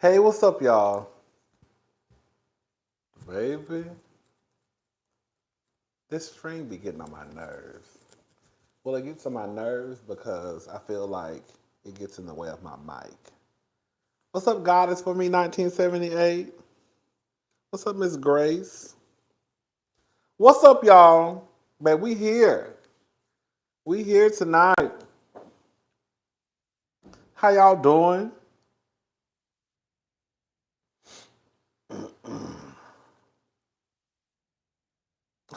Hey, what's up, y'all? Baby, this string be getting on my nerves. Well, it gets on my nerves because I feel like it gets in the way of my mic. What's up, Goddess for me, 1978? What's up, Miss Grace? What's up, y'all? Man, we here. We here tonight. How y'all doing?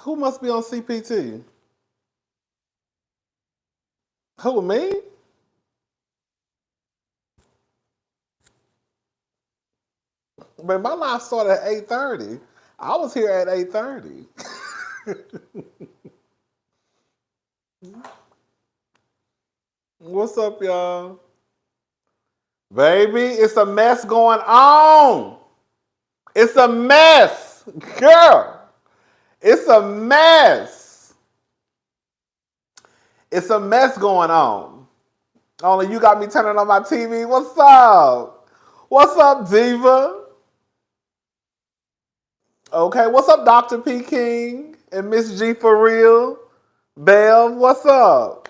Who must be on CPT? Who, me? But my live started at 8:30. I was here at 8:30. What's up, y'all? Baby, it's a mess going on. It's a mess. Girl, it's a mess. It's a mess going on. Only you got me turning on my TV. What's up? What's up, Diva? Okay, what's up, Dr. P. King and Miss G for real? Bev, what's up?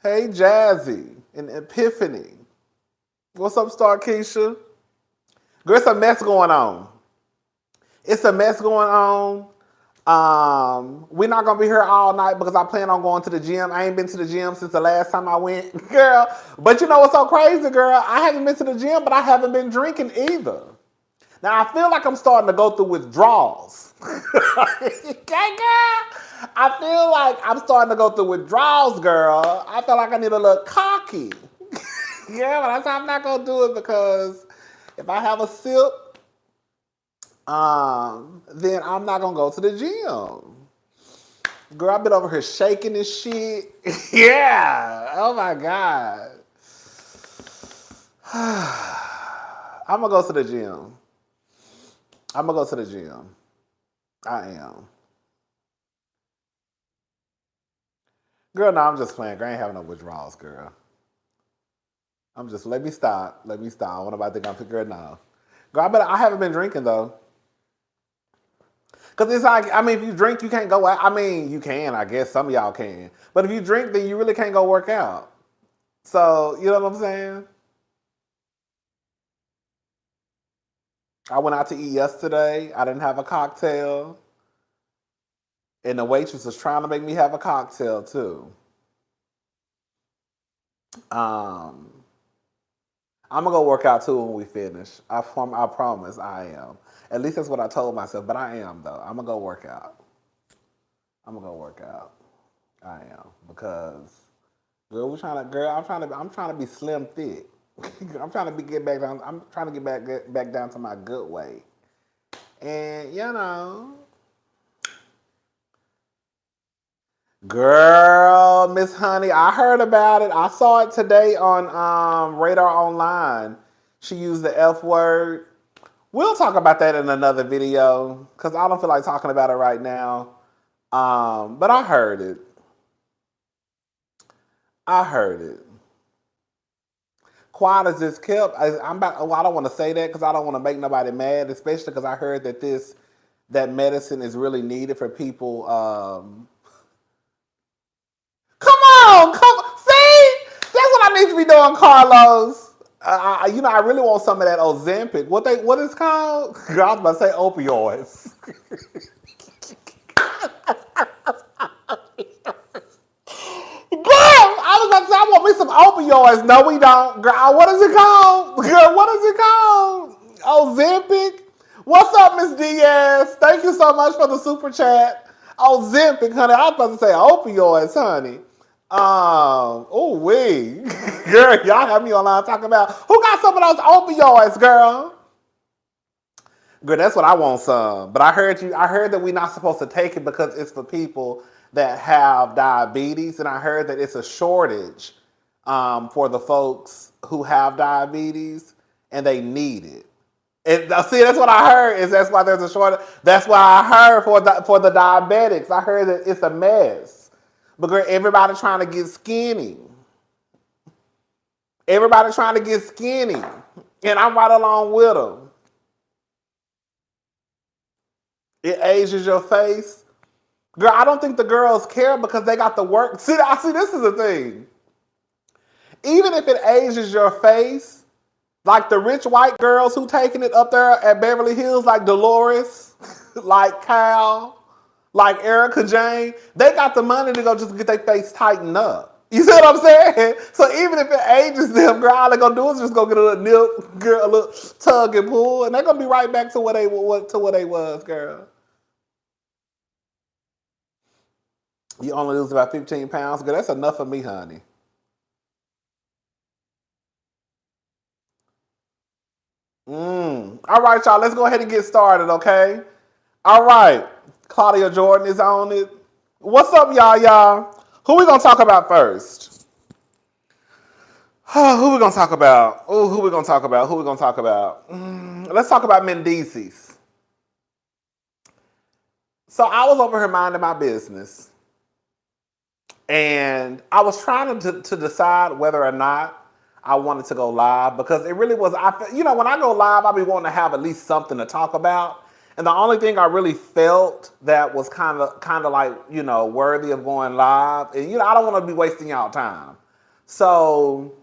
Hey, Jazzy and Epiphany. What's up, Star Keisha? Girl, it's a mess going on. It's a mess going on. We're not gonna be here all night because I plan on going to the gym. I ain't been to the gym since the last time I went, girl. But you know what's so crazy, girl? I haven't been to the gym, but I haven't been drinking either. Now I feel like I'm starting to go through withdrawals. Okay, girl? I feel like I'm starting to go through withdrawals, girl. I feel like I need a little cocky. Yeah, but that's why I'm not gonna do it because if I have a sip, then I'm not gonna go to the gym. Girl, I've been over here shaking this shit. Yeah. Oh my God. I'm gonna go to the gym. I'm gonna go to the gym. I am. Girl, no, I'm just playing. Girl, I ain't having no withdrawals, girl. I'm just, let me stop. Let me stop. I want nobody to think I'm girl now. Girl, I haven't been drinking though. Because it's like, I mean, if you drink, you can't go out. I mean, you can, I guess. Some of y'all can. But if you drink, then you really can't go work out. So, you know what I'm saying? I went out to eat yesterday. I didn't have a cocktail. And the waitress was trying to make me have a cocktail, too. I'm going to go work out, too, when we finish. I promise I am. At least that's what I told myself. But I am, though. I'm going to go work out. I'm going to go work out. I am. Because... Girl, I'm trying to be slim thick. I'm trying to get back down. I'm trying to get back down to my good weight. And you know, girl, Miss Honey, I heard about it. I saw it today on Radar Online. She used the F word. We'll talk about that in another video because I don't feel like talking about it right now. But I heard it. I heard it. Quiet as it's kept. I don't want to say that because I don't want to make nobody mad, especially because I heard that medicine is really needed for people. Come on, see, that's what I need to be doing, Carlos. I really want some of that Ozempic. What is called? Girl, I was about to say opioids. Girl, I was about to say, I want me some opioids. No, we don't. Girl, what is it called? Girl, what is it called? Ozempic? What's up, Miss Diaz? Thank you so much for the super chat. Ozempic, honey. I was about to say opioids, honey. Wee. Girl, y'all have me online talking about who got some of those opioids, girl? Girl, that's what I want some. But I heard that we're not supposed to take it because it's for people that have diabetes, and I heard that it's a shortage for the folks who have diabetes, and they need it. And see, that's what I heard. That's why there's a shortage. That's why I heard for the diabetics. I heard that it's a mess. But girl, everybody trying to get skinny. Everybody trying to get skinny. And I'm right along with them. It ages your face. Girl, I don't think the girls care because they got the work. See, this is the thing. Even if it ages your face, like the rich white girls who taking it up there at Beverly Hills, like Dolores, like Cal, like Erica Jane, they got the money to go just get their face tightened up. You see what I'm saying? So even if it ages them, girl, all they gonna do is just go get a little nip, girl, a little tug and pull, and they're gonna be right back to what they was, girl. You only lose about 15 pounds, girl. That's enough for me, honey. All right, y'all. Let's go ahead and get started, okay? All right. Claudia Jordan is on it. What's up, y'all? Who we gonna talk about first? Who we gonna talk about? Oh, who we gonna talk about? Who we gonna talk about? Let's talk about Mendeecees. So I was over here minding my business, and I was trying to decide whether or not I wanted to go live because it really was. When I go live, I be wanting to have at least something to talk about. And the only thing I really felt that was kind of like worthy of going live, and I don't want to be wasting y'all time. So,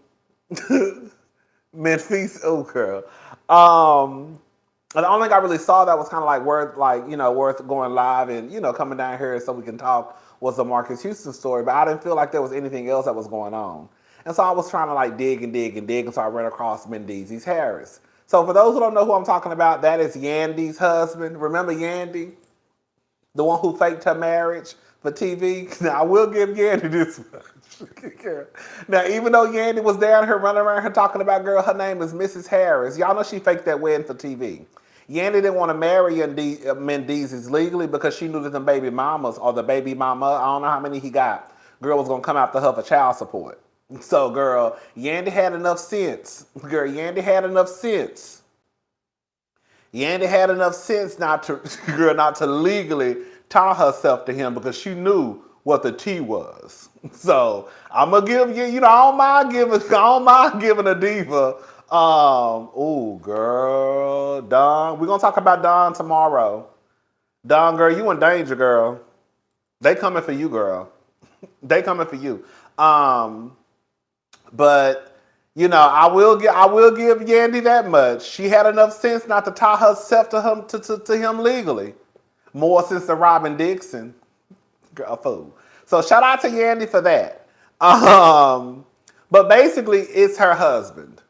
Memphis, oh girl. The only thing I really saw that was kind of like worth going live and coming down here so we can talk was the Marques Houston story. But I didn't feel like there was anything else that was going on. And so I was trying to like dig and dig and dig, and so I ran across Mendeecees Harris. So for those who don't know who I'm talking about, that is Yandy's husband. Remember Yandy? The one who faked her marriage for TV? Now I will give Yandy this much. Now even though Yandy was down here running around her talking about, girl, her name is Mrs. Harris. Y'all know she faked that wedding for TV. Yandy didn't want to marry Mendeecees legally because she knew that the baby mamas or the baby mama, I don't know how many he got, girl was going to come after her for child support. So, girl, Yandy had enough sense. Girl, Yandy had enough sense. Yandy had enough sense not to legally tie herself to him because she knew what the T was. So I'm gonna give you, I don't mind giving a diva. Oh, girl, Dawn. We're gonna talk about Dawn tomorrow. Dawn, girl, you in danger, girl. They coming for you, girl. They coming for you. But I will give Yandy that much. She had enough sense not to tie herself to him legally. More since the Robin Dixon, a fool. So shout out to Yandy for that. But basically, it's her husband.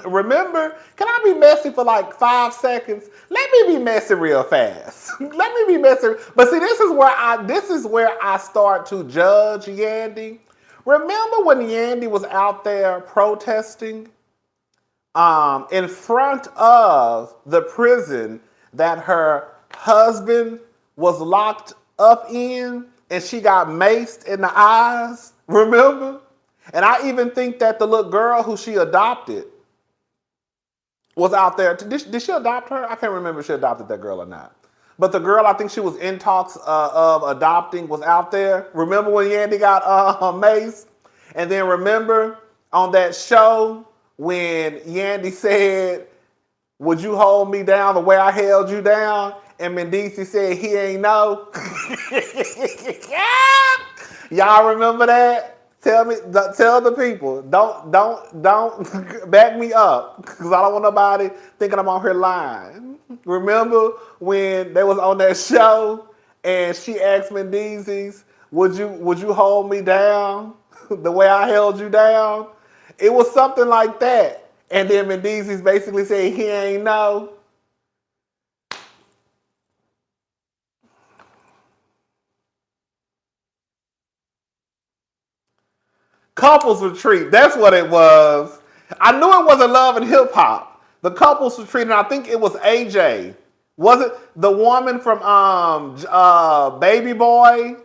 Remember, can I be messy for like 5 seconds? Let me be messy real fast. Let me be messy. But see, this is where I start to judge Yandy. Remember when Yandy was out there protesting in front of the prison that her husband was locked up in, and she got maced in the eyes? Remember? And I even think that the little girl who she adopted was out there. Did she adopt her? I can't remember if she adopted that girl or not. But the girl, I think she was in talks of adopting, was out there. Remember when Yandy got maced? And then remember on that show when Yandy said, "Would you hold me down the way I held you down?" And Mendeecees said he ain't know. Y'all remember that? Tell the people. Don't back me up because I don't want nobody thinking I'm on here lying. Remember when they was on that show and she asked Mendeecees, "Would you hold me down the way I held you down?" It was something like that. And then Mendeecees basically said he ain't know. Couples retreat. That's what it was. I knew it wasn't Love and Hip Hop. The couples retreat, and I think it was AJ. Was it the woman from Baby Boy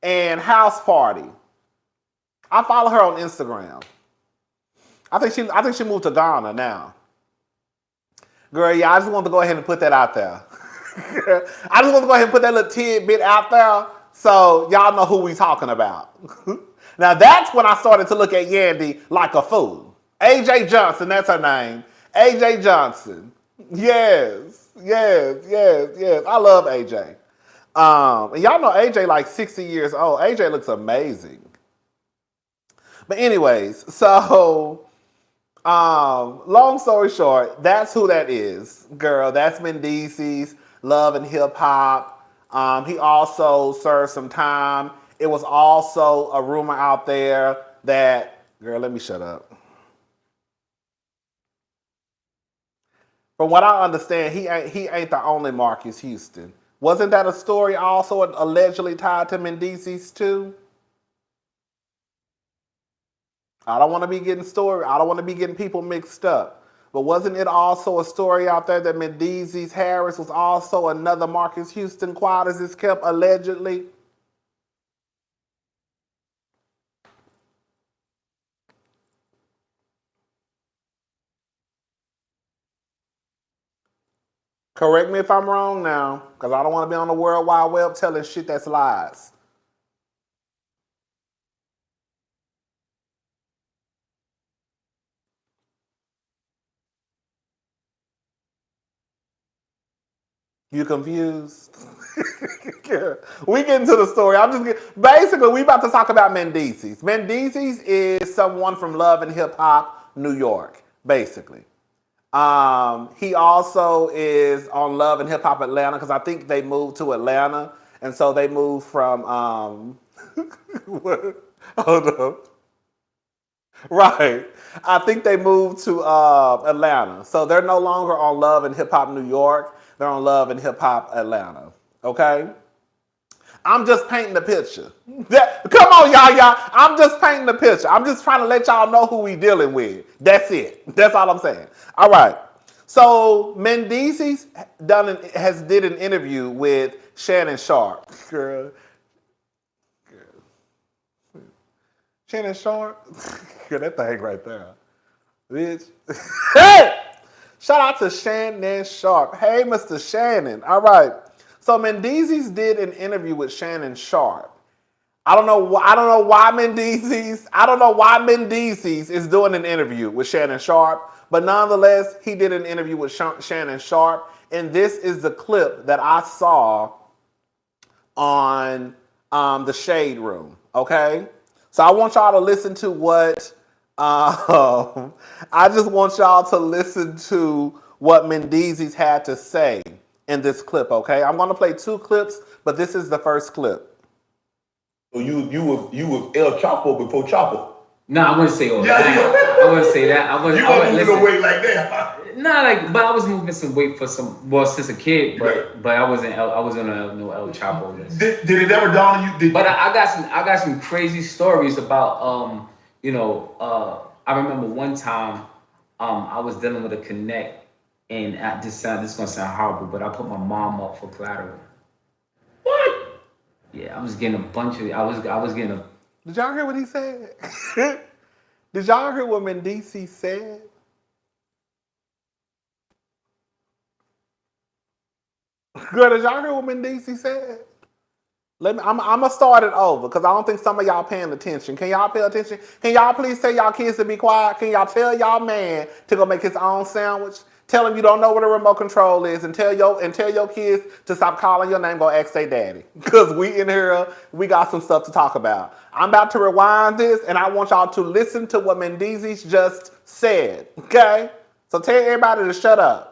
and House Party? I follow her on Instagram. I think she moved to Ghana now. Girl, yeah, I just want to go ahead and put that out there. I just want to go ahead and put that little tidbit out there so y'all know who we talking about. Now that's when I started to look at Yandy like a fool. AJ Johnson, that's her name. AJ Johnson. Yes, yes. I love AJ. And y'all know AJ like 60 years old. AJ looks amazing. But anyways, so long story short, that's who that is, girl. That's Mendeecees, Love and Hip Hop. He also served some time. It was also a rumor out there that, girl, let me shut up. From what I understand, he ain't the only Marques Houston. Wasn't that a story also allegedly tied to Mendeecees too? I don't want to be getting people mixed up. But wasn't it also a story out there that Mendeecees Harris was also another Marques Houston, quiet as it's kept, allegedly? Correct me if I'm wrong now, because I don't want to be on the World Wide Web telling shit that's lies. You confused? We get into the story. Basically, we about to talk about Mendeecees. Mendeecees is someone from Love and Hip Hop, New York, basically. He also is on Love and Hip Hop Atlanta because I think they moved to Atlanta, and so they moved from hold up. Right. I think they moved to Atlanta. So they're no longer on Love and Hip Hop New York. They're on Love and Hip Hop Atlanta. Okay? I'm just painting the picture. Come on, y'all. I'm just painting the picture. I'm just trying to let y'all know who we dealing with. That's it. That's all I'm saying. All right. So Mendeecees did an interview with Shannon Sharpe. Girl. Shannon Sharpe? Girl, that thing right there. Bitch. Hey! Shout out to Shannon Sharpe. Hey, Mr. Shannon. All right. So Mendeecees did an interview with Shannon Sharpe. I don't know why Mendeecees is doing an interview with Shannon Sharpe, but nonetheless, he did an interview with Shannon Sharpe, and this is the clip that I saw on the Shade Room. Okay, so I want y'all to listen to what. I just want y'all to listen to what Mendeecees had to say in this clip. Okay, I'm gonna play two clips, but this is the first clip. You was El Chapo before Chapo. No, I wouldn't say all that. I wouldn't say that. I wouldn't moving no weight like that. Nah, but I was moving some weight for since a kid, but I wasn't no El Chapo list. Did it ever dawn on you? But I got some crazy stories about I remember one time I was dealing with a connect, and this is gonna sound horrible, but I put my mom up for collateral. What? Yeah, I was getting a bunch of. I was getting a. Did y'all hear what he said? Did y'all hear what Mendeecees said? Girl, did y'all hear what Mendeecees said? I'm gonna start it over because I don't think some of y'all paying attention. Can y'all pay attention? Can y'all please tell y'all kids to be quiet? Can y'all tell y'all man to go make his own sandwich? Tell him you don't know where the remote control is, and tell your kids to stop calling your name. Go ask their daddy, because we in here, we got some stuff to talk about. I'm about to rewind this, and I want y'all to listen to what Mendeecees just said. Okay, so tell everybody to shut up.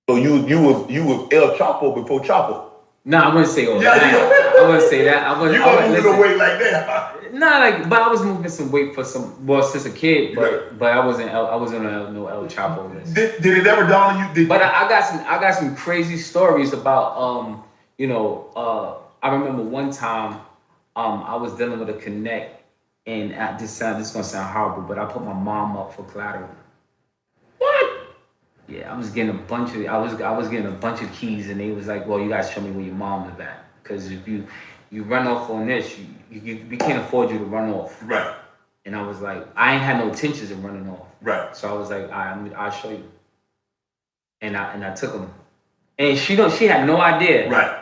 So you was El Chapo before Chapo. No, I wouldn't say all that. I wouldn't say that. I wouldn't moving no weight like that. Nah, but I was moving some weight for since a kid, but I wasn't no El Chapo list. Did it ever dawn on you? But I got some crazy stories about I remember one time I was dealing with a connect, and this is gonna sound horrible, but I put my mom up for collateral. What? Yeah, I was getting I was getting a bunch of keys, and they was like, well, you guys show me where your mom is at, because if you run off on this, we can't afford you to run off. Right. And I was like, I ain't had no intentions of running off. Right. So I was like, I'll show you. And I took them, and she had no idea. Right.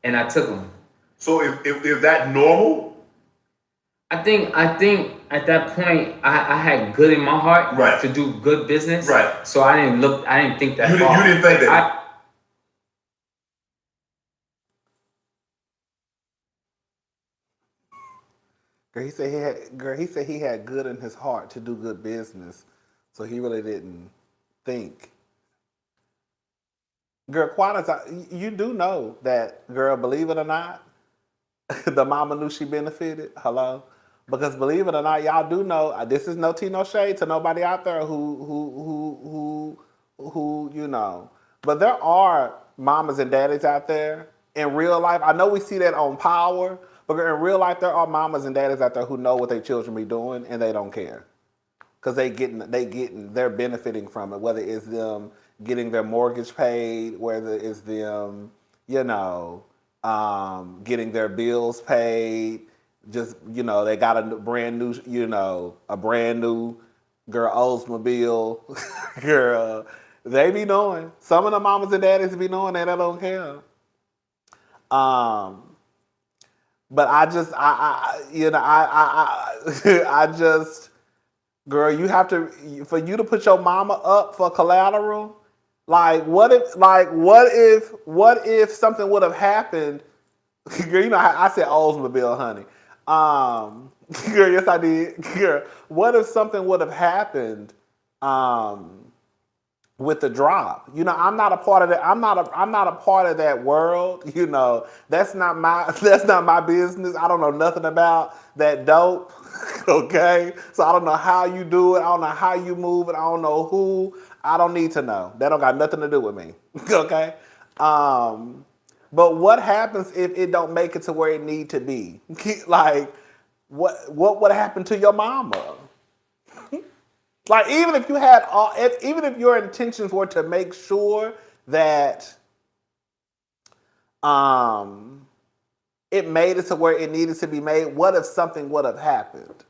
and I took them. So if that normal, I think at that point I had good in my heart right, to do good business. right. So I didn't think that You far. didn't think that. He said he had good in his heart to do good business, so he really didn't think. Girl, you do know that, girl, believe it or not, the mama knew she benefited. Hello? Because believe it or not, y'all do know, this is no tea, no shade to nobody out there who, you know. But there are mamas and daddies out there in real life. I know we see that on Power, but in real life, there are mamas and daddies out there who know what their children be doing and they don't care. Because they're benefiting from it, whether it's them getting their mortgage paid, whether it's them, you know, getting their bills paid. Just, you know, they got a brand new, a brand new girl Oldsmobile. Girl, they be knowing. Some of the mamas and daddies be knowing that I don't care. But I just, I just, girl, you have to, for you to put your mama up for collateral. What if something would have happened? Girl, you know, I said Oldsmobile, honey. Girl, yes, I did. Girl, what if something would have happened, with the drop? You know, I'm not a part of that. I'm not a part of that world. You know, that's not my business. I don't know nothing about that dope. Okay, so I don't know how you do it. I don't know how you move it. I don't know who. I don't need to know. That don't got nothing to do with me. Okay. But what happens if it don't make it to where it need to be? Like, what would happen to your mama? Like, even if your intentions were to make sure that it made it to where it needed to be made, what if something would have happened?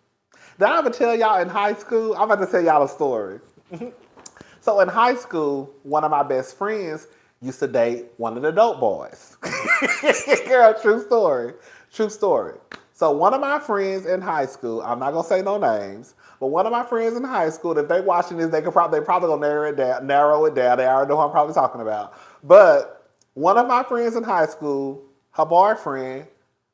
Did I ever tell y'all in high school? I'm about to tell y'all a story. So in high school, one of my best friends used to date one of the dope boys. Girl, true story. True story. So one of my friends in high school, I'm not gonna say no names, but one of my friends in high school, if they watching this, they probably gonna narrow it down. They already know who I'm probably talking about. But one of my friends in high school, her boyfriend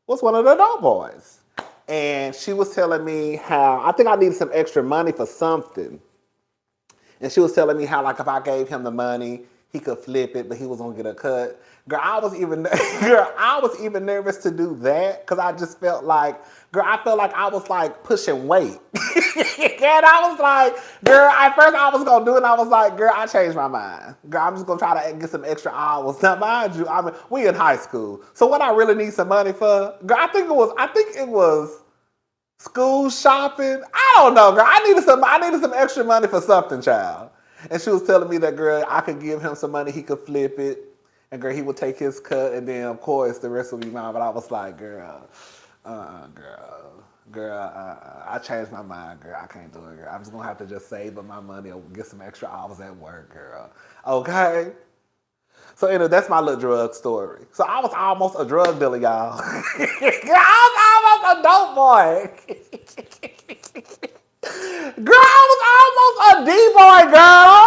was one of the dope boys. And she was telling me how, I think I needed some extra money for something. And she was telling me how, like, if I gave him the money, he could flip it, but he was gonna get a cut. Girl, I was even nervous to do that because I just felt like, I felt like I was like pushing weight. And I was like, girl, at first I was gonna do it, and I was like, girl, I changed my mind. Girl, I'm just gonna try to get some extra hours. Now, mind you, we in high school, so what I really need some money for, girl, I think it was school shopping. I don't know, girl. I needed some extra money for something, child. And she was telling me that, girl, I could give him some money, he could flip it, and girl, he would take his cut, and then of course the rest would be mine. But I was like, girl, I changed my mind, girl. I can't do it, girl. I'm just gonna have to just save up my money or get some extra hours at work, girl. Okay. So anyway, that's my little drug story. So I was almost a drug dealer, y'all. I was almost a dope boy. Girl, I was almost a D-boy, girl.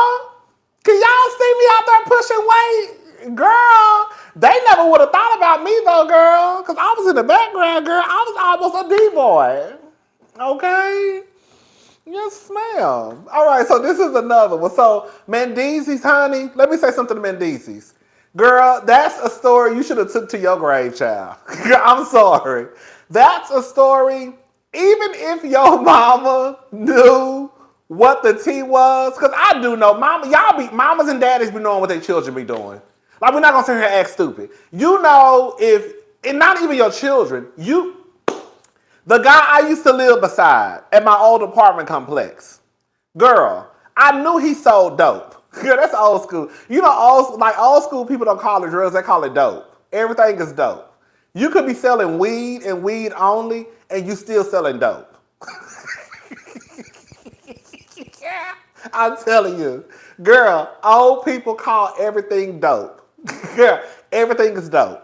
Can y'all see me out there pushing weight? Girl, they never would have thought about me though, girl. Because I was in the background, girl. I was almost a D-boy. Okay? Yes, ma'am. All right, so this is another one. So, Mendeecees, honey, let me say something to Mendeecees. Girl, that's a story you should have took to your grave, child. I'm sorry. That's a story, even if your mama knew what the tea was, because I do know, mamas and daddies be knowing what their children be doing. Like, we're not going to sit here and act stupid. You know, and not even your children, the guy I used to live beside at my old apartment complex, girl, I knew he sold dope. Girl, that's old school. You know, old school people don't call it drugs, they call it dope. Everything is dope. You could be selling weed and weed only, and you still selling dope. I'm telling you, girl, old people call everything dope. Girl, everything is dope.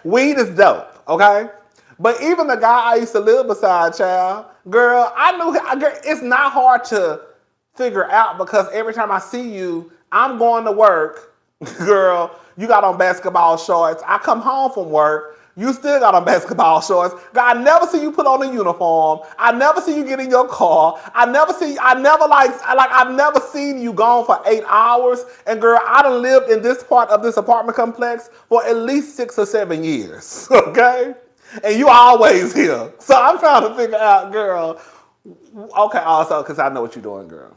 Weed is dope, okay? But even the guy I used to live beside, child, girl, it's not hard to figure out because every time I see you, I'm going to work, girl, you got on basketball shorts. I come home from work, you still got on basketball shorts. God, I never see you put on a uniform. I never see you get in your car. I've never seen you gone for 8 hours. And girl, I done lived in this part of this apartment complex for at least 6 or 7 years, okay? And you always here. So I'm trying to figure out, girl, okay, also, because I know what you're doing, girl.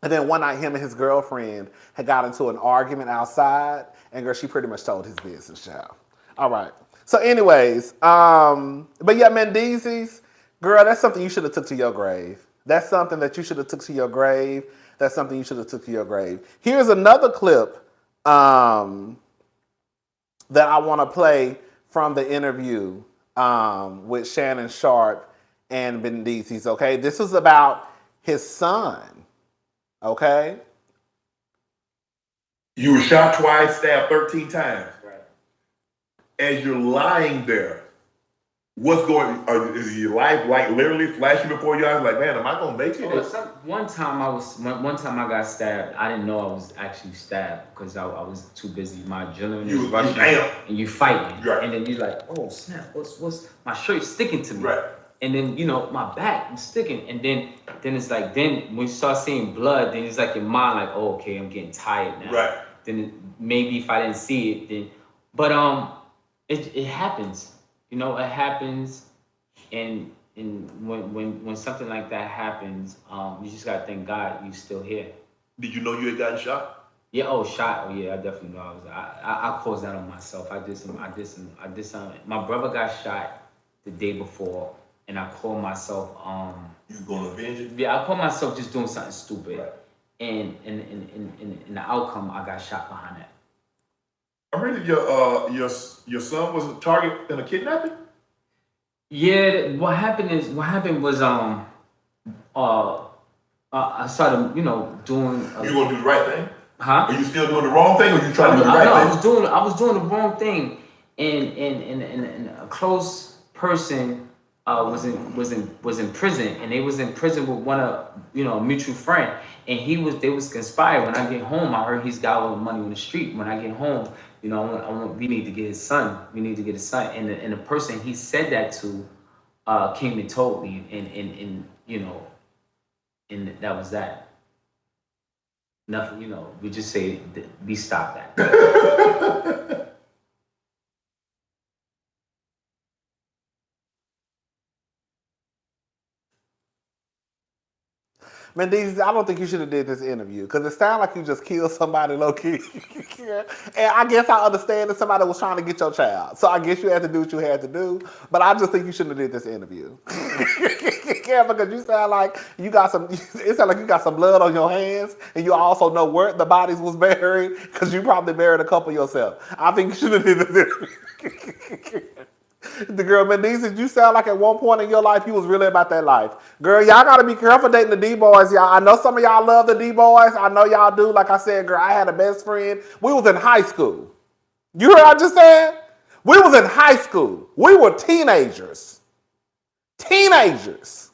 And then one night, him and his girlfriend had got into an argument outside, and girl, she pretty much told his business, child. All right. So, anyways, but yeah, Mendeecees, girl, that's something you should have took to your grave. That's something that you should have took to your grave. That's something you should have took to your grave. Here's another clip that I want to play from the interview with Shannon Sharp and Mendeecees. Okay, this was about his son. Okay. You were shot twice, stabbed 13 times. Right. As you're lying there, what's going? Is your life like literally flashing before your eyes? Like, man, am I gonna make it? One time I got stabbed. I didn't know I was actually stabbed because I was too busy. My adrenaline was rushing, and you fighting, right. And then you're like, oh snap, what's my shirt sticking to me, right? And then my back was sticking, and then it's like when you start seeing blood, then it's like your mind like, oh okay, I'm getting tired now, right? Then maybe if I didn't see it, then but it happens, it happens, and when something like that happens, you just gotta thank God you still here. Did you know you had gotten shot? Yeah, shot. Oh yeah, I definitely know I caused that on myself. I did some. My brother got shot the day before. And I call myself you gonna avenge it? Yeah, I call myself just doing something stupid. Right. And in the outcome I got shot behind that. I heard that your son was a target in a kidnapping? Yeah, what happened was I started, doing you gonna do the right thing? Huh? Are you still doing the wrong thing, or you trying to do the right thing? I was doing the wrong thing, and a close person was in prison, and they was in prison with one of a mutual friend, and they was conspired. When I get home, I heard he's got all the money on the street. When I get home, we need to get his son. We need to get his son, and the person he said that to came and told me, and that was that. Nothing, we just say we stop that. Mendeecees, I don't think you should have did this interview because it sounded like you just killed somebody low key. And I guess I understand that somebody was trying to get your child, so I guess you had to do what you had to do. But I just think you shouldn't have did this interview. Yeah, because you sound like you got some. It sounds like you got some blood on your hands, and you also know where the bodies was buried because you probably buried a couple yourself. I think you should have did this interview. The girl Mendeecees, you sound like at one point in your life you was really about that life. Girl, y'all gotta be careful dating the D-boys, y'all. I know some of y'all love the D-boys. I know y'all do. Like I said, girl, I had a best friend. We was in high school. You heard what I just said? We was in high school. We were teenagers. Teenagers.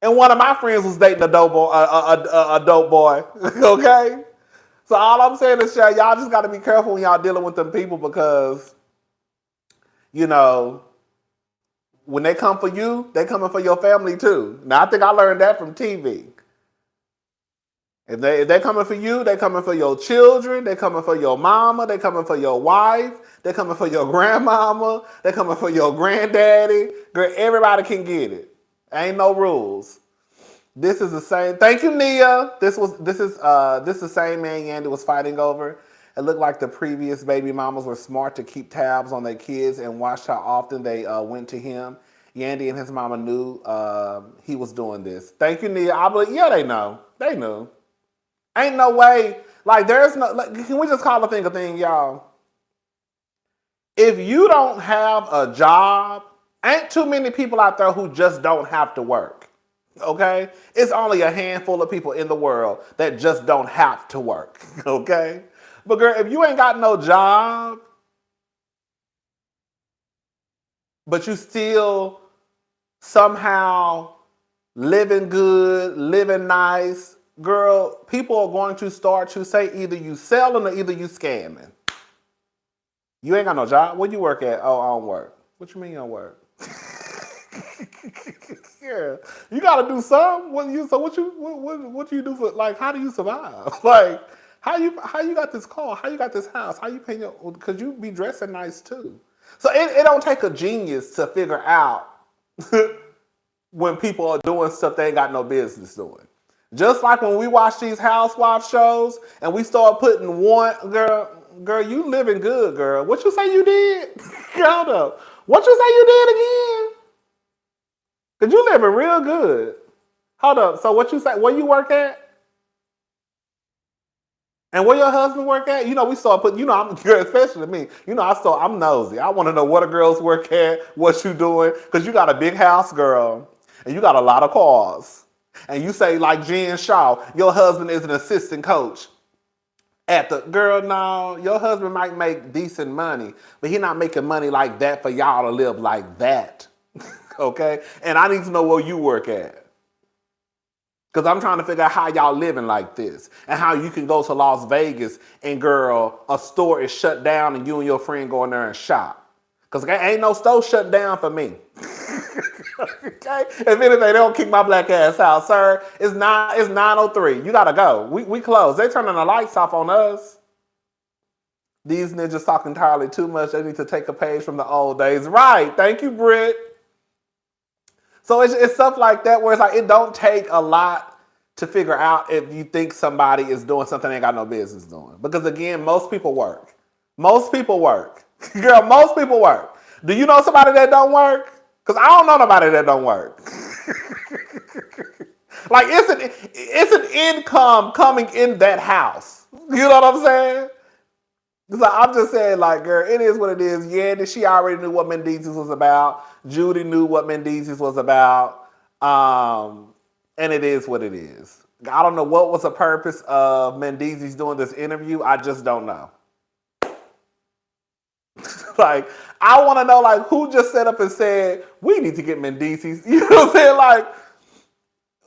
And one of my friends was dating a dope boy. Okay? So all I'm saying is, y'all just gotta be careful when y'all dealing with them people because when they come for you, they coming for your family too. Now, I think I learned that from TV. If they coming for you, they coming for your children, they coming for your mama, they coming for your wife, they coming for your grandmama, they coming for your granddaddy. Girl, everybody can get it. Ain't no rules. This is the same. Thank you, Nia. This is the same man Yandy was fighting over. It looked like the previous baby mamas were smart to keep tabs on their kids and watched how often they went to him. Yandy and his mama knew he was doing this. Thank you, Nia. I believe, yeah, they know. They knew. Ain't no way. Like, there's no, like, can we just call a thing, y'all? If you don't have a job, ain't too many people out there who just don't have to work. Okay? It's only a handful of people in the world that just don't have to work. Okay? But girl, if you ain't got no job, but you still somehow living good, living nice, girl, people are going to start to say either you selling or either you scamming. You ain't got no job. Where you work at? Oh, I don't work. What you mean you don't work? Yeah, you gotta do something. What you do for, like, how do you survive? Like, how you got this car? How you got this house? How you paying your, because you be dressing nice too. So it don't take a genius to figure out when people are doing stuff they ain't got no business doing. Just like when we watch these housewife shows and we start putting one, girl, you living good, girl. What you say you did? Hold up. What you say you did again? Cause you living real good. Hold up. So what you say? Where you work at? And where your husband work at? You know, we start putting, you know, I'm girl, especially me. You know, I'm nosy. I want to know where the girls work at, what you doing, because you got a big house, girl, and you got a lot of cars. And you say, like Jen Shaw, your husband is an assistant coach at the, girl, no, your husband might make decent money, but he not making money like that for y'all to live like that. Okay? And I need to know where you work at. Because I'm trying to figure out how y'all living like this. And how you can go to Las Vegas and, girl, a store is shut down and you and your friend go in there and shop. Because ain't no store shut down for me. Okay? If anything, they don't kick my black ass out, sir. It's 9:03. You gotta go. We close. They turning the lights off on us. These ninjas talk entirely too much. They need to take a page from the old days. Right. Thank you, Britt. So it's stuff like that where it's like it don't take a lot to figure out if you think somebody is doing something they ain't got no business doing. Because again, most people work. Most people work. Girl, most people work. Do you know somebody that don't work? Because I don't know nobody that don't work. Like it's an income coming in that house. You know what I'm saying? So I'm just saying, like, girl, it is what it is. Yeah, she already knew what Mendeecees was about. Judy knew what Mendeecees was about. And it is what it is. I don't know what was the purpose of Mendeecees doing this interview. I just don't know. Like, I want to know, like, who just set up and said, we need to get Mendeecees. You know what I'm saying? Like,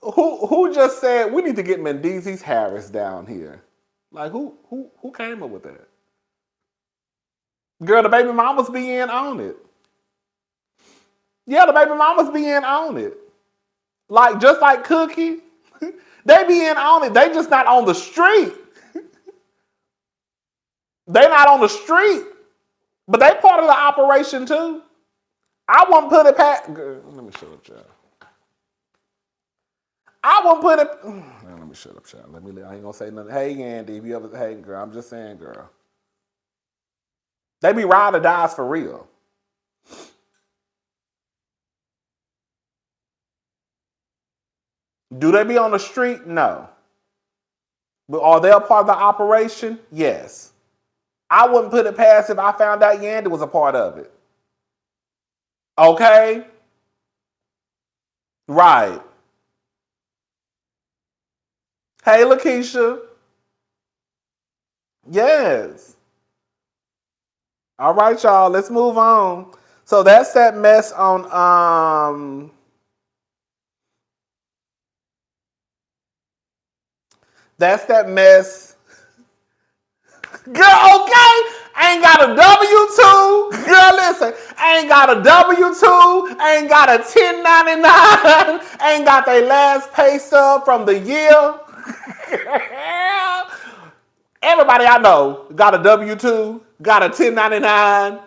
who just said, we need to get Mendeecees Harris down here? Like, who came up with that? Girl, the baby mamas be in on it. Yeah, the baby mamas be in on it. Like, just like Cookie, they be in on it. They just not on the street. They not on the street. But they part of the operation too. I won't put it past. Let me shut up, child. I won't put it. Let me shut up, child. I ain't gonna say nothing. Hey, Andy, if you ever, hey, girl, I'm just saying, girl. They be ride or dies for real. Do they be on the street? No. But are they a part of the operation? Yes. I wouldn't put it past if I found out Yandy was a part of it. Okay? Right. Hey, Lakeisha. Yes. All right, y'all. Let's move on. So that's that mess on that's that mess. Girl, okay? I ain't got a W-2. Girl, listen. I ain't got a W-2. I ain't got a 1099. I ain't got their last pay stub from the year. Everybody I know got a W-2, got a 1099.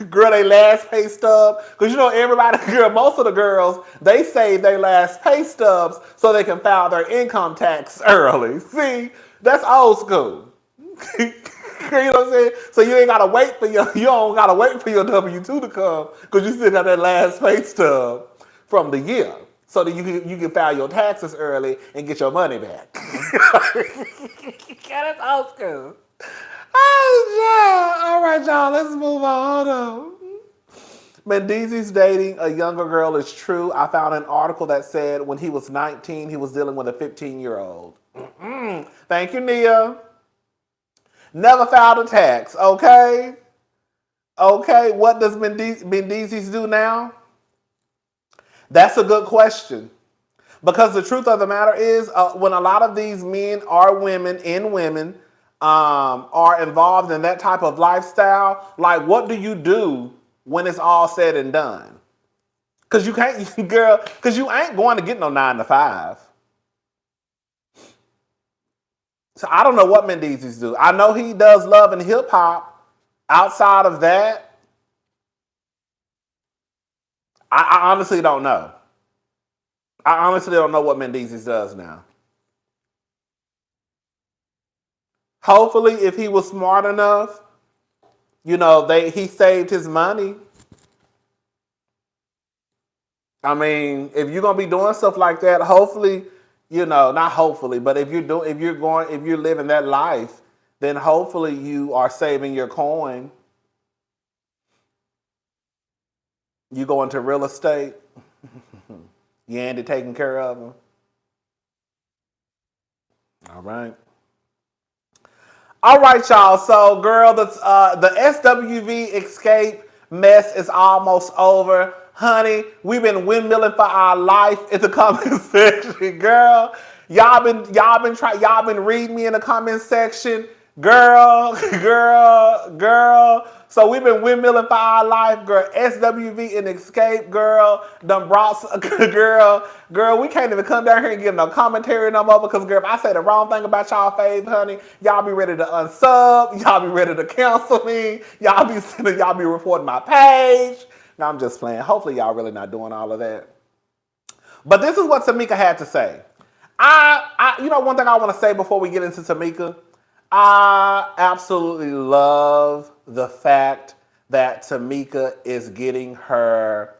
Girl, they last pay stub. Because you know everybody, girl, most of the girls, they save their last pay stubs so they can file their income tax early. See, that's old school. You know what I'm saying? So you ain't gotta wait for you don't gotta wait for your W-2 to come because you still got that last pay stub from the year. So that you can file your taxes early and get your money back. Yeah, that's old school. Oh, yeah. All right, y'all, let's move on. Hold on. Mendeecees dating a younger girl is true. I found an article that said when he was 19, he was dealing with a 15-year-old. Thank you, Nia. Never filed a tax, okay? Okay, what does Mendeecees do now? That's a good question. Because the truth of the matter is, when a lot of these men or women are involved in that type of lifestyle, like what do you do when it's all said and done? Because you can't, girl, because you ain't going to get no 9 to 5. So I don't know what Mendeecees do. I know he does love and hip hop. Outside of that, I honestly don't know. I honestly don't know what Mendeecees does now. Hopefully, if he was smart enough, he saved his money. I mean, if you're gonna be doing stuff like that, hopefully, not hopefully, but if you're living that life, then hopefully you are saving your coin. You go into real estate, you ain't taking care of them. All right. All right, y'all. So, girl, the SWV escape mess is almost over. Honey, we've been windmilling for our life in the comment section, girl. Y'all been reading me in the comment section. Girl, girl. So we've been windmilling for our life, girl. SWV and escape, girl. Done brought, girl. We can't even come down here and give no commentary no more because, girl, if I say the wrong thing about y'all fave, honey, y'all be ready to unsub. Y'all be ready to cancel me. Y'all be reporting my page. No, I'm just playing. Hopefully, y'all really not doing all of that. But this is what Tamika had to say. One thing I want to say before we get into Tamika. I absolutely love the fact that Tamika is getting her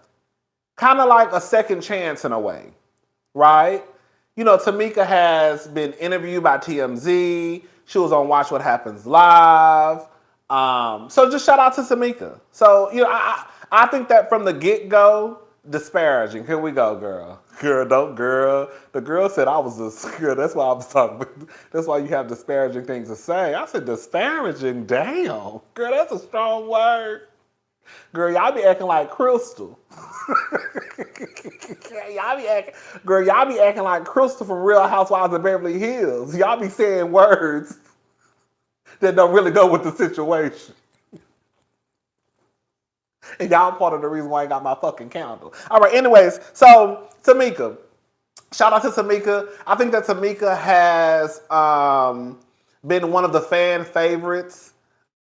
kind of like a second chance in a way, right? Tamika has been interviewed by TMZ. She was on Watch What Happens Live. So just shout out to Tamika. So, I think that from the get-go, disparaging. Here we go, girl. Girl. The girl said I was a girl. That's why I was talking. That's why you have disparaging things to say. I said disparaging. Damn, girl, that's a strong word. Girl, y'all be acting like Crystal. y'all be acting like Crystal from Real Housewives of Beverly Hills. Y'all be saying words that don't really go with the situation. And y'all part of the reason why I got my fucking candle. All right, anyways, so Tamika. Shout out to Tamika. I think that Tamika has been one of the fan favorites.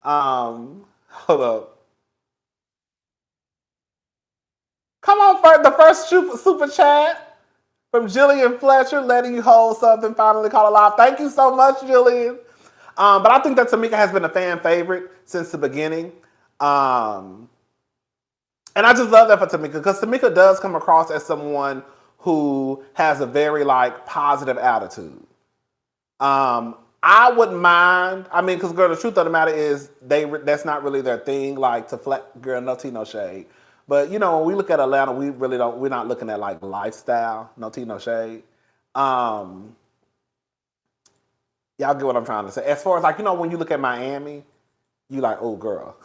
Hold up. Come on, the first super chat from Jillian Fletcher, letting you hold something, finally call it live. Thank you so much, Jillian. But I think that Tamika has been a fan favorite since the beginning. And I just love that for Tamika because Tamika does come across as someone who has a very positive attitude. I wouldn't mind. I mean, because girl, the truth of the matter is that's not really their thing. Girl, no tea, no shade. But when we look at Atlanta, we really don't. We're not looking at lifestyle. No tea, no shade. Y'all get what I'm trying to say. As far as when you look at Miami, you oh girl.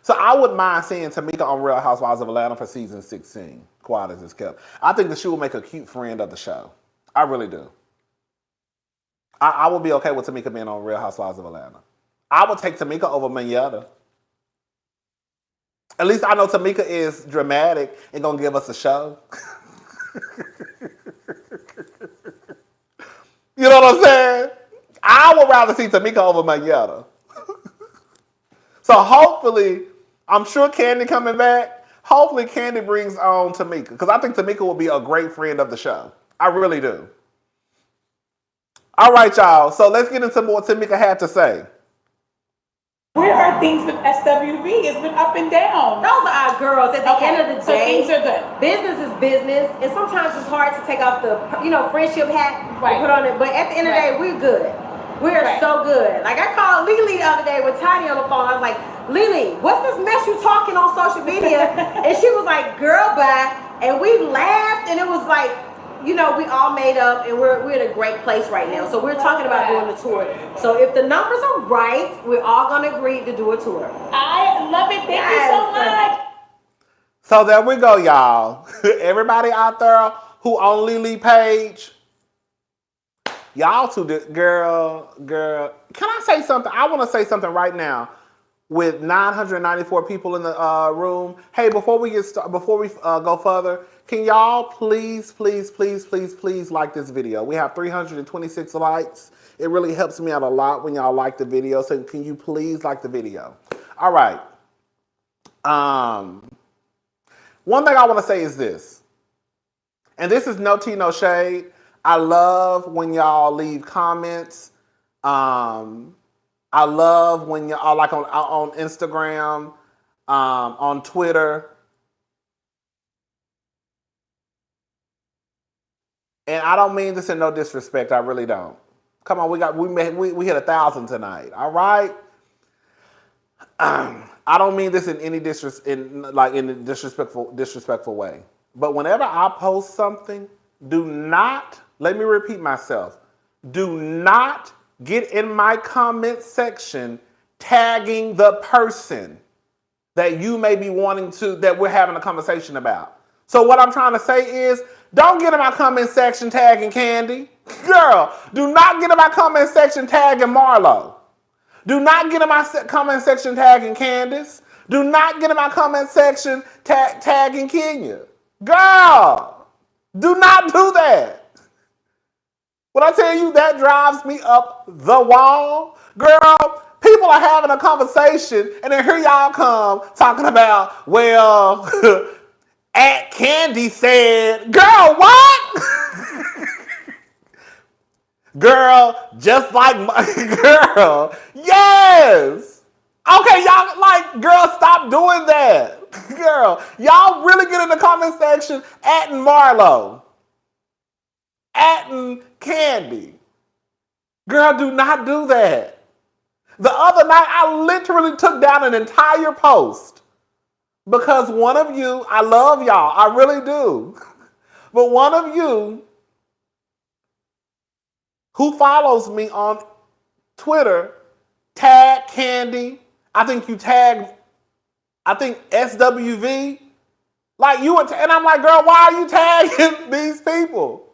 So I wouldn't mind seeing Tamika on Real Housewives of Atlanta for season 16. Quiet as it's kept. I think that she will make a cute friend of the show. I really do. I would be okay with Tamika being on Real Housewives of Atlanta. I would take Tamika over Mignetta. At least I know Tamika is dramatic and gonna give us a show. You know what I'm saying? I would rather see Tamika over Mignetta. So hopefully, I'm sure Kandi coming back. Hopefully Kandi brings on Tamika. Because I think Tamika will be a great friend of the show. I really do. All right, y'all. So let's get into what Tamika had to say. Where are things with SWV? It's been up and down. Those are our girls. At the end of the So day, things are good. Business is business, and sometimes it's hard to take off the friendship hat Right. and put on it. But at the end of the day, we're good. We are so good. Like I called Lily the other day with Tiny on the phone. I was like, Lily, what's this mess you talking on social media? And she was like, girl, bye. And we laughed, and it was like you know, we all made up and we're in a great place right now. So we're talking about doing the tour. So if the numbers are right, we're all gonna agree to do a tour. I love it. Thank you so much. So there we go, y'all. Everybody out there who on Lily page, y'all two, girl. Can I say something? I want to say something right now. With 994 people in the room, hey, before we go further, can y'all please like this video? We have 326 likes. It really helps me out a lot when y'all like the video. So can you please like the video? All right. One thing I want to say is this, and this is no tea, no shade. I love when y'all leave comments. I love when y'all like on Instagram, on Twitter, and I don't mean this in no disrespect. I really don't. Come on, we hit 1,000 tonight. All right. I don't mean this in any disrespectful way. But whenever I post something, do not, let me repeat myself, do not get in my comment section tagging the person that you may be that we're having a conversation about. So what I'm trying to say is, don't get in my comment section tagging Kandi. Girl, do not get in my comment section tagging Marlo. Do not get in my comment section tagging Candace. Do not get in my comment section tagging Kenya. Girl, do not do that. When I tell you that drives me up the wall, girl, people are having a conversation and then here y'all come talking about, well, at Kandi said, girl, what? Girl, just like my girl. Yes. Okay, y'all, like, girl, stop doing that. Girl, y'all really get in the comment section atting Marlo. Atting Kandi. Girl, do not do that. The other night, I literally took down an entire post because one of you, I love y'all, I really do. But one of you who follows me on Twitter tag Kandi. I think you tagged, SWV. Like you and I'm like, girl, why are you tagging these people?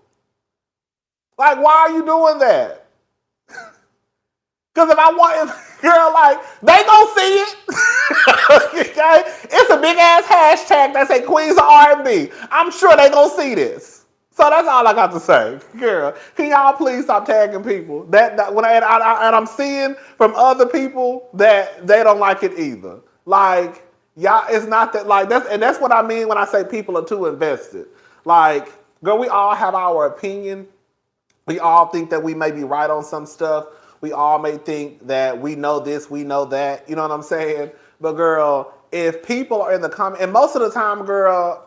Like, why are you doing that? Because girl, like, they gonna see it. Okay? It's a big ass hashtag that say Queens of R&B. I'm sure they gonna see this. So that's all I got to say, girl. Can y'all please stop tagging people? And I'm seeing from other people that they don't like it either. Like, y'all, it's not that like that's what I mean when I say people are too invested. Like, girl, we all have our opinion. We all think that we may be right on some stuff. We all may think that we know this, we know that. You know what I'm saying? But girl, if people are in the comment, and most of the time, girl,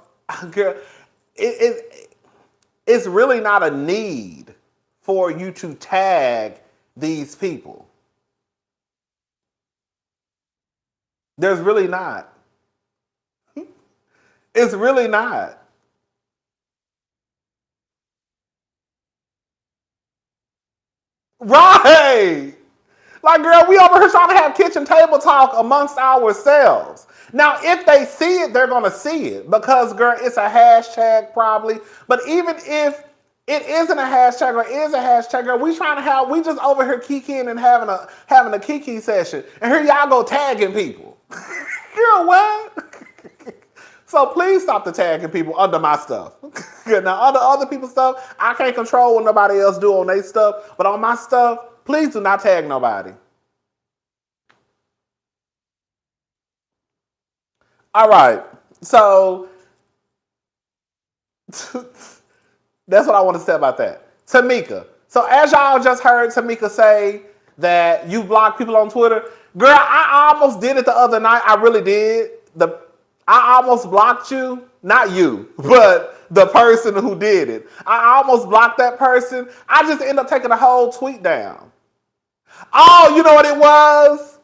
it's really not a need for you to tag these people. There's really not. It's really not. Right. Like, girl, we over here trying to have kitchen table talk amongst ourselves. Now, if they see it, they're going to see it because, girl, it's a hashtag probably. But even if it isn't a hashtag or is a hashtag, girl, we just over here kikiing and having a kiki session. And here y'all go tagging people. Girl, what? So please stop the tagging people under my stuff. Now, under other people's stuff, I can't control what nobody else do on their stuff. But on my stuff, please do not tag nobody. All right. So that's what I want to say about that. Tamika. So as y'all just heard Tamika say that you block people on Twitter, girl, I almost did it the other night. I really did. I almost blocked you. Not you, but the person who did it. I almost blocked that person. I just ended up taking the whole tweet down. Oh, you know what it was?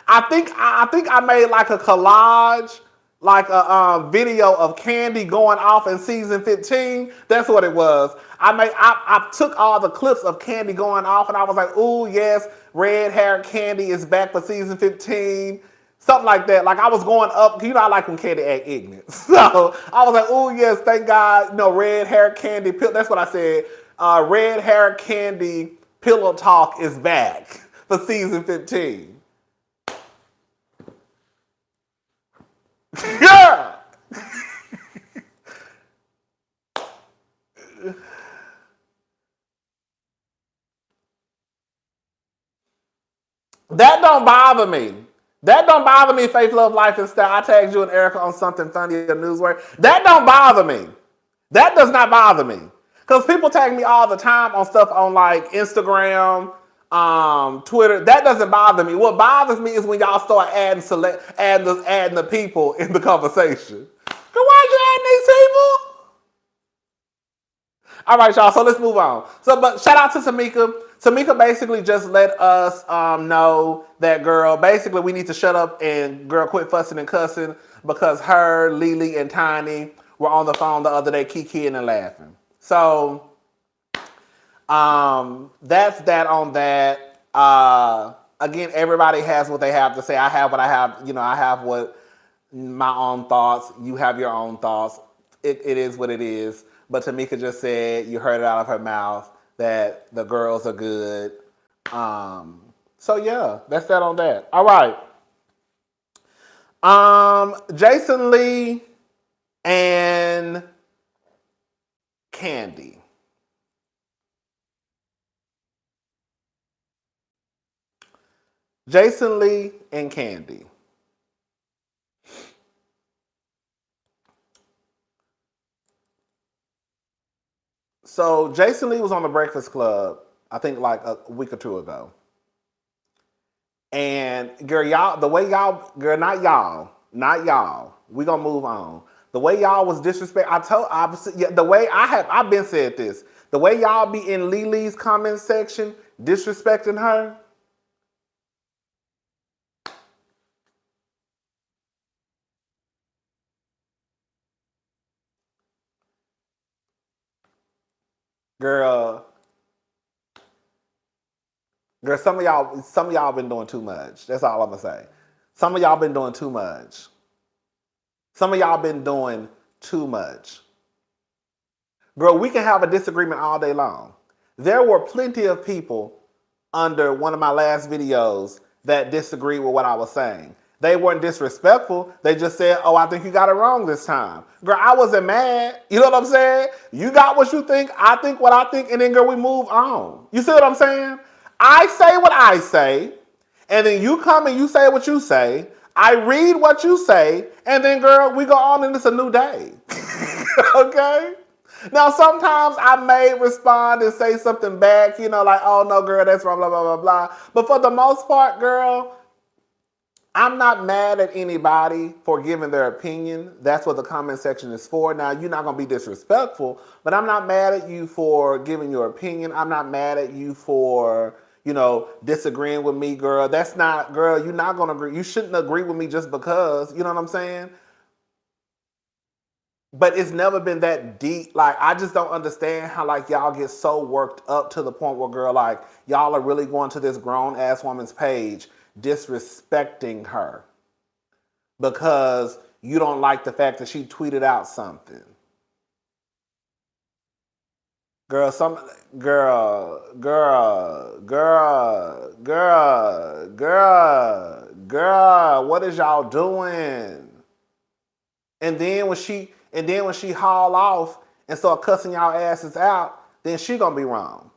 I think I made like a collage like a video of Kandi going off in season 15. That's what it was. I took all the clips of Kandi going off, and I was like, "Ooh, yes, red hair Kandi is back for season 15." Something like that. Like I was going up. You know, I like when Kandi act ignorant. So I was like, "Ooh, yes, thank God." You know, red hair Kandi. That's what I said. Red hair Kandi pillow talk is back for season 15. Yeah. That don't bother me. That don't bother me, Faith, Love, Life, and Style. I tagged you and Erica on something funny or newsworthy. That don't bother me. That does not bother me. Because people tag me all the time on stuff on like Instagram, Twitter. That doesn't bother me. What bothers me is when y'all start adding the people in the conversation. Why you adding these people? All right, y'all. So let's move on. But shout out to Tamika. Tamika basically just let us know that, girl, basically we need to shut up and, girl, quit fussing and cussing because her, Lily, and Tiny were on the phone the other day kikiing and laughing. So that's that on that. Again, everybody has what they have to say. I have what I have. You know, I have what my own thoughts. You have your own thoughts. It is what it is. But Tamika just said, you heard it out of her mouth, that the girls are good. So yeah, that's that on that. All right. Jason Lee and Kandi. Jason Lee and Kandi. So Jason Lee was on the Breakfast Club, I think like a week or two ago. And girl, y'all, the way y'all, girl, not y'all. We gonna move on. The way y'all was disrespect, the way I've been said this. The way y'all be in Lily's comment section disrespecting her. Girl, some of y'all been doing too much. That's all I'm gonna say. Some of y'all been doing too much. Some of y'all been doing too much. Girl, we can have a disagreement all day long. There were plenty of people under one of my last videos that disagreed with what I was saying. They weren't disrespectful. They just said, "Oh, I think you got it wrong this time." Girl, I wasn't mad. You know what I'm saying? You got what you think, I think what I think, and then, girl, we move on. You see what I'm saying? I say what I say, and then you come and you say what you say. I read what you say, and then, girl, we go on and it's a new day. Okay? Now, sometimes I may respond and say something back, you know, like, "Oh, no, girl, that's wrong, blah, blah, blah, blah." But for the most part, girl, I'm not mad at anybody for giving their opinion. That's what the comment section is for. Now, you're not going to be disrespectful, but I'm not mad at you for giving your opinion. I'm not mad at you for, you know, disagreeing with me, girl. That's not, girl, you're not going to agree. You shouldn't agree with me just because, you know what I'm saying? But it's never been that deep. Like, I just don't understand how, like, y'all get so worked up to the point where, girl, like, y'all are really going to this grown-ass woman's page disrespecting her because you don't like the fact that she tweeted out something. Girl, what is y'all doing? And then when she haul off and start cussing y'all asses out, then she gonna be wrong.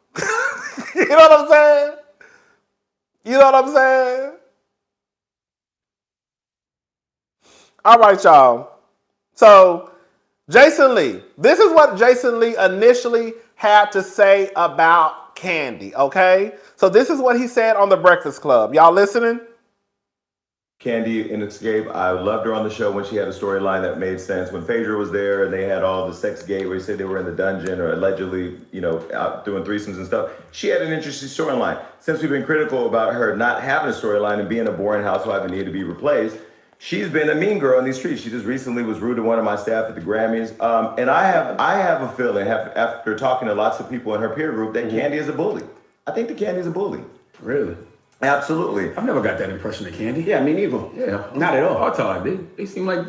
You know what I'm saying? You know what I'm saying? All right, y'all. So, Jason Lee. This is what Jason Lee initially had to say about Kandi, okay? So this is what he said on The Breakfast Club. Y'all listening? Kandi in Escape, I loved her on the show when she had a storyline that made sense. When Phaedra was there and they had all the sex gate where he said they were in the dungeon or allegedly, you know, out doing threesomes and stuff, she had an interesting storyline. Since we've been critical about her not having a storyline and being a boring housewife and need to be replaced, She's been a mean girl in these streets. She just recently was rude to one of my staff at the Grammys. And I have a feeling, after talking to lots of people in her peer group, that Kandi is a bully. I think that Kandi is a bully. Really? Absolutely. I've never got that impression of Kandi. Yeah, me neither. Yeah. Not at all. All time, they seem like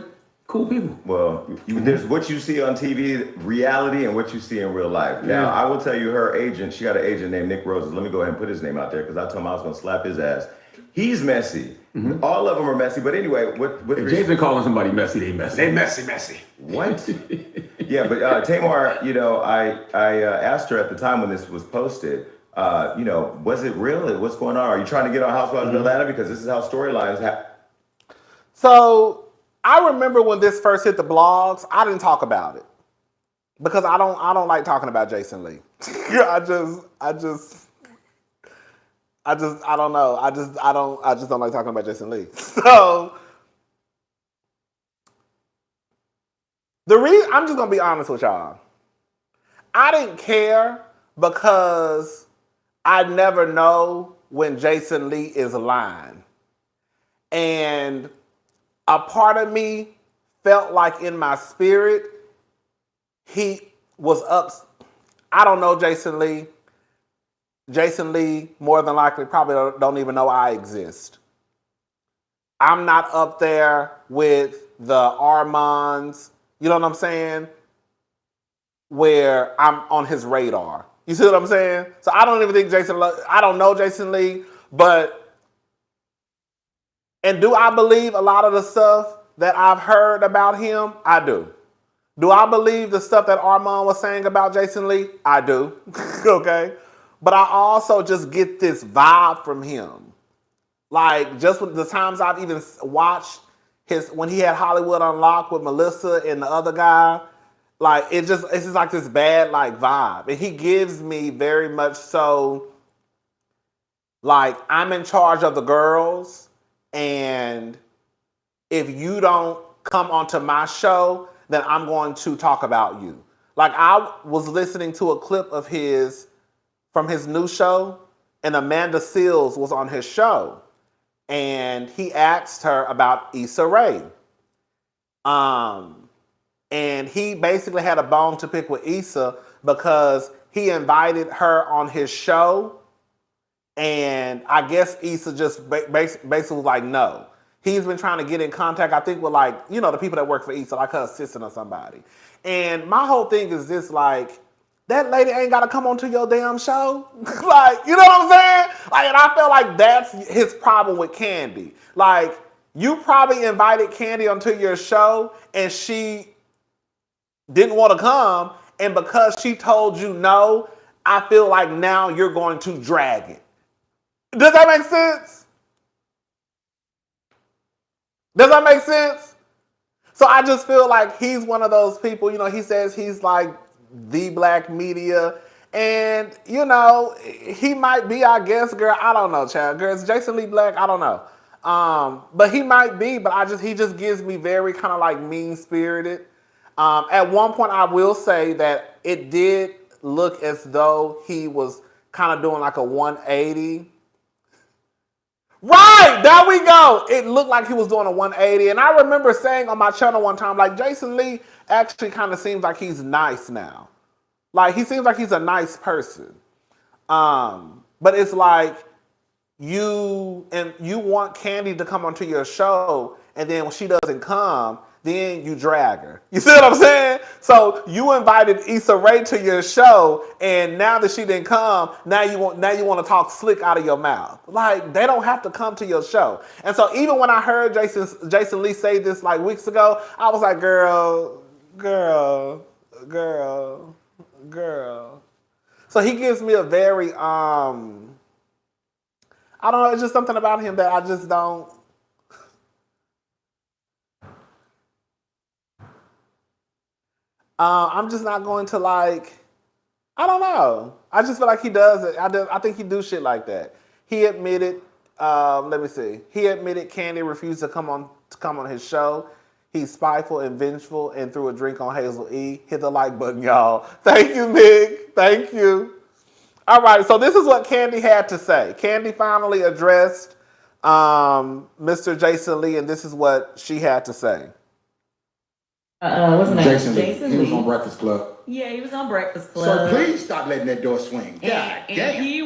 cool people. Well, there's what you see on TV, reality, and what you see in real life. Now, I will tell you, her agent, she got an agent named Nick Roses. Let me go ahead and put his name out there because I told him I was going to slap his ass. He's messy. All of them are messy. But anyway, If James been calling somebody messy, they messy. They messy. What? Yeah, but Tamar, I asked her at the time when this was posted, was it real? What's going on? Are you trying to get on Housewives of Atlanta? Because this is how storylines happen. So I remember when this first hit the blogs, I didn't talk about it because I don't like talking about Jason Lee. I don't know. I just don't like talking about Jason Lee. So the reason, I'm just gonna be honest with y'all. I didn't care because I never know when Jason Lee is lying. And a part of me felt like in my spirit, he was up. I don't know Jason Lee. Jason Lee, more than likely, probably don't even know I exist. I'm not up there with the Armands, you know what I'm saying? Where I'm on his radar. You see what I'm saying? So I don't even think I don't know Jason Lee, and do I believe a lot of the stuff that I've heard about him? I do. Do I believe the stuff that Armand was saying about Jason Lee? I do. Okay? But I also just get this vibe from him. Like, just with the times I've even watched when he had Hollywood Unlocked with Melissa and the other guy, like, it's just like this bad, like, vibe. And he gives me very much so, like, I'm in charge of the girls, and if you don't come onto my show, then I'm going to talk about you. Like, I was listening to a clip of his from his new show, and Amanda Seales was on his show, and he asked her about Issa Rae. And he basically had a bone to pick with Issa because he invited her on his show, and I guess Issa just basically was like, no. He's been trying to get in contact, I think, with, like, the people that work for Issa, like her assistant or somebody. And my whole thing is this, like, that lady ain't got to come onto your damn show. Like, you know what I'm saying? Like, and I feel like that's his problem with Kandi. Like, you probably invited Kandi onto your show and she didn't want to come. And because she told you no, I feel like now you're going to drag it. Does that make sense? Does that make sense? So I just feel like he's one of those people, he says he's like the black media. And, he might be, I guess, girl, I don't know, child. Girl, is Jason Lee black? I don't know. But he might be, but he just gives me very kind of like mean-spirited. At one point, I will say that it did look as though he was kind of doing like a 180. Right, there we go. It looked like he was doing a 180. And I remember saying on my channel one time, like, Jason Lee actually kind of seems like he's nice now. Like, he seems like he's a nice person. But it's like you want Kandi to come onto your show, and then when she doesn't come, then you drag her. You see what I'm saying? So you invited Issa Rae to your show, and now that she didn't come, now you want to talk slick out of your mouth. Like, they don't have to come to your show. And so even when I heard Jason Lee say this like weeks ago, I was like, girl. So he gives me a very I don't know, it's just something about him that I just don't. I'm just not going to, like, I don't know. I just feel like he does it. I think he do shit like that. He admitted, let me see. He admitted Kandi refused to come on his show. He's spiteful and vengeful and threw a drink on Hazel E. Hit the like button, y'all. Thank you, Nick. Thank you. All right, so this is what Kandi had to say. Kandi finally addressed Mr. Jason Lee, and this is what she had to say. What's his name? Jason Lee. Jason He was Lee. on Breakfast Club. Yeah, he was on Breakfast Club. So please stop letting that door swing. God and damn. he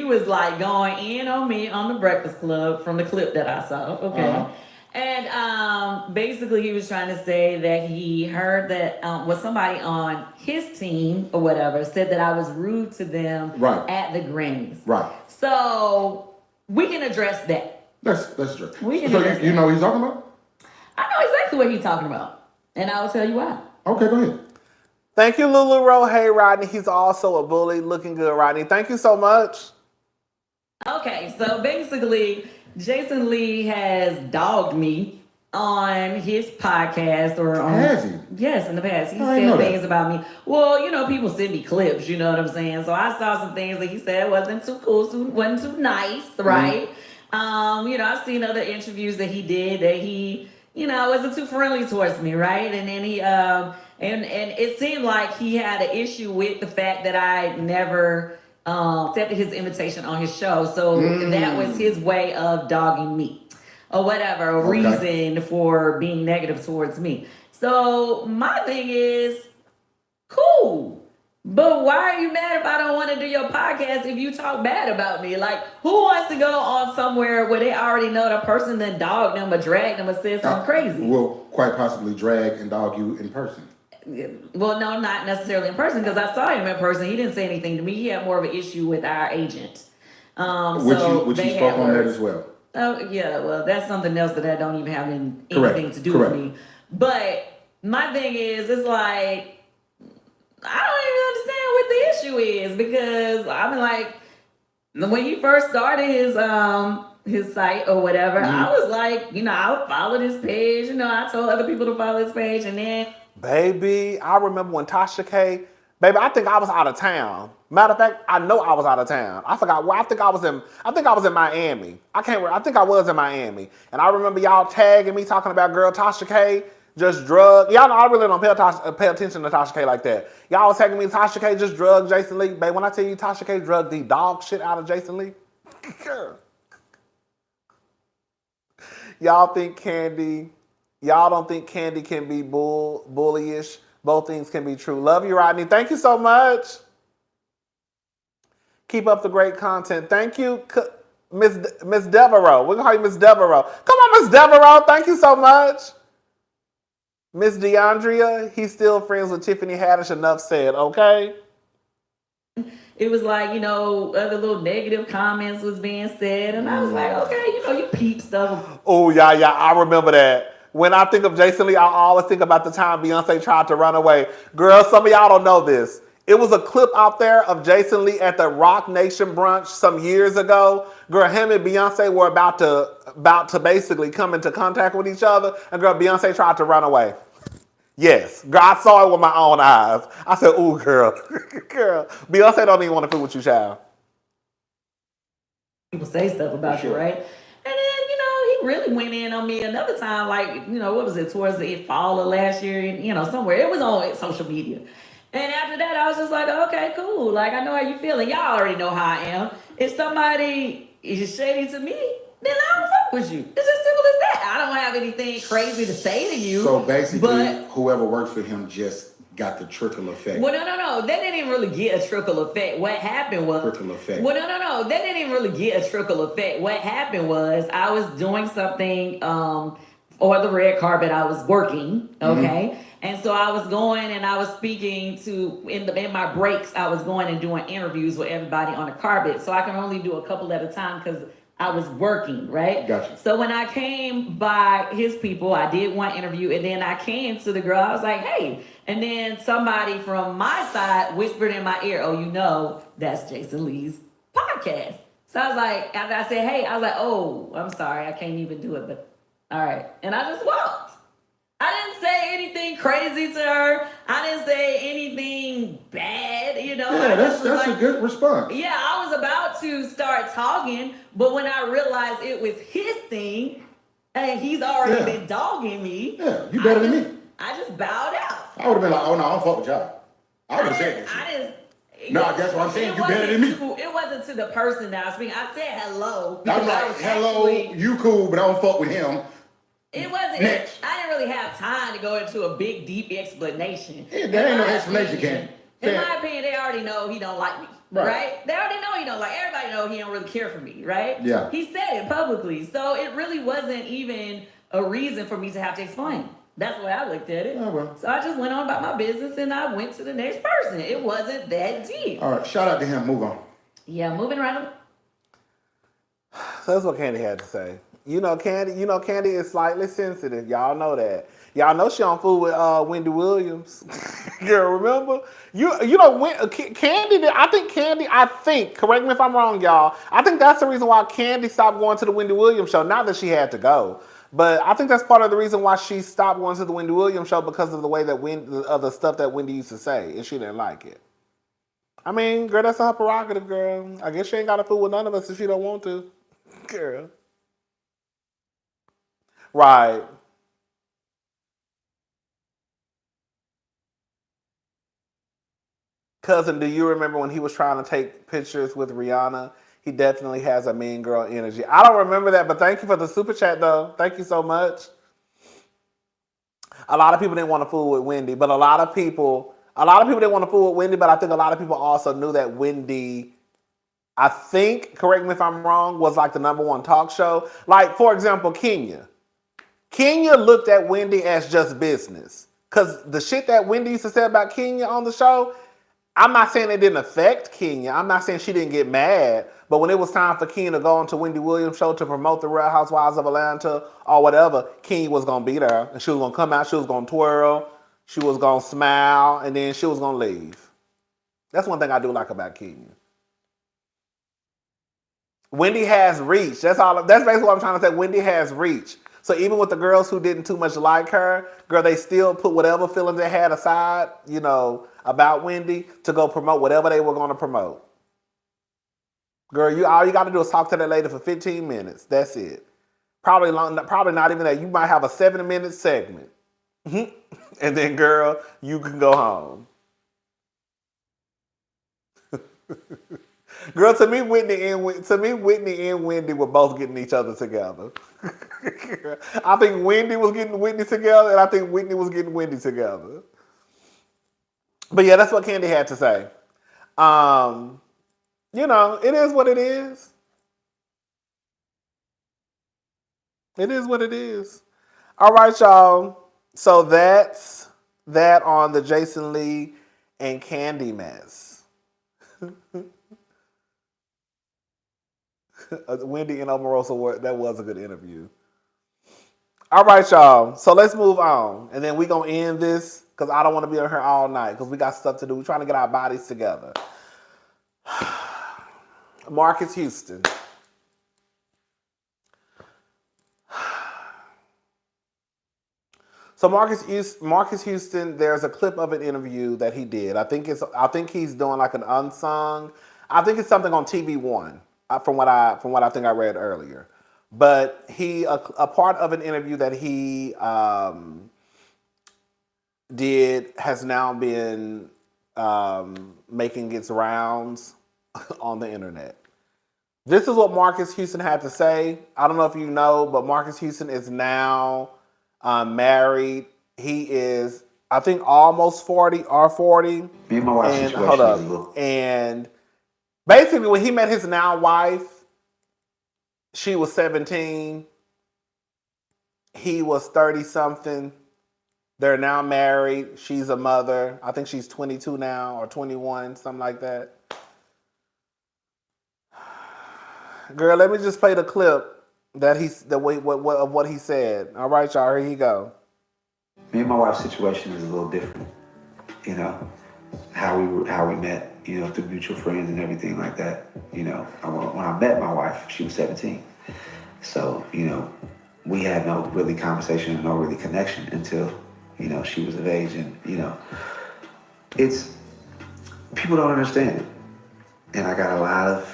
was like going in on me on the Breakfast Club from the clip that I saw. Okay. Uh-huh. And basically he was trying to say that he heard that was somebody on his team or whatever said that I was rude to them Right. at the Grammys. Right. So we can address that. Let's address. We can So address you that. know what he's talking about? I know exactly what he's talking about. And I will tell you why. Okay, go ahead. Thank you, Lulu Ro. Hey, Rodney. He's also a bully. Looking good, Rodney. Thank you so much. Okay, so basically, Jason Lee has dogged me on his podcast or on. Has he? Yes, in the past. He I didn't know said that. things about me. Well, you know, people send me clips, you know what I'm saying? So I saw some things that he said wasn't too cool, wasn't too nice, right? You know, I've seen other interviews that he did that he, you know, wasn't too friendly towards me, right? And then he and it seemed like he had an issue with the fact that I never accepted his invitation on his show. So that was his way of dogging me or whatever, a reason for being negative towards me. So my thing is, cool. But why are you mad if I don't want to do your podcast if you talk bad about me? Like, who wants to go on somewhere where they already know the person that dogged them or dragged them or said something crazy? Will quite possibly drag and dog you in person. Well, no, not necessarily in person, because I saw him in person. He didn't say anything to me. He had more of an issue with our agent. Which you spoke on that as well. Oh, yeah, well, that's something else that I don't even have anything Correct. to do with me. But my thing is, it's like, I don't even understand what the issue is, because I mean, like, when he first started his site or whatever, I was like, you know, I followed his page, you know, I told other people to follow his page, and then Baby, I remember when Tasha K. Baby, I think I was out of town. Matter of fact, I know I was out of town. I forgot where. I think I was in Miami. I think I was in Miami. And I remember y'all tagging me talking about girl Tasha K. just drugged. Y'all know I really don't pay attention to Tasha K like that. Y'all was tagging me Tasha K. just drugged Jason Lee. Baby, when I tell you Tasha K. drugged the dog shit out of Jason Lee. Girl. Y'all don't think Kandi can be bullyish? Both things can be true. Love you, Rodney. Thank you so much. Keep up the great content. Thank you, Miss Devereaux. We're going to call you Miss Devereaux. Come on, Miss Devereaux. Thank you so much. Miss DeAndrea, he's still friends with Tiffany Haddish. Enough said, okay? it was like, you know, other little negative comments was being said. And I was like, okay, you know, you peep stuff. Oh, yeah, I remember that. When I think of Jason Lee, I always think about the time Beyonce tried to run away. Girl, some of y'all don't know this. It was a clip out there of Jason Lee at the Rock Nation brunch some years ago. Girl, him and Beyonce were about to basically come into contact with each other. And girl, Beyonce tried to run away. Yes, girl, I saw it with my own eyes. I said, ooh, girl, girl. Beyonce don't even want to fool with you, child. People say stuff about you, right? And then, you know, he really went in on me another time, like, you know, what was it, towards the fall of last year, you know, somewhere. It was on social media. And after that, I was just like, okay, cool. Like, I know how you feel. And y'all already know how I am. If somebody is shady to me, then I don't fuck with you. It's as simple as that. I don't have anything crazy to say to you. So basically, whoever works for him just got the trickle effect. Well, no. That didn't even really get a trickle effect. What happened was... Trickle effect. Well, no. That didn't even really get a trickle effect. What happened was I was doing something on the red carpet. I was working, okay? Mm-hmm. And so I was going and I was speaking to, in my breaks, I was going and doing interviews with everybody on the carpet. So I can only do a couple at a time because I was working, right? Gotcha. So when I came by his people, I did one interview, and then I came to the girl. I was like, hey. And then somebody from my side whispered in my ear, oh, you know, that's Jason Lee's podcast. So I was like, after I said, hey, I was like, oh, I'm sorry. I can't even do it, but all right. And I just walked. I didn't say anything crazy to her. I didn't say anything bad, you know. Yeah, that's like, a good response. Yeah, I was about to start talking, but when I realized it was his thing, and he's already been dogging me. Yeah, you better than me. I just bowed out. I would have been like, oh no, I don't fuck with y'all. I would have said that shit. No, that's what I'm saying. You better than me. It wasn't to the person that I was speaking. I said hello. I'm because I like, was hello, actually- you cool, but I don't fuck with him. It wasn't. Next. I didn't really have time to go into a big, deep explanation. Yeah, that ain't no In my explanation, opinion- Ken. In Yeah. my opinion, they already know he don't like me. Right. Right? They already know he don't like. Everybody know he don't really care for me. Right? Yeah. He said it publicly, so it really wasn't even a reason for me to have to explain. That's the way I looked at it. Oh, well. So I just went on about my business and I went to the next person. It wasn't that deep. All right, shout out to him. Move on. Yeah, moving right on. So that's what Kandi had to say. Kandi is slightly sensitive. Y'all know that. Y'all know she on fool with Wendy Williams. Girl, remember? Kandi, I think, correct me if I'm wrong, y'all. I think that's the reason why Kandi stopped going to the Wendy Williams show. Not that she had to go. But I think that's part of the reason why she stopped going to the Wendy Williams show because of the way that the stuff that Wendy used to say, and she didn't like it. I mean, girl, that's her prerogative, girl. I guess she ain't got to fool with none of us if she don't want to. Girl. Right. Cousin, do you remember when he was trying to take pictures with Rihanna? He definitely has a mean girl energy. I don't remember that, but thank you for the super chat, though. Thank you so much. A lot of people didn't want to fool with Wendy, but a lot of people didn't want to fool with Wendy, but I think a lot of people also knew that Wendy, I think, correct me if I'm wrong, was like the #1 talk show. Like, for example, Kenya. Kenya looked at Wendy as just business. Because the shit that Wendy used to say about Kenya on the show, I'm not saying it didn't affect Kenya. I'm not saying she didn't get mad. But when it was time for Kenya to go on to Wendy Williams' show to promote the Real Housewives of Atlanta or whatever, Kenya was going to be there. And she was going to come out, she was going to twirl, she was going to smile, and then she was going to leave. That's one thing I do like about Kenya. Wendy has reach. That's basically what I'm trying to say. Wendy has reach. So even with the girls who didn't too much like her, girl, they still put whatever feelings they had aside, about Wendy to go promote whatever they were going to promote. Girl, all you got to do is talk to that lady for 15 minutes. That's it. Probably not even that. You might have a 7-minute segment. And then, girl, you can go home. Girl, to me, Whitney and Wendy were both getting each other together. I think Wendy was getting Whitney together, and I think Whitney was getting Wendy together. But yeah, that's what Kandi had to say. It is what it is. It is what it is. All right, y'all. So that's that on the Jason Lee and Kandi mess. Wendy and Omarosa, that was a good interview. All right, y'all. So let's move on. And then we're going to end this because I don't want to be on here all night because we got stuff to do. We're trying to get our bodies together. Marques Houston. So Marques Houston, there's a clip of an interview that he did. I think he's doing like an unsung. I think it's something on TV One. From what I think I read earlier, but a part of an interview that he did has now been making its rounds on the internet. This is what Marques Houston had to say. I don't know if you know, but Marques Houston is now married. He is, I think, almost 40 or 40. Me and my wife and situation hold up, is a little... and basically, when he met his now wife, she was 17. He was 30-something. They're now married. She's a mother. I think she's 22 now or 21, something like that. Girl, let me just play the clip of what he said. All right, y'all, here you go. Me and my wife's situation is a little different. How we met, through mutual friends and everything like that. When I met my wife, she was 17. So, we had no really conversation and no really connection until, she was of age. And, people don't understand it. And I got a lot of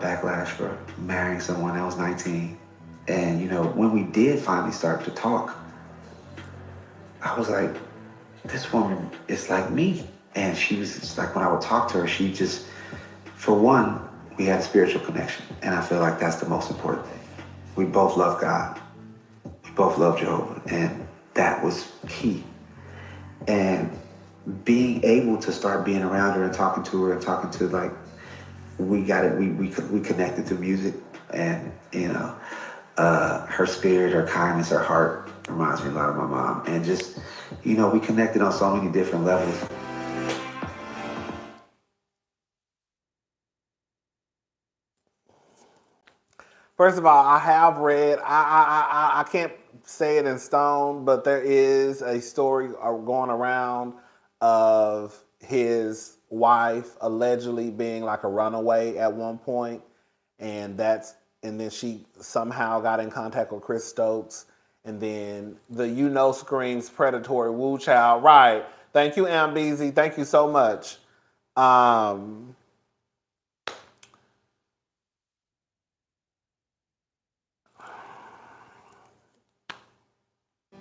backlash for marrying someone that was 19. And, when we did finally start to talk, I was like, this woman is like me. And she was just like, when I would talk to her, she just, for one, we had a spiritual connection. And I feel like that's the most important thing. We both love God. We both love Jehovah. And that was key. And being able to start being around her and talking to her and talking to, like, we got it, we connected through music. And, you know, her spirit, her kindness, her heart reminds me a lot of my mom. And just, you know, we connected on so many different levels. First of all, I have read. I can't say it in stone, but there is a story going around of his wife allegedly being like a runaway at one point, and then she somehow got in contact with Chris Stokes, and then the screams predatory woo child. Right. Thank you, Ambeezy. Thank you so much.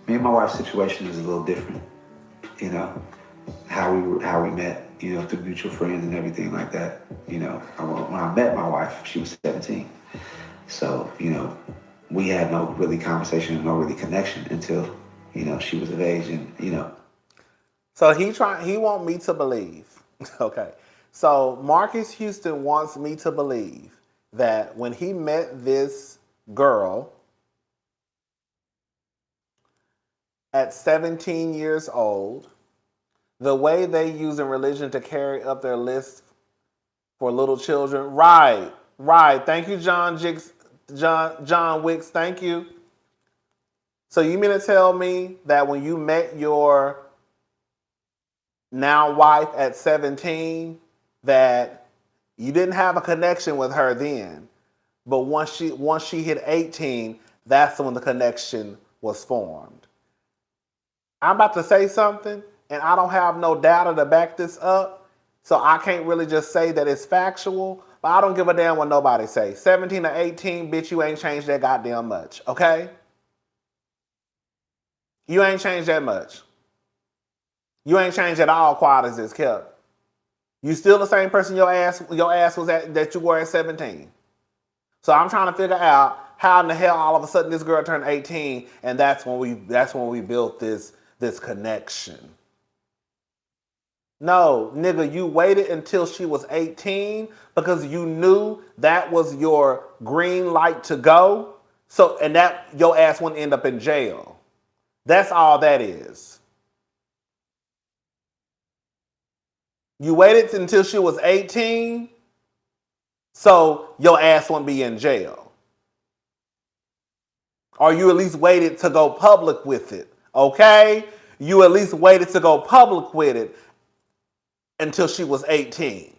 Me and my wife's situation is a little different, you know, how we met, you know, through mutual friends and everything like that. You know, when I met my wife, she was 17. So, you know, we had no really conversation, no really connection until, you know, she was of age and, you know. So he want me to believe. Okay. So Marques Houston wants me to believe that when he met this girl at 17 years old, the way they use in religion to carry up their list for little children. Right. Thank you, John Wicks. Thank you. So you mean to tell me that when you met your now wife at 17, that you didn't have a connection with her then, but once she hit 18, that's when the connection was formed? I'm about to say something, and I don't have no data to back this up, so I can't really just say that it's factual, but I don't give a damn what nobody say. 17 or 18, bitch, you ain't changed that goddamn much, okay? You ain't changed that much. You ain't changed at all, quiet as it's kept. You still the same person your ass was at that you were at 17. So I'm trying to figure out how in the hell all of a sudden this girl turned 18, and that's when we built this connection. No, nigga, you waited until she was 18 because you knew that was your green light to go. So, and that your ass wouldn't end up in jail. That's all that is. You waited until she was 18 so your ass wouldn't be in jail. Or you at least waited to go public with it, okay? You at least waited to go public with it until she was 18.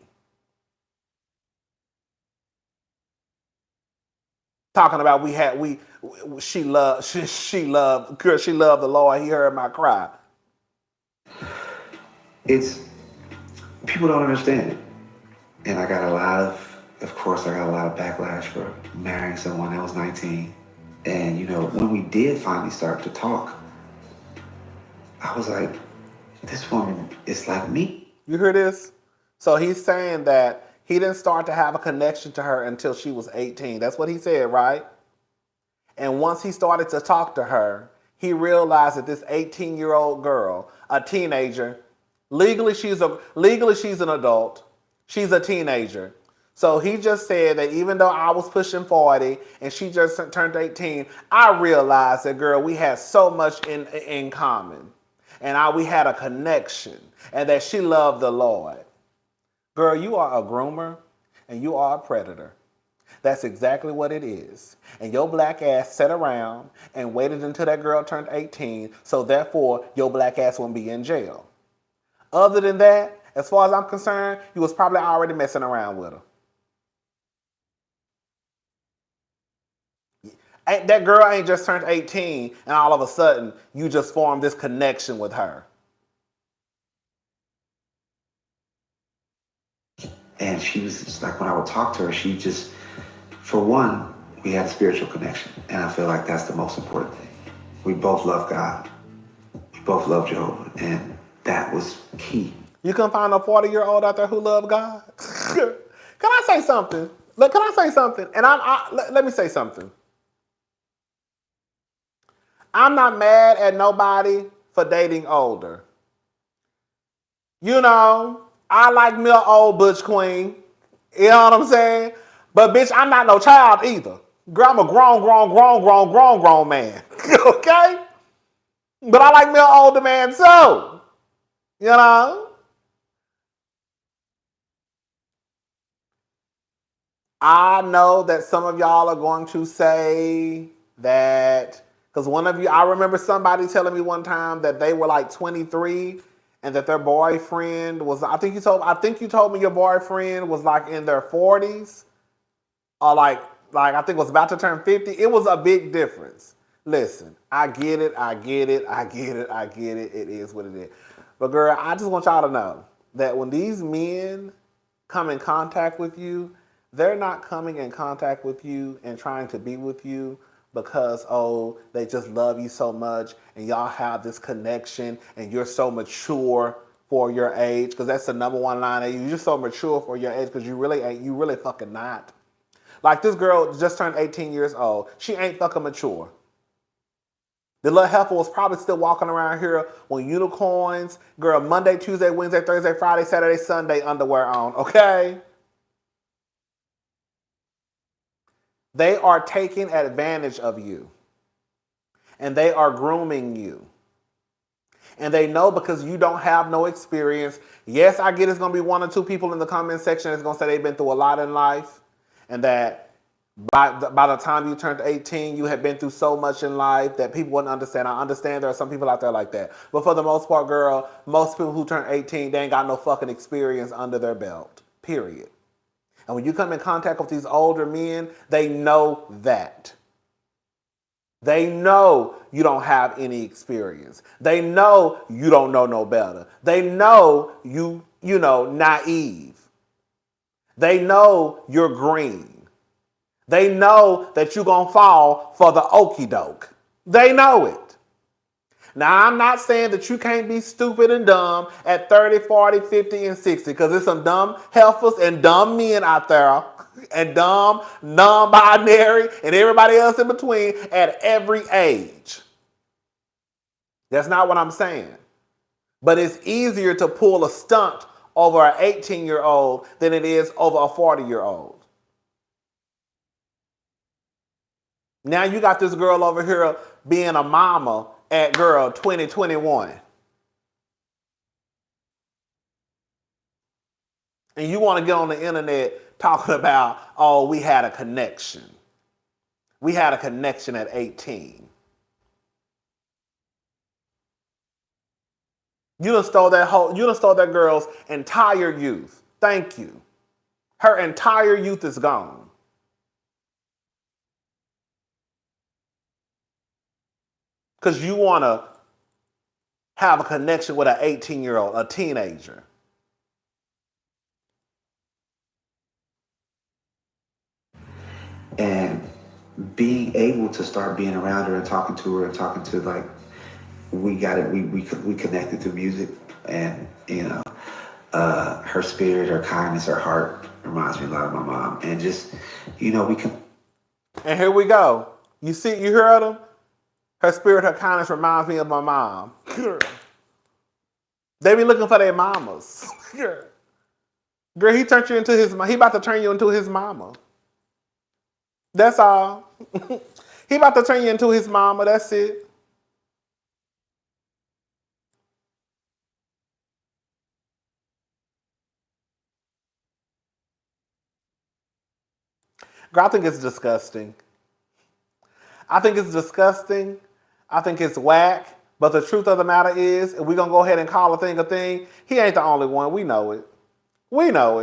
Talking about she loved the Lord. He heard my cry. It's, people don't understand it. And I got a lot of course, I got a lot of backlash for marrying someone that was 19. And, you know, when we did finally start to talk, I was like, this woman is like me. You hear this? So he's saying that he didn't start to have a connection to her until she was 18. That's what he said, right? And once he started to talk to her, he realized that this 18-year-old girl, a teenager, legally she's an adult, she's a teenager. So he just said that even though I was pushing 40 and she just turned 18, I realized that, girl, we had so much in common. And we had a connection, and that she loved the Lord. Girl, you are a groomer, and you are a predator. That's exactly what it is. And your black ass sat around and waited until that girl turned 18, so therefore your black ass wouldn't be in jail. Other than that, as far as I'm concerned, you was probably already messing around with her. That girl ain't just turned 18 and all of a sudden you just formed this connection with her. And she was just like, when I would talk to her, she just, for one, we had a spiritual connection. And I feel like that's the most important thing. We both love God. We both love Jehovah. And that was key. You can find a 40-year-old out there who love God. Can I say something? Look, can I say something? And let me say something. I'm not mad at nobody for dating older. You know, I like me an old butch queen. You know what I'm saying? But bitch, I'm not no child either. Girl, I'm a grown man. Okay? But I like me an older man too. You know? I know that some of y'all are going to say that, because one of you, I remember somebody telling me one time that they were like 23 and that their boyfriend was, I think you told me your boyfriend was like in their 40s or like I think was about to turn 50. It was a big difference. Listen, I get it. It is what it is. But girl, I just want y'all to know that when these men come in contact with you, they're not coming in contact with you and trying to be with you because, oh, they just love you so much and y'all have this connection and you're so mature for your age, because that's the number one line that you're so mature for your age, because you really ain't, you really fucking not. Like this girl just turned 18 years old. She ain't fucking mature. The little heifer was probably still walking around here with unicorns, girl, Monday, Tuesday, Wednesday, Thursday, Friday, Saturday, Sunday underwear on, okay? They are taking advantage of you. And they are grooming you. And they know because you don't have no experience. Yes, I get it's going to be one or two people in the comment section that's going to say they've been through a lot in life. And that by the time you turned 18, you had been through so much in life that people wouldn't understand. I understand there are some people out there like that. But for the most part, girl, most people who turn 18, they ain't got no fucking experience under their belt. Period. And when you come in contact with these older men, they know that. They know you don't have any experience. They know you don't know no better. They know you naive. They know you're green. They know that you're going to fall for the okie doke. They know it. Now, I'm not saying that you can't be stupid and dumb at 30, 40, 50, and 60, because there's some dumb heifers and dumb men out there and dumb, non-binary, and everybody else in between at every age. That's not what I'm saying. But it's easier to pull a stunt over an 18-year-old than it is over a 40-year-old. Now you got this girl over here being a mama at girl 2021. And you want to get on the internet talking about, oh, we had a connection. We had a connection at 18. You done stole that girl's entire youth. Thank you. Her entire youth is gone. Because you want to have a connection with an 18-year-old, a teenager. And being able to start being around her and talking to her and talking to, like, we got it, we connected through music, and her spirit, her kindness, her heart reminds me a lot of my mom, and just we can. And here we go. You heard him? Her spirit, her kindness reminds me of my mom. They be looking for their mamas. Girl, he about to turn you into his mama. That's all. He about to turn you into his mama. That's it. Girl, I think it's disgusting. I think it's whack. But the truth of the matter is, if we're going to go ahead and call a thing, he ain't the only one. We know it. We know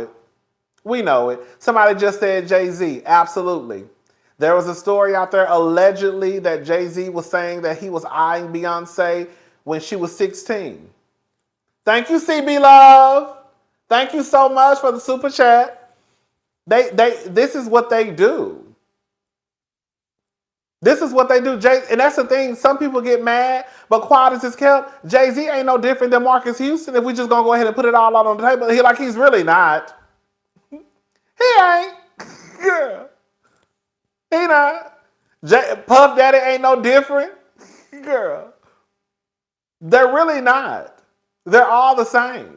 it. Somebody just said Jay-Z. Absolutely. There was a story out there allegedly that Jay-Z was saying that he was eyeing Beyonce when she was 16. Thank you, CB Love. Thank you so much for the super chat. This is what they do. This is what they do, Jay, and that's the thing. Some people get mad, but quiet as it's kept. Jay-Z ain't no different than Marques Houston. If we just gonna go ahead and put it all out on the table, he's really not. He ain't. Yeah. He not. Puff Daddy ain't no different. Girl. They're really not. They're all the same.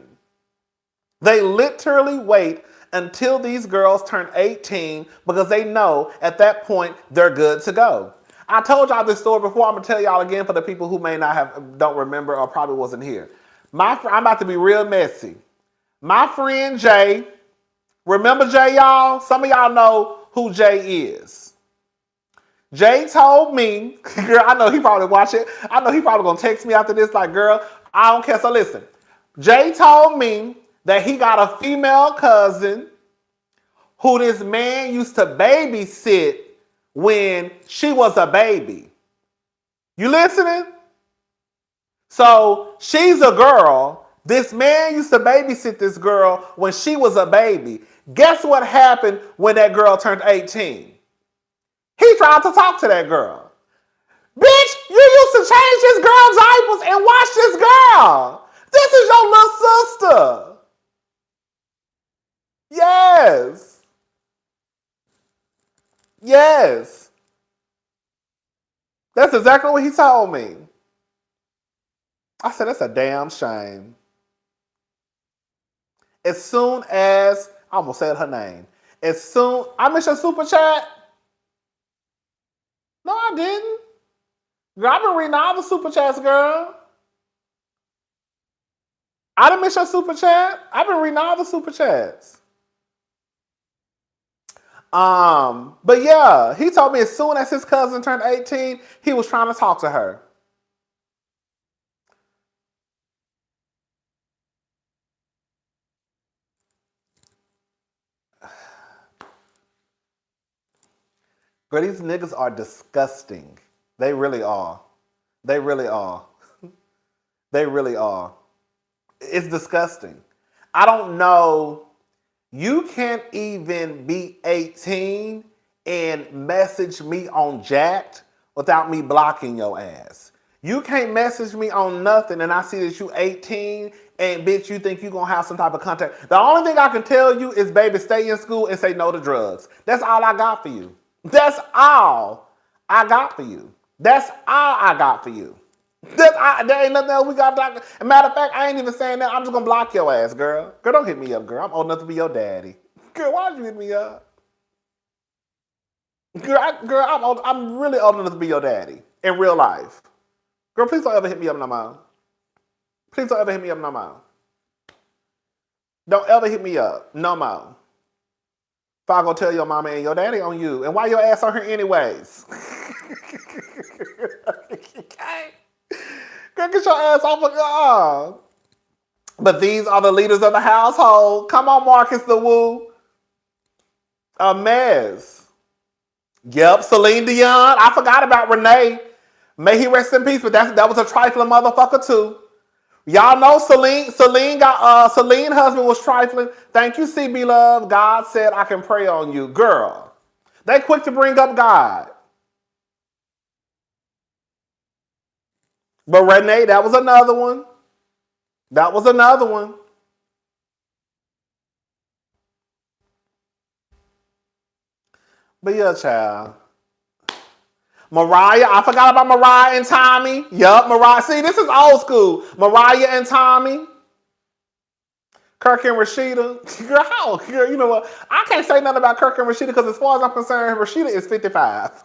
They literally wait until these girls turn 18 because they know at that point they're good to go. I told y'all this story before. I'm gonna tell y'all again for the people who may not don't remember or probably wasn't here. I'm about to be real messy. My friend Jay, remember Jay, y'all? Some of y'all know who Jay is. Jay told me, girl, I know he probably watch it. I know he probably gonna text me after this, like, girl, I don't care. So listen, Jay told me that he got a female cousin who this man used to babysit when she was a baby. You listening? So she's a girl. This man used to babysit this girl when she was a baby. Guess what happened when that girl turned 18? He tried to talk to that girl. Bitch, you used to change this girl's diapers and wash this girl. This is your little sister. Yes. Yes. That's exactly what he told me. I said, that's a damn shame. As soon as, I almost said her name. I missed your super chat. No, I didn't. Girl, I've been reading all the super chats, girl. I didn't miss your super chat. I've been reading all the super chats. But yeah, he told me as soon as his cousin turned 18, he was trying to talk to her. Girl, these niggas are disgusting. They really are. They really are. They really are. It's disgusting. I don't know. You can't even be 18 and message me on Jacked without me blocking your ass. You can't message me on nothing and I see that you 18 and bitch, you think you gonna have some type of contact. The only thing I can tell you is, baby, stay in school and say no to drugs. That's all I got for you. That's all I got for you. That's all I got for you. There ain't nothing else we got to talk. Matter of fact, I ain't even saying that. I'm just gonna block your ass, girl. Girl, don't hit me up, girl. I'm old enough to be your daddy. Girl, why did you hit me up? Girl, I'm really old enough to be your daddy in real life. Girl, please don't ever hit me up no more. Please don't ever hit me up no more. Don't ever hit me up no more. If I go tell your mama and your daddy on you, and why your ass on here anyways? Girl, get your ass off of God. But these are the leaders of the household. Come on, Marques the Woo. A mess. Yep, Celine Dion. I forgot about Renee. May he rest in peace, but that was a trifling motherfucker too. Y'all know Celine husband was trifling. Thank you, CB Love. God said I can pray on you. Girl, they quick to bring up God. But Renee, that was another one. That was another one. But yeah, child. Mariah, I forgot about Mariah and Tommy. Yup, Mariah. See, this is old school. Mariah and Tommy. Kirk and Rashida. Girl, you know what? I can't say nothing about Kirk and Rashida because as far as I'm concerned, Rashida is 55.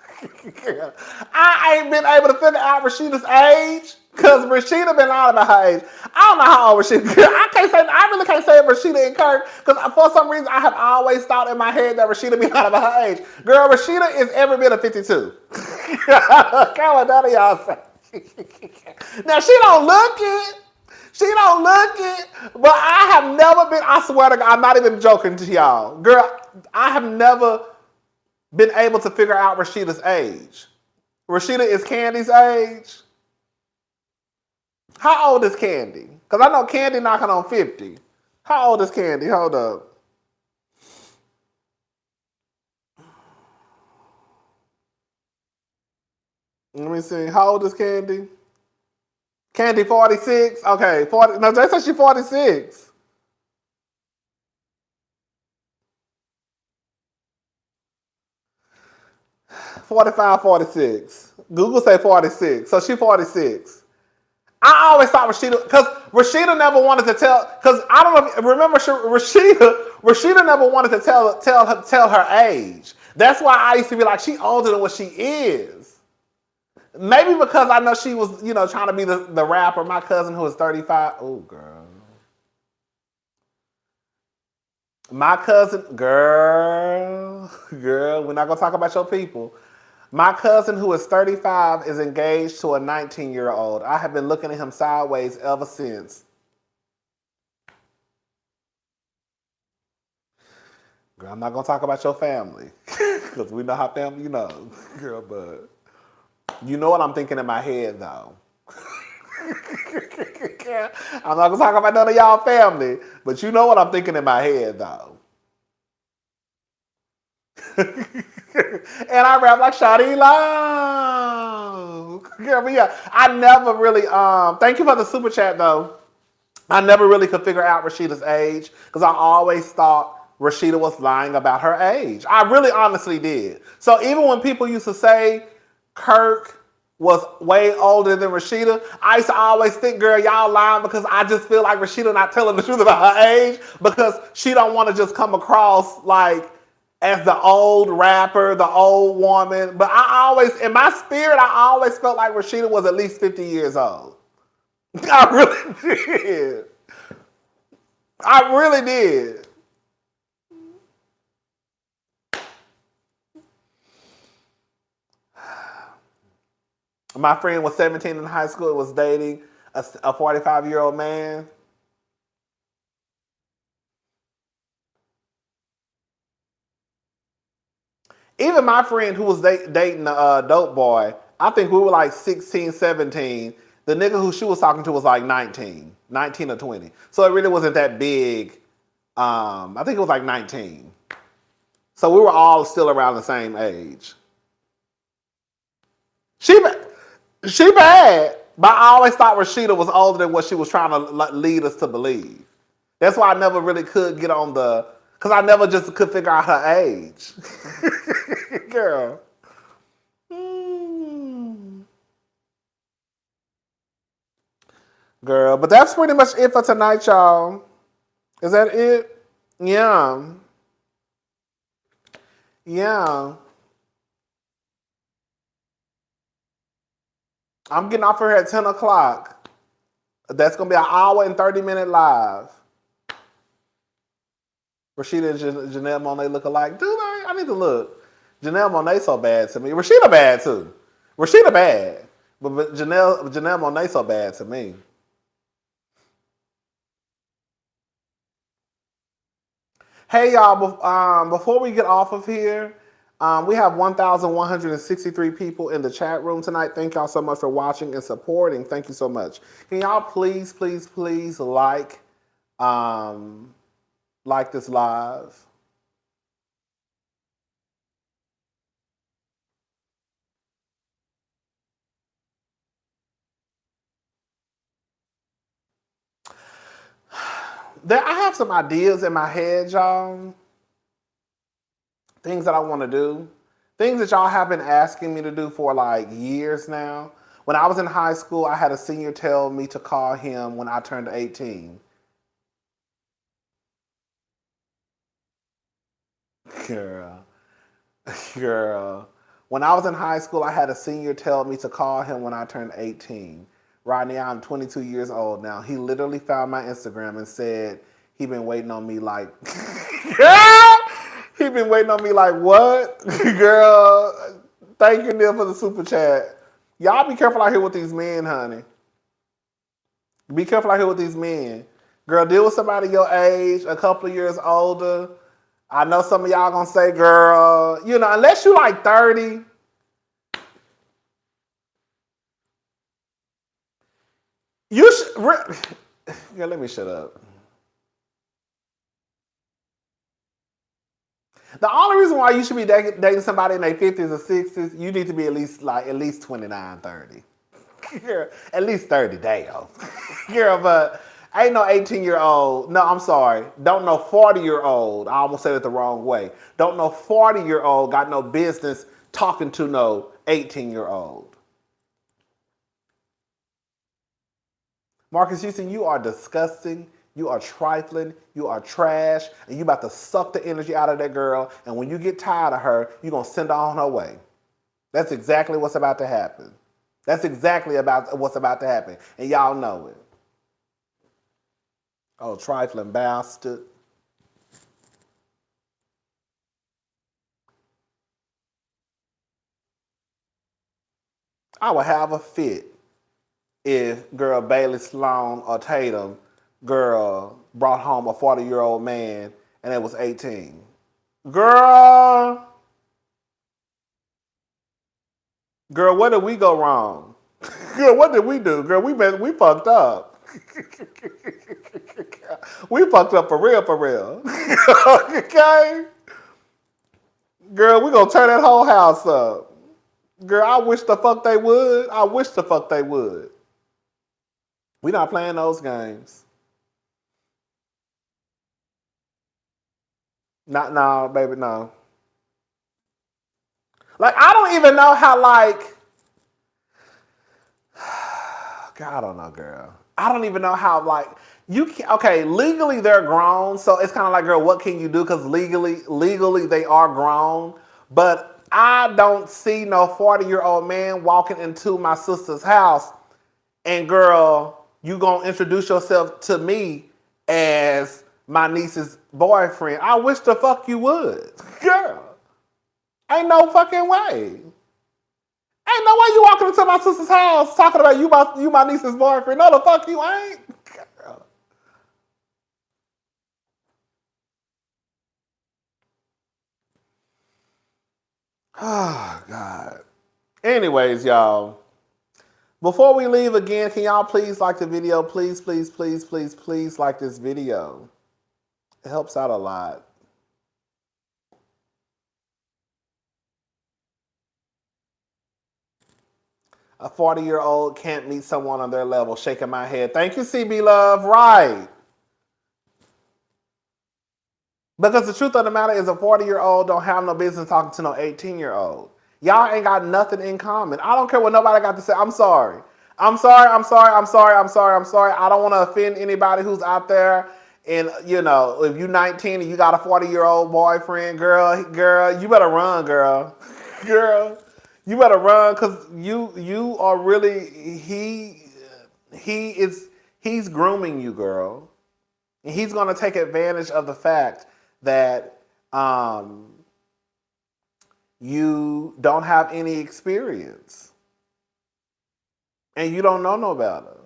I ain't been able to figure out Rashida's age because Rashida been out of her age. I don't know how old Rashida. I really can't say Rashida and Kirk because for some reason I have always thought in my head that Rashida be out of her age. Girl, Rashida is every bit of 52. What none of y'all say. Now she don't look it. She don't look it, but I have never been, I swear to God, I'm not even joking to y'all. Girl, I have never been able to figure out Rashida's age. Rashida is Kandi's age. How old is Kandi? Because I know Kandi knocking on 50. How old is Kandi? Hold up. Let me see. How old is Kandi? Kandi 46? Okay, 40. No, they said she's 46. $45, 46. Google say 46. So she 46. I always thought Rashida, because Rashida never wanted to tell, because I don't know if, remember Rashida never wanted to tell her age. That's why I used to be like, she older than what she is. Maybe because I know she was, trying to be the rapper. My cousin who was 35. Oh, girl. My cousin, girl, we're not going to talk about your people. My cousin who is 35 is engaged to a 19-year-old. I have been looking at him sideways ever since. Girl, I'm not going to talk about your family. Because we know how family, Girl, but you know what I'm thinking in my head, though. I'm not going to talk about none of y'all family. But you know what I'm thinking in my head, though. And I rap like Shawty Love. Girl, but yeah, I never really, thank you for the super chat though. I never really could figure out Rashida's age because I always thought Rashida was lying about her age. I really honestly did. So even when people used to say Kirk was way older than Rashida, I used to always think, girl, y'all lying because I just feel like Rashida not telling the truth about her age because she don't want to just come across like as the old rapper, the old woman. But I always, in my spirit, I always felt like Rashida was at least 50 years old. I really did. I really did. My friend was 17 in high school, was dating a 45-year-old man. Even my friend who was dating a dope boy, I think we were like 16, 17. The nigga who she was talking to was like 19 or 20. So it really wasn't that big. I think it was like 19. So we were all still around the same age. She bad, but I always thought Rashida was older than what she was trying to lead us to believe. That's why I never really could get on because I never just could figure out her age. Girl. Girl, but that's pretty much it for tonight, y'all. Is that it? Yeah. Yeah. I'm getting off here at 10 o'clock. That's going to be an hour and 30-minute live. Rashida and Janelle Monáe look alike. Do they? I need to look. Janelle Monáe so bad to me. Rashida bad too. Rashida bad. But Janelle Monáe so bad to me. Hey y'all, before we get off of here, we have 1,163 people in the chat room tonight. Thank y'all so much for watching and supporting. Thank you so much. Can y'all please, please, please like this live? I have some ideas in my head, y'all. Things that I want to do. Things that y'all have been asking me to do for like years now. When I was in high school, I had a senior tell me to call him when I turned 18. Girl. When I was in high school, I had a senior tell me to call him when I turned 18. Rodney, I'm 22 years old now. He literally found my Instagram and said he been waiting on me like, he been waiting on me like what? Girl, thank you, Neil, for the super chat. Y'all be careful out here with these men, honey. Be careful out here with these men. Girl, deal with somebody your age, a couple of years older. I know some of y'all gonna say, girl, unless you like 30, you should. Yeah, let me shut up. The only reason why you should be dating somebody in their 50s or 60s, you need to be at least 29, 30. Girl, at least 30, damn. Girl, but ain't no 18-year-old. No, I'm sorry. Don't no 40-year-old. I almost said it the wrong way. Don't no 40-year-old got no business talking to no 18-year-old. Marques Houston, you are disgusting. You are trifling. You are trash. And you about to suck the energy out of that girl. And when you get tired of her, you're going to send her on her way. That's exactly what's about to happen. That's exactly what's about to happen. And y'all know it. Oh, trifling bastard. I would have a fit if girl Bailey Sloan or Tatum girl brought home a 40-year-old man and it was 18. Girl, what did we go wrong? Girl, what did we do? Girl, we fucked up. We fucked up for real. Okay? Girl, we gonna turn that whole house up. Girl, I wish the fuck they would. We not playing those games. No, baby, no. Like, I don't even know how, like, God, I don't know, girl. I don't even know how, like, okay, legally they're grown, so it's kind of like, girl, what can you do? Because legally they are grown, but I don't see no 40-year-old man walking into my sister's house and, girl, you gonna introduce yourself to me as my niece's boyfriend. I wish the fuck you would. Girl, ain't no fucking way. Ain't no way you walking into my sister's house talking about you my niece's boyfriend. No, the fuck you ain't. Girl. Oh, God. Anyways, y'all. Before we leave again, can y'all please like the video? Please like this video. It helps out a lot. A 40-year-old can't meet someone on their level. Shaking my head. Thank you, CB Love. Right. Because the truth of the matter is a 40-year-old don't have no business talking to no 18-year-old. Y'all ain't got nothing in common. I don't care what nobody got to say. I'm sorry. I don't want to offend anybody who's out there. And, you know, if you're 19 and you got a 40-year-old boyfriend, girl, you better run, girl. Girl, you better run because you are really, he's grooming you, girl. And he's going to take advantage of the fact that you don't have any experience. And you don't know no better.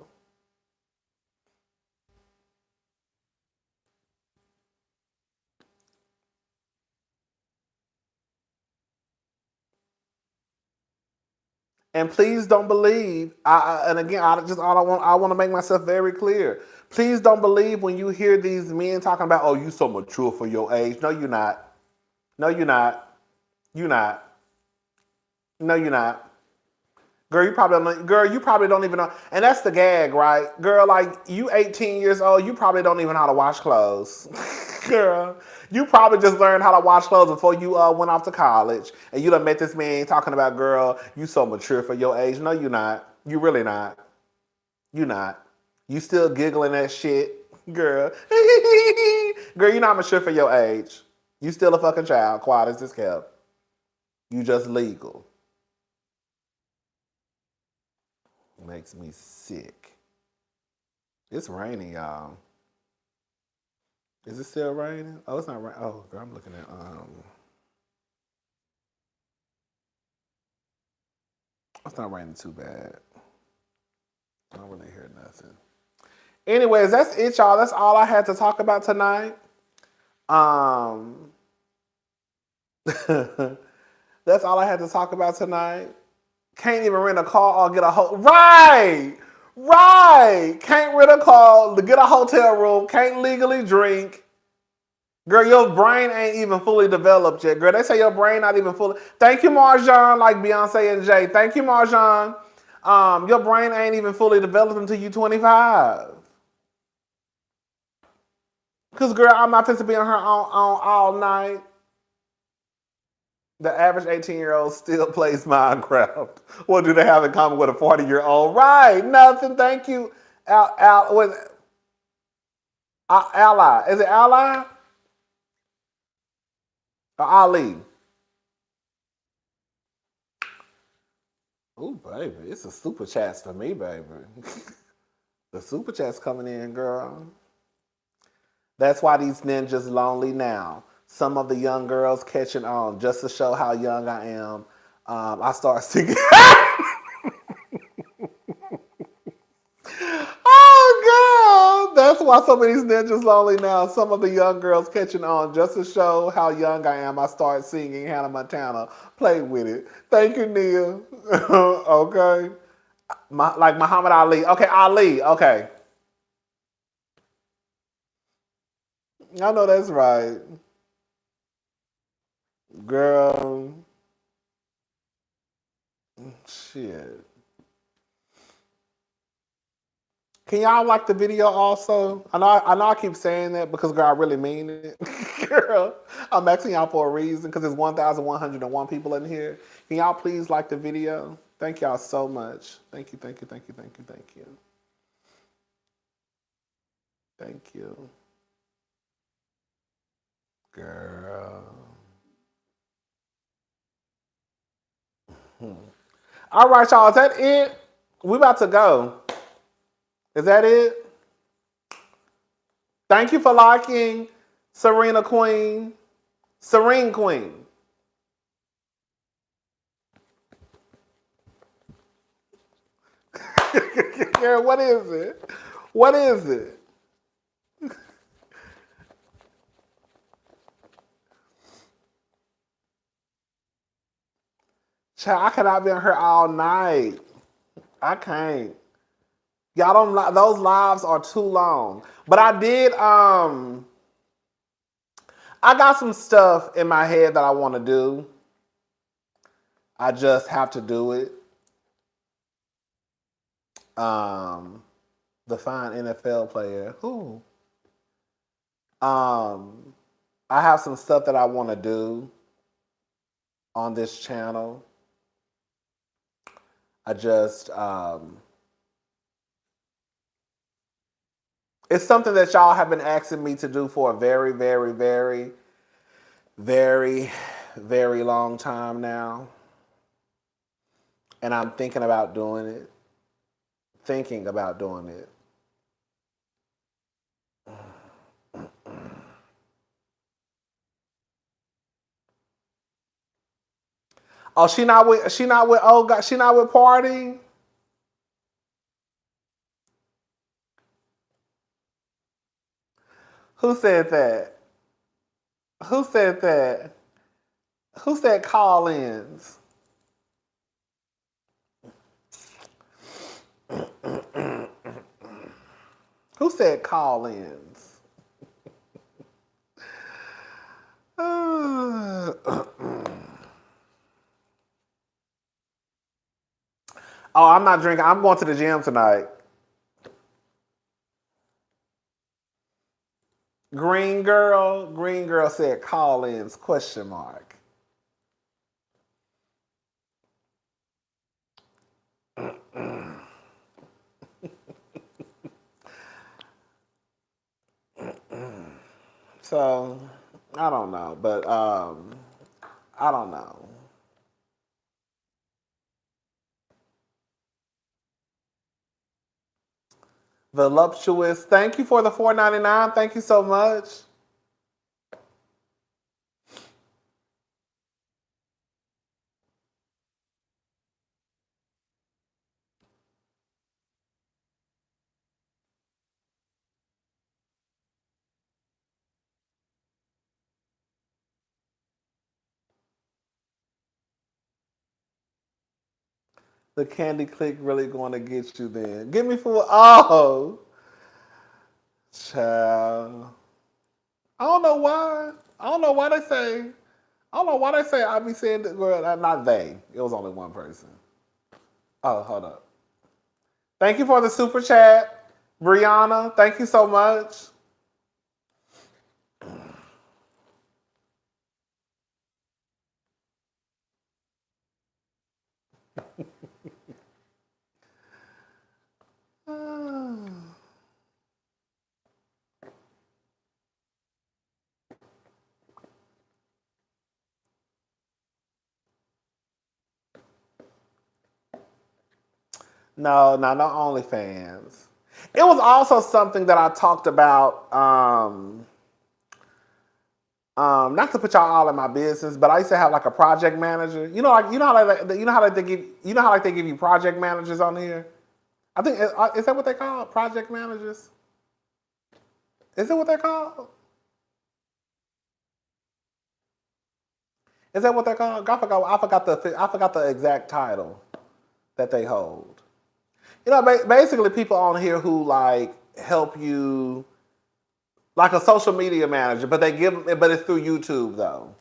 And please don't believe. I want to make myself very clear. Please don't believe when you hear these men talking about, oh, you so mature for your age. No, you're not. No, you're not. You're not. No, you're not. Girl, you probably don't even know. And that's the gag, right? Girl, like, you 18 years old, you probably don't even know how to wash clothes. Girl, you probably just learned how to wash clothes before you went off to college. And you done met this man talking about, girl, you so mature for your age. No, you're not. You really not. You not. You still giggling that shit. Girl. Girl, you're not mature for your age. You still a fucking child, quiet as this kept. You just legal. Makes me sick. It's raining, y'all. Is it still raining? Oh, it's not raining. Oh, girl, I'm looking at it's not raining too bad. I don't really hear nothing. Anyways, that's it, y'all. That's all I had to talk about tonight. That's all I had to talk about tonight. Can't even rent a car or get a hotel. Right. Can't rent a car to get a hotel room. Can't legally drink. Girl, your brain ain't even fully developed yet. Girl, they say your brain not even fully. Thank you, Marjan, like Beyonce and Jay. Thank you, Marjan. Your brain ain't even fully developed until you 25. Cause girl, I'm not supposed to be on her on all night. The average 18-year-old still plays Minecraft. What do they have in common with a 40-year-old? Right, nothing. Thank you, Ally. Is it Ally or Ali? Ooh, baby, it's a super chats for me, baby. The super chat's coming in, girl. That's why these ninjas lonely now. Some of the young girls catching on just to show how young I am. I start singing. Oh, girl. That's why some of these ninjas lonely now. Some of the young girls catching on just to show how young I am. I start singing Hannah Montana. Play with it. Thank you, Nia. Okay. Like Muhammad Ali. Okay, Ali. Okay. I know that's right. Girl. Shit. Can y'all like the video also? I know I keep saying that because girl, I really mean it. Girl, I'm asking y'all for a reason because there's 1,101 people in here. Can y'all please like the video? Thank y'all so much. Thank you, thank you, thank you, thank you, thank you. Thank you. Girl. All right, y'all. Is that it? We about to go. Is that it? Thank you for liking Serena Queen. Serene Queen. Girl, what is it? What is it? Child, I cannot be on her all night. I can't. Y'all don't. Those lives are too long. But I did. I got some stuff in my head that I want to do. I just have to do it. The fine NFL player. Who? I have some stuff that I want to do on this channel. I just it's something that y'all have been asking me to do for a very, very, very, very, very long time now. And I'm thinking about doing it. Thinking about doing it. Oh, she not with oh God, she not with Party? Who said that? Who said that? Who said call-ins? Who said call-ins? Oh, I'm not drinking. I'm going to the gym tonight. Green girl said call-ins, question mark. So, I don't know, but I don't know. Voluptuous, thank you for the $4.99. Thank you so much. The candy click really going to get you then. Give me full. Oh, child. I don't know why. I don't know why they say. I don't know why they say I be saying that. Well, not they. It was only one person. Oh, hold up. Thank you for the super chat, Brianna. Thank you so much. No OnlyFans. It was also something that I talked about. Not to put y'all all in my business, but I used to have like a project manager. You know how they give they give you project managers on here. I think is that what they call project managers? Is it what they're called? Is that what they're called? I forgot the exact title that they hold. You know, basically people on here who like help you, like a social media manager, but it's through YouTube though.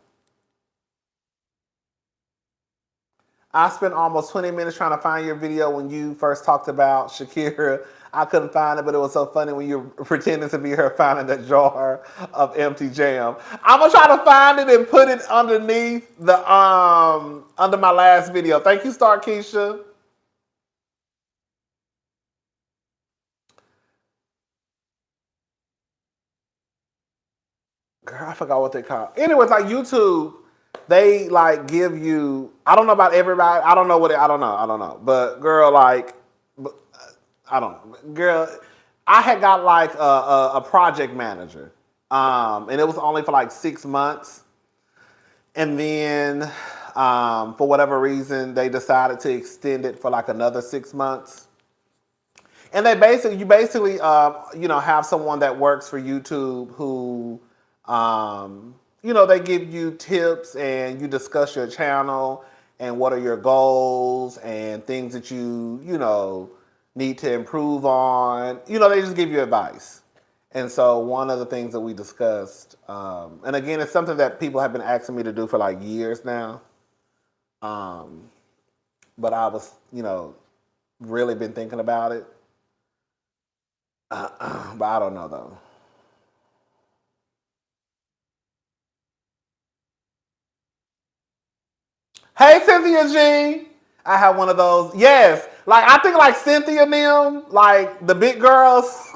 I spent almost 20 minutes trying to find your video when you first talked about Shakira. I couldn't find it, but it was so funny when you were pretending to be her finding that jar of empty jam. I'm gonna try to find it and put it underneath the under my last video. Thank you, Star Keisha. Girl, I forgot what they call. Anyways, like YouTube, they like give you. I don't know about everybody. I don't know what. I don't know. I don't know. But girl, like, I don't know. Girl, I had got like a project manager, and it was only for like 6 months, and then for whatever reason they decided to extend it for like another 6 months. And you basically have someone that works for YouTube who they give you tips and you discuss your channel and what are your goals and things that you need to improve on. They just give you advice. And so one of the things that we discussed, and again, it's something that people have been asking me to do for like years now. But I was, really been thinking about it. But I don't know though. Hey, Cynthia G. I have one of those. Yes. Like, I think like Cynthia and them, like the big girls,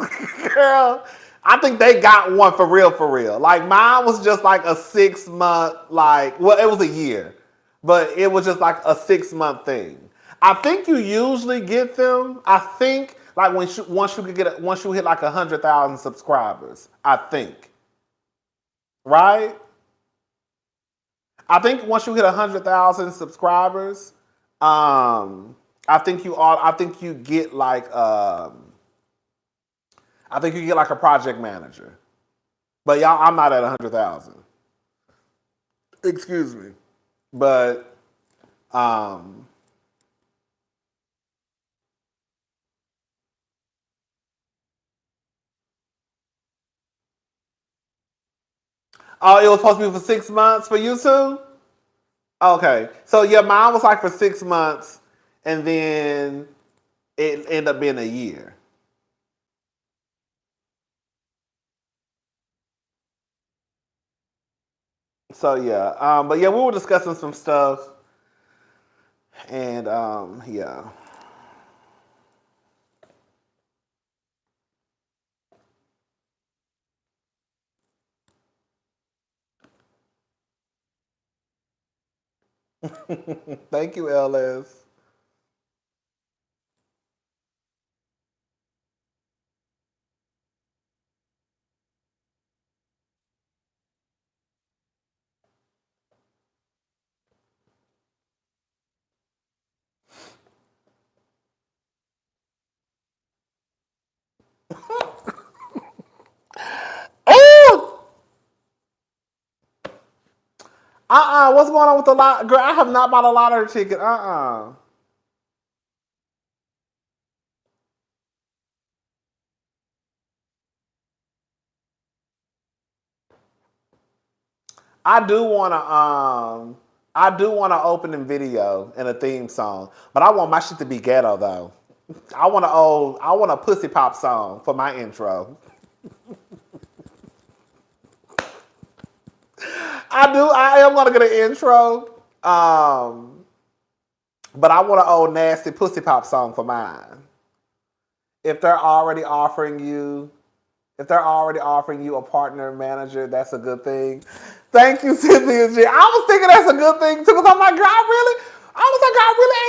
girl, I think they got one for real, for real. Like mine was just like a 6 month, it was a year, but it was just like a 6 month thing. I think you usually get them. I think like once you hit like 100,000 subscribers, I think. Right? I think once you hit 100,000 subscribers, I think you get like a project manager. But y'all, I'm not at 100,000. Excuse me, but oh, it was supposed to be for 6 months for you too. Okay, so yeah, mine was like for 6 months, and then it ended up being a year. So yeah, but yeah, we were discussing some stuff, and yeah. Thank you, LS. Oh! What's going on with the lot? Girl, I have not bought a lottery ticket. I do wanna opening video and a theme song, but I want my shit to be ghetto though. I want a pussy pop song for my intro. I am gonna get an intro. But I want an old nasty pussy pop song for mine. If they're already offering you a partner manager, that's a good thing. Thank you, Cynthia G. I was thinking that's a good thing too, because I'm like, girl, I really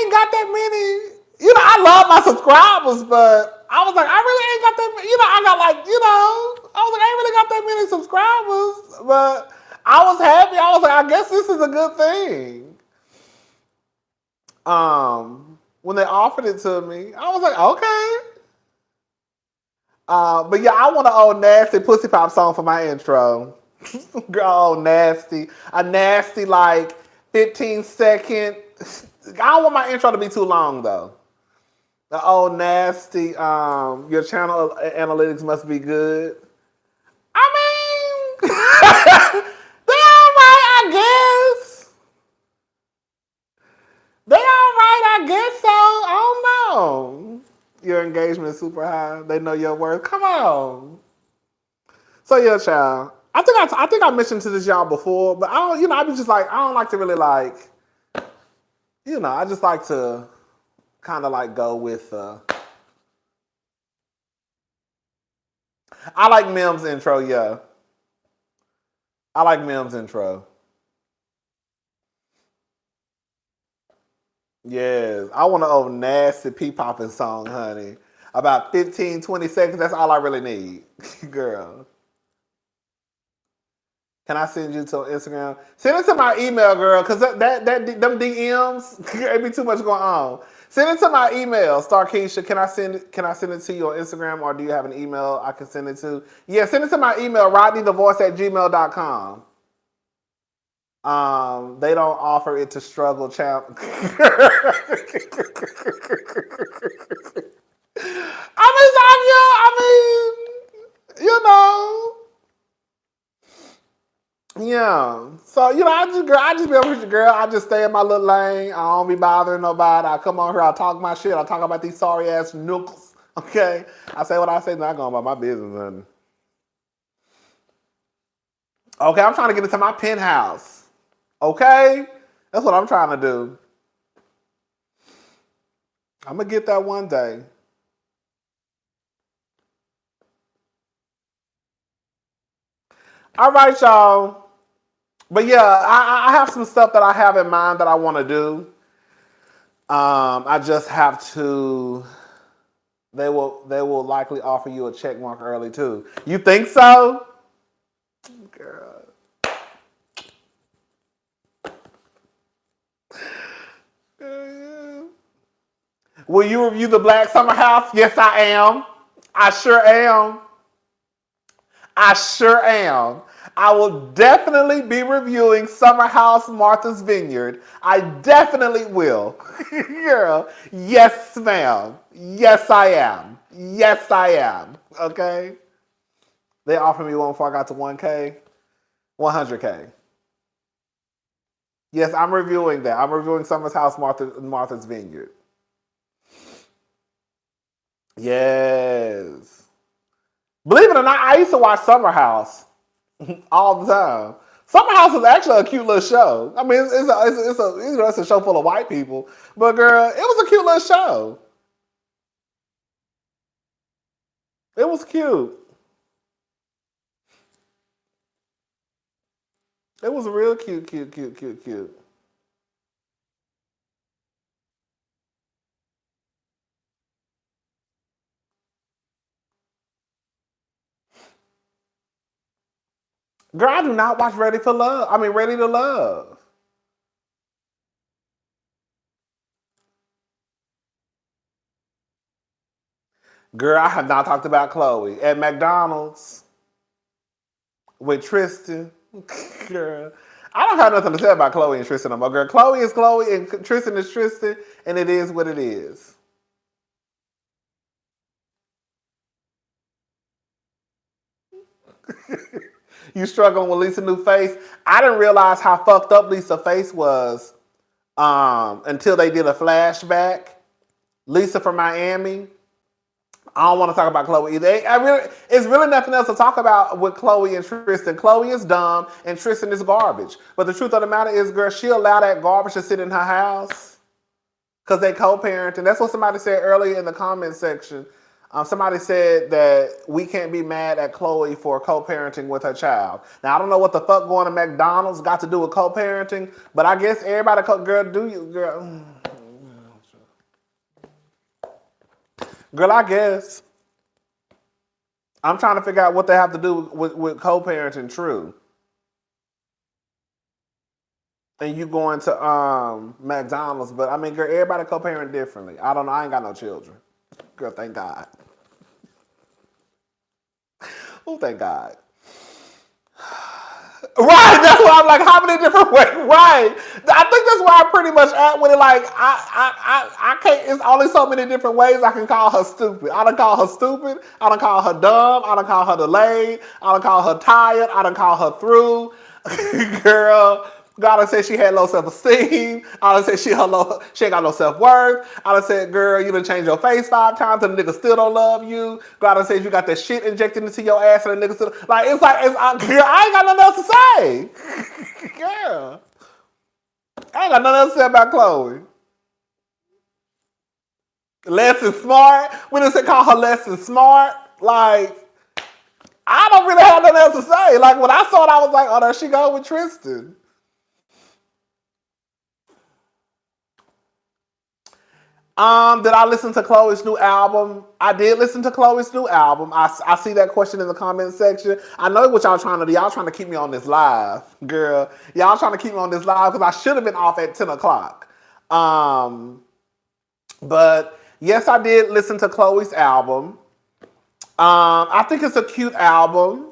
ain't got that many. You know, I love my subscribers, but I was like, I really ain't got that many. You know, I got like, you know, I was like, I ain't really got that many subscribers. But I was happy. I was like, I guess this is a good thing. When they offered it to me, I was like, okay. But yeah, I want an old nasty pussy pop song for my intro. Girl, nasty. A nasty, like, 15-second. I don't want my intro to be too long, though. The old nasty, your channel analytics must be good. I mean, they all right, I guess. They all right, I guess so. I don't know. Your engagement is super high. They know your worth. Come on. So yeah, child. I think I mentioned to this y'all before, but I don't. You know, I be just like I don't like to really like. You know, I just like to kind of like go with. I like Mim's intro. Yeah, I like Mim's intro. Yes, I want an old nasty pee-popping song, honey. About 15, 20 seconds, that's all I really need. Girl. Can I send you to Instagram? Send it to my email, girl, because them DMs, it be too much going on. Send it to my email, Starkeisha. Can I send it to you on Instagram, or do you have an email I can send it to? Yeah, send it to my email, rodneythavoice@gmail.com. They don't offer it to struggle champ. I mean, you know. Yeah. So, you know, I just be over here, girl. I just stay in my little lane. I don't be bothering nobody. I come on here, I talk my shit. I talk about these sorry ass nookles. Okay? I say what I say, not going about my business, honey. Okay, I'm trying to get into my penthouse. Okay? That's what I'm trying to do. I'm going to get that one day. All right, y'all. But yeah, I have some stuff that I have in mind that I want to do. I just have to. They will likely offer you a check mark early too. You think so? Girl. Will you review the Black Summer House? Yes, I am. I sure am. I sure am. I will definitely be reviewing Summer House Martha's Vineyard. I definitely will. Girl, yes, ma'am. Yes, I am. Yes, I am. Okay? They offered me one before I got to 1K. 100K. Yes, I'm reviewing that. I'm reviewing Summer's House Martha's Vineyard. Yes. Believe it or not, I used to watch Summer House all the time. Summer House is actually a cute little show. I mean, it's a show full of white people, but girl, it was a cute little show. It was cute. It was real cute. Girl, I do not watch Ready to Love. Girl, I have not talked about Chloe at McDonald's with Tristan. Girl, I don't have nothing to say about Chloe and Tristan no more. Girl, Chloe is Chloe and Tristan is Tristan, and it is what it is. You struggling with Lisa's new face? I didn't realize how fucked up Lisa's face was until they did a flashback. Lisa from Miami. I don't want to talk about Chloe either. It's really nothing else to talk about with Chloe and Tristan. Chloe is dumb and Tristan is garbage. But the truth of the matter is, girl, she allowed that garbage to sit in her house because they co-parent. And that's what somebody said earlier in the comment section. Somebody said that we can't be mad at Chloe for co-parenting with her child. Now, I don't know what the fuck going to McDonald's got to do with co-parenting, but I guess everybody, girl. Girl, I guess. I'm trying to figure out what they have to do with co-parenting, true. And you going to McDonald's, but I mean, girl, everybody co-parent differently. I don't know. I ain't got no children. Girl, thank God. Oh, thank God. Right, that's why I'm like, how many different ways? Right, I think that's why I'm pretty much at with it. Like, I can't. It's only so many different ways I can call her stupid. I done call her stupid. I done call her dumb. I done call her delayed. I done call her tired. I done call her through. Girl, God done said she had low self-esteem. I done said she ain't got no self-worth. I done said, girl, you done changed your face 5 times and the nigga still don't love you. God done said you got that shit injected into your ass and the nigga still, girl, I ain't got nothing else to say. Girl. I ain't got nothing else to say about Chloe. Less than smart. We done said call her less than smart. Like, I don't really have nothing else to say. Like, when I saw it, I was like, oh, there she go with Tristan. Did I listen to Chloe's new album? I did listen to Chloe's new album. I see that question in the comment section. I know what y'all trying to do. Y'all trying to keep me on this live, girl. Y'all trying to keep me on this live because I should have been off at 10 o'clock. But yes, I did listen to Chloe's album. I think it's a cute album.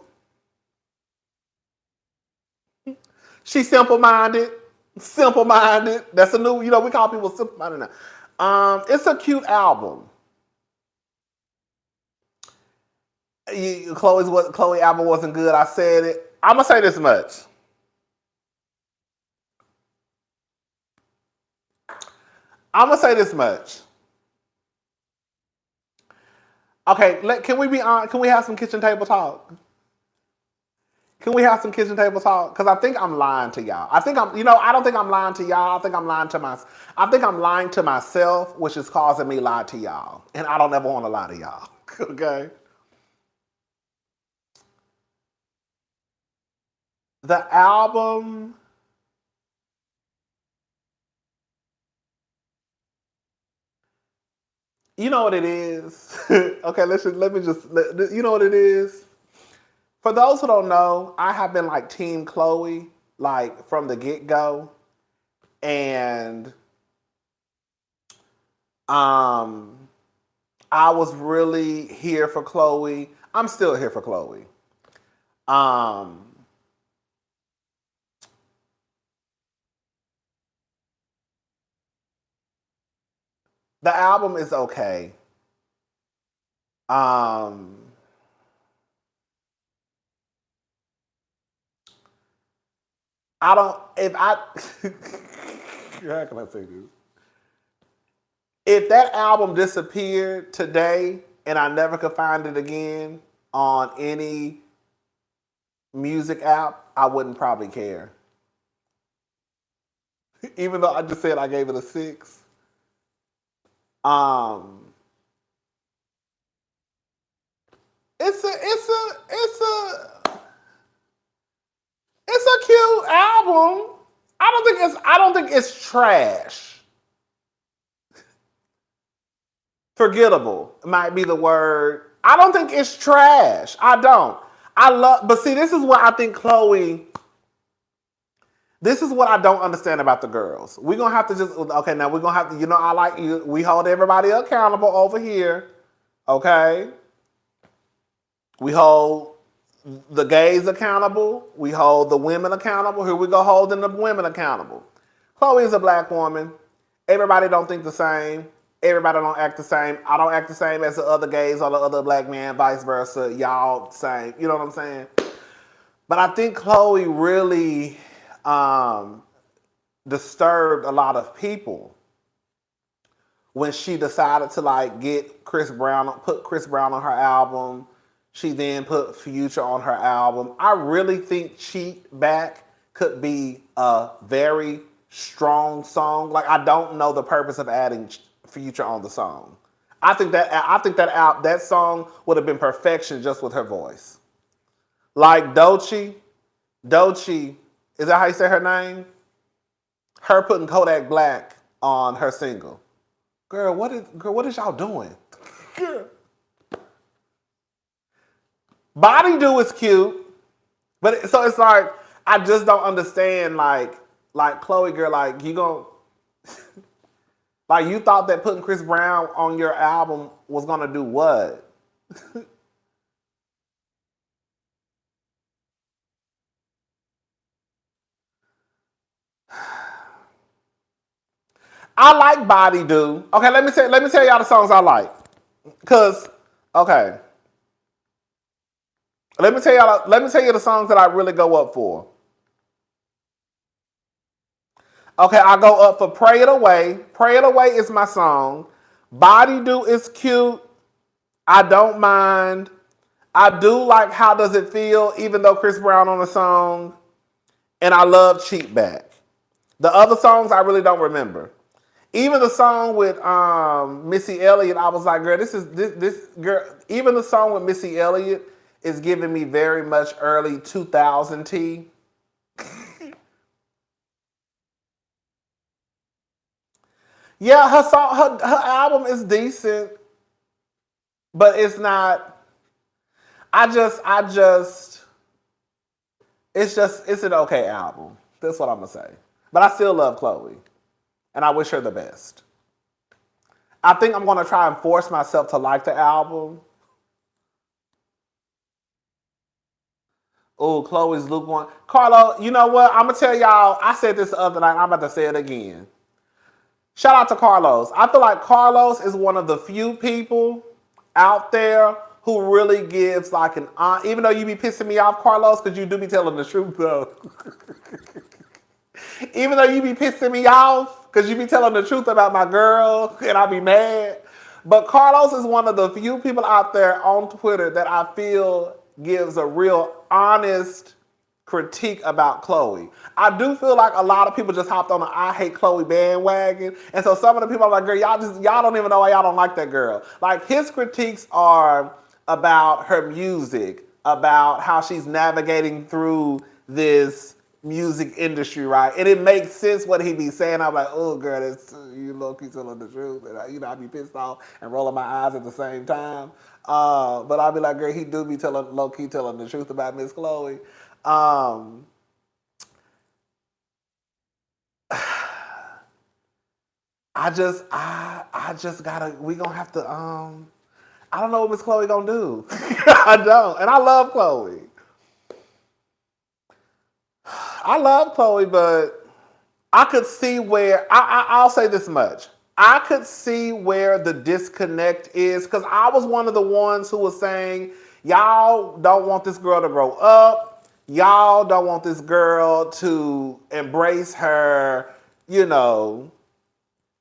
She's simple-minded. Simple-minded. That's a new, we call people simple-minded now. It's a cute album. Chloe album wasn't good. I said it. I'm gonna say this much. Okay, can we be on? Can we have some kitchen table talk? Can we have some kitchen table talk? Because I think I'm lying to y'all. I don't think I'm lying to y'all. I think I'm lying to myself, which is causing me lie to y'all. And I don't ever want to lie to y'all. Okay? The album. You know what it is? Okay, you know what it is? For those who don't know, I have been like Team Chloe, like from the get-go. And I was really here for Chloe. I'm still here for Chloe. The album is okay. How can I say this? If that album disappeared today and I never could find it again on any music app, I wouldn't probably care. Even though I just said I gave it a 6. It's a cute album. I don't think it's trash. Forgettable might be the word. I don't think it's trash. I don't. But see, this is what I think Chloe. This is what I don't understand about the girls. We're gonna have to now we're gonna have to, we hold everybody accountable over here. Okay? We hold the gays accountable. We hold the women accountable. Here we go holding the women accountable. Chloe is a black woman. Everybody don't think the same. Everybody don't act the same. I don't act the same as the other gays or the other black men, vice versa. Y'all same. You know what I'm saying? But I think Chloe really disturbed a lot of people when she decided to like put Chris Brown on her album. She then put Future on her album. I really think Cheat Back could be a very strong song. Like I don't know the purpose of adding Future on the song. I think that song would have been perfection just with her voice. Like Doechii, is that how you say her name? Her putting Kodak Black on her single. Girl, what is y'all doing? Girl. Body Do is cute, but so it's like I just don't understand like Chloe girl, like you gon' like you thought that putting Chris Brown on your album was gonna do what? I like Body Do. Okay, let me tell y'all the songs I like. Cause okay. Let me tell you the songs that I really go up for. Okay, I go up for Pray It Away. Pray It Away is my song. Body Do is cute. I don't mind. I do like How Does It Feel, even though Chris Brown on the song. And I love Cheat Back. The other songs I really don't remember. Even the song with Missy Elliott, I was like, girl, this girl. Even the song with Missy Elliott is giving me very much early 2000 T. Yeah, her album is decent, but it's not. It's an okay album. That's what I'm gonna say. But I still love Chloe, and I wish her the best. I think I'm gonna try and force myself to like the album. Oh, Chloe's lukewarm. Carlo, you know what? I'm gonna tell y'all. I said this the other night. I'm about to say it again. Shout out to Carlos. I feel like Carlos is one of the few people out there who really gives like an even though you be pissing me off, Carlos, because you do be telling the truth though. Even though you be pissing me off, because you be telling the truth about my girl, and I be mad. But Carlos is one of the few people out there on Twitter that I feel gives a real honest critique about Chloe. I do feel like a lot of people just hopped on the I hate Chloe bandwagon. And so some of the people are like, girl, y'all don't even know why y'all don't like that girl. Like his critiques are about her music, about how she's navigating through this music industry, right? And it makes sense what he be saying. I'm like, oh girl, that's you low-key telling the truth. And I be pissed off and rolling my eyes at the same time. But I be like, girl, he do be low-key telling the truth about Miss Chloe. I just gotta. We gonna have to. I don't know what Miss Chloe gonna do. I don't, and I love Chloe. I love Chloe, but I could see where I'll say this much. I could see where the disconnect is because I was one of the ones who was saying, y'all don't want this girl to grow up. Y'all don't want this girl to embrace her,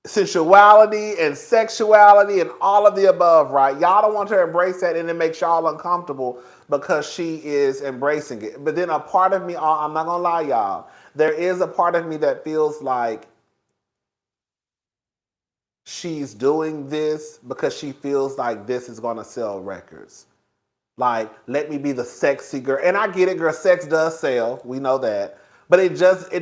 sensuality and sexuality and all of the above, right? Y'all don't want her to embrace that and it makes y'all uncomfortable because she is embracing it. But then a part of me, I'm not gonna lie, y'all, there is a part of me that feels like she's doing this because she feels like this is gonna sell records. Like, let me be the sexy girl. And I get it, girl, sex does sell. We know that. But it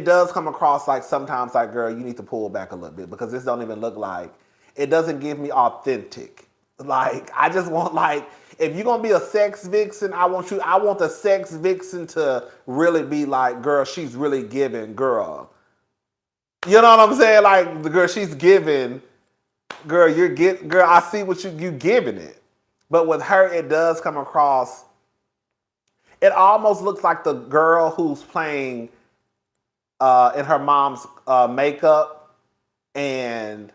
does come across like sometimes like, girl, you need to pull back a little bit because this don't even look like, it doesn't give me authentic. Like, I just want like, if you're gonna be a sex vixen, I want the sex vixen to really be like, girl, she's really giving, girl. You know what I'm saying? Like, the girl, she's giving, girl, girl, I see what you giving it. But with her, it does come across, it almost looks like the girl who's playing in her mom's makeup and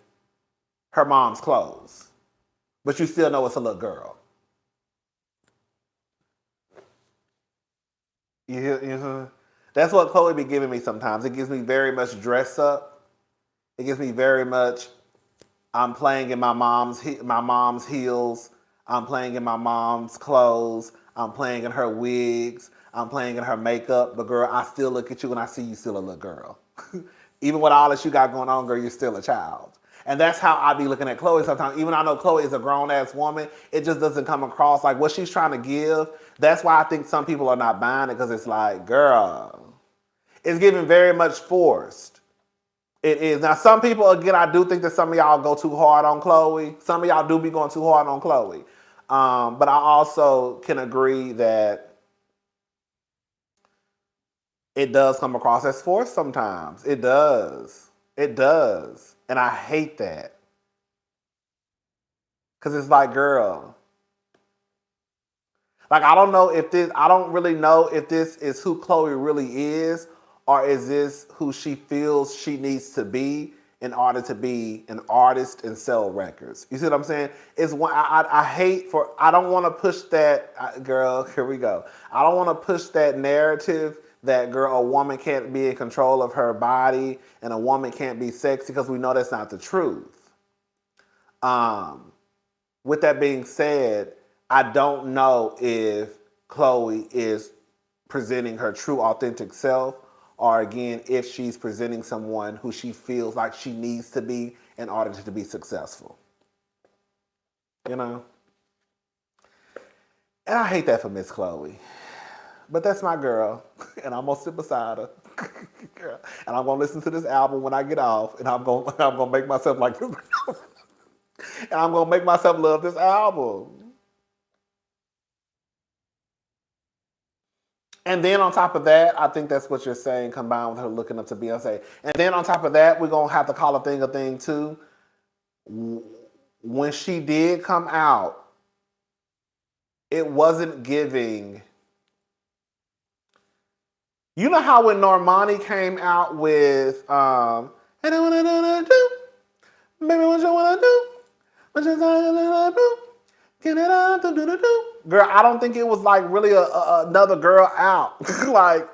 her mom's clothes. But you still know it's a little girl. That's what Chloe be giving me sometimes. It gives me very much dress up. It gives me very much. I'm playing in my mom's heels. I'm playing in my mom's clothes. I'm playing in her wigs. I'm playing in her makeup. But girl, I still look at you and I see you still a little girl. Even with all that you got going on, girl, you're still a child. And that's how I be looking at Chloe sometimes. Even though I know Chloe is a grown-ass woman, it just doesn't come across like what she's trying to give. That's why I think some people are not buying it, because it's like, girl, it's giving very much forced. It is. Now, some people, again, I do think that some of y'all go too hard on Chloe. Some of y'all do be going too hard on Chloe. But I also can agree that it does come across as forced sometimes. It does. It does. And I hate that. Because it's like, girl. Like, I don't really know if this is who Chloe really is, or is this who she feels she needs to be in order to be an artist and sell records. You see what I'm saying? It's one I don't want to push that, girl, here we go. I don't want to push that narrative that, girl, a woman can't be in control of her body and a woman can't be sexy, because we know that's not the truth. With that being said, I don't know if Chloe is presenting her true, authentic self, or again, if she's presenting someone who she feels like she needs to be in order to be successful. You know? And I hate that for Miss Chloe. But that's my girl, and I'm gonna sit beside her. And I'm gonna listen to this album when I get off, and I'm gonna make myself like this. And I'm gonna make myself love this album. And then on top of that, I think that's what you're saying, combined with her looking up to Beyonce. And then on top of that, we're going to have to call a thing too. When she did come out, it wasn't giving. You know how when Normani came out with, I don't want to do, baby, what you want to do? What you want to do? Get it on, do. Girl, I don't think it was like really another girl out. like,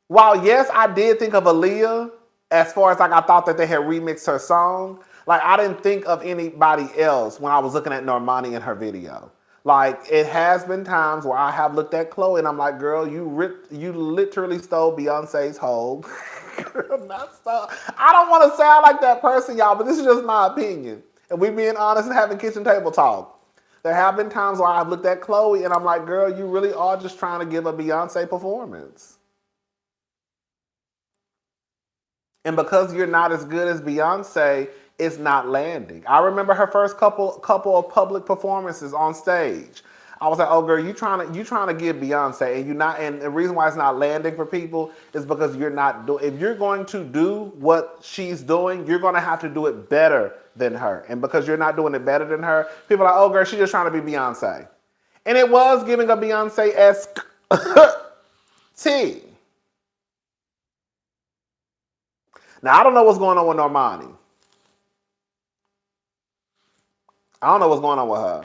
while yes, I did think of Aaliyah as far as like I thought that they had remixed her song. Like, I didn't think of anybody else when I was looking at Normani in her video. Like, it has been times where I have looked at Chloe and I'm like, girl, you literally stole Beyonce's whole. I don't want to sound like that person, y'all, but this is just my opinion. And we being honest and having kitchen table talk. There have been times where I've looked at Chloe and I'm like, girl, you really are just trying to give a Beyonce performance. And because you're not as good as Beyonce, it's not landing. I remember her first couple of public performances on stage. I was like, oh girl, you trying to give Beyonce, and you're not, and the reason why it's not landing for people is because you're not doing. If you're going to do what she's doing, you're going to have to do it better than her. And because you're not doing it better than her, people are like, oh girl, she's just trying to be Beyonce. And it was giving a Beyonce-esque tea. Now, I don't know what's going on with Normani. I don't know what's going on with her.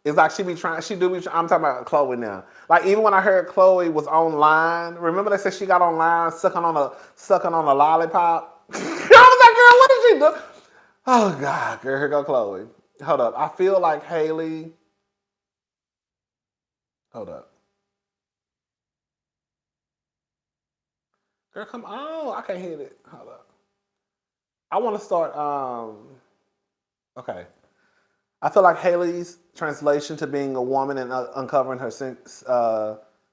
It's like I'm talking about Chloe now. Like, even when I heard Chloe was online, remember they said she got online sucking on a lollipop? I was like, girl, what did she do? Oh God, girl, here go Chloe. Hold up. I feel like Haley. Hold up. Girl, come on. I can't hit it. Hold up. I want to start, okay. I feel like Haley's translation to being a woman and uncovering her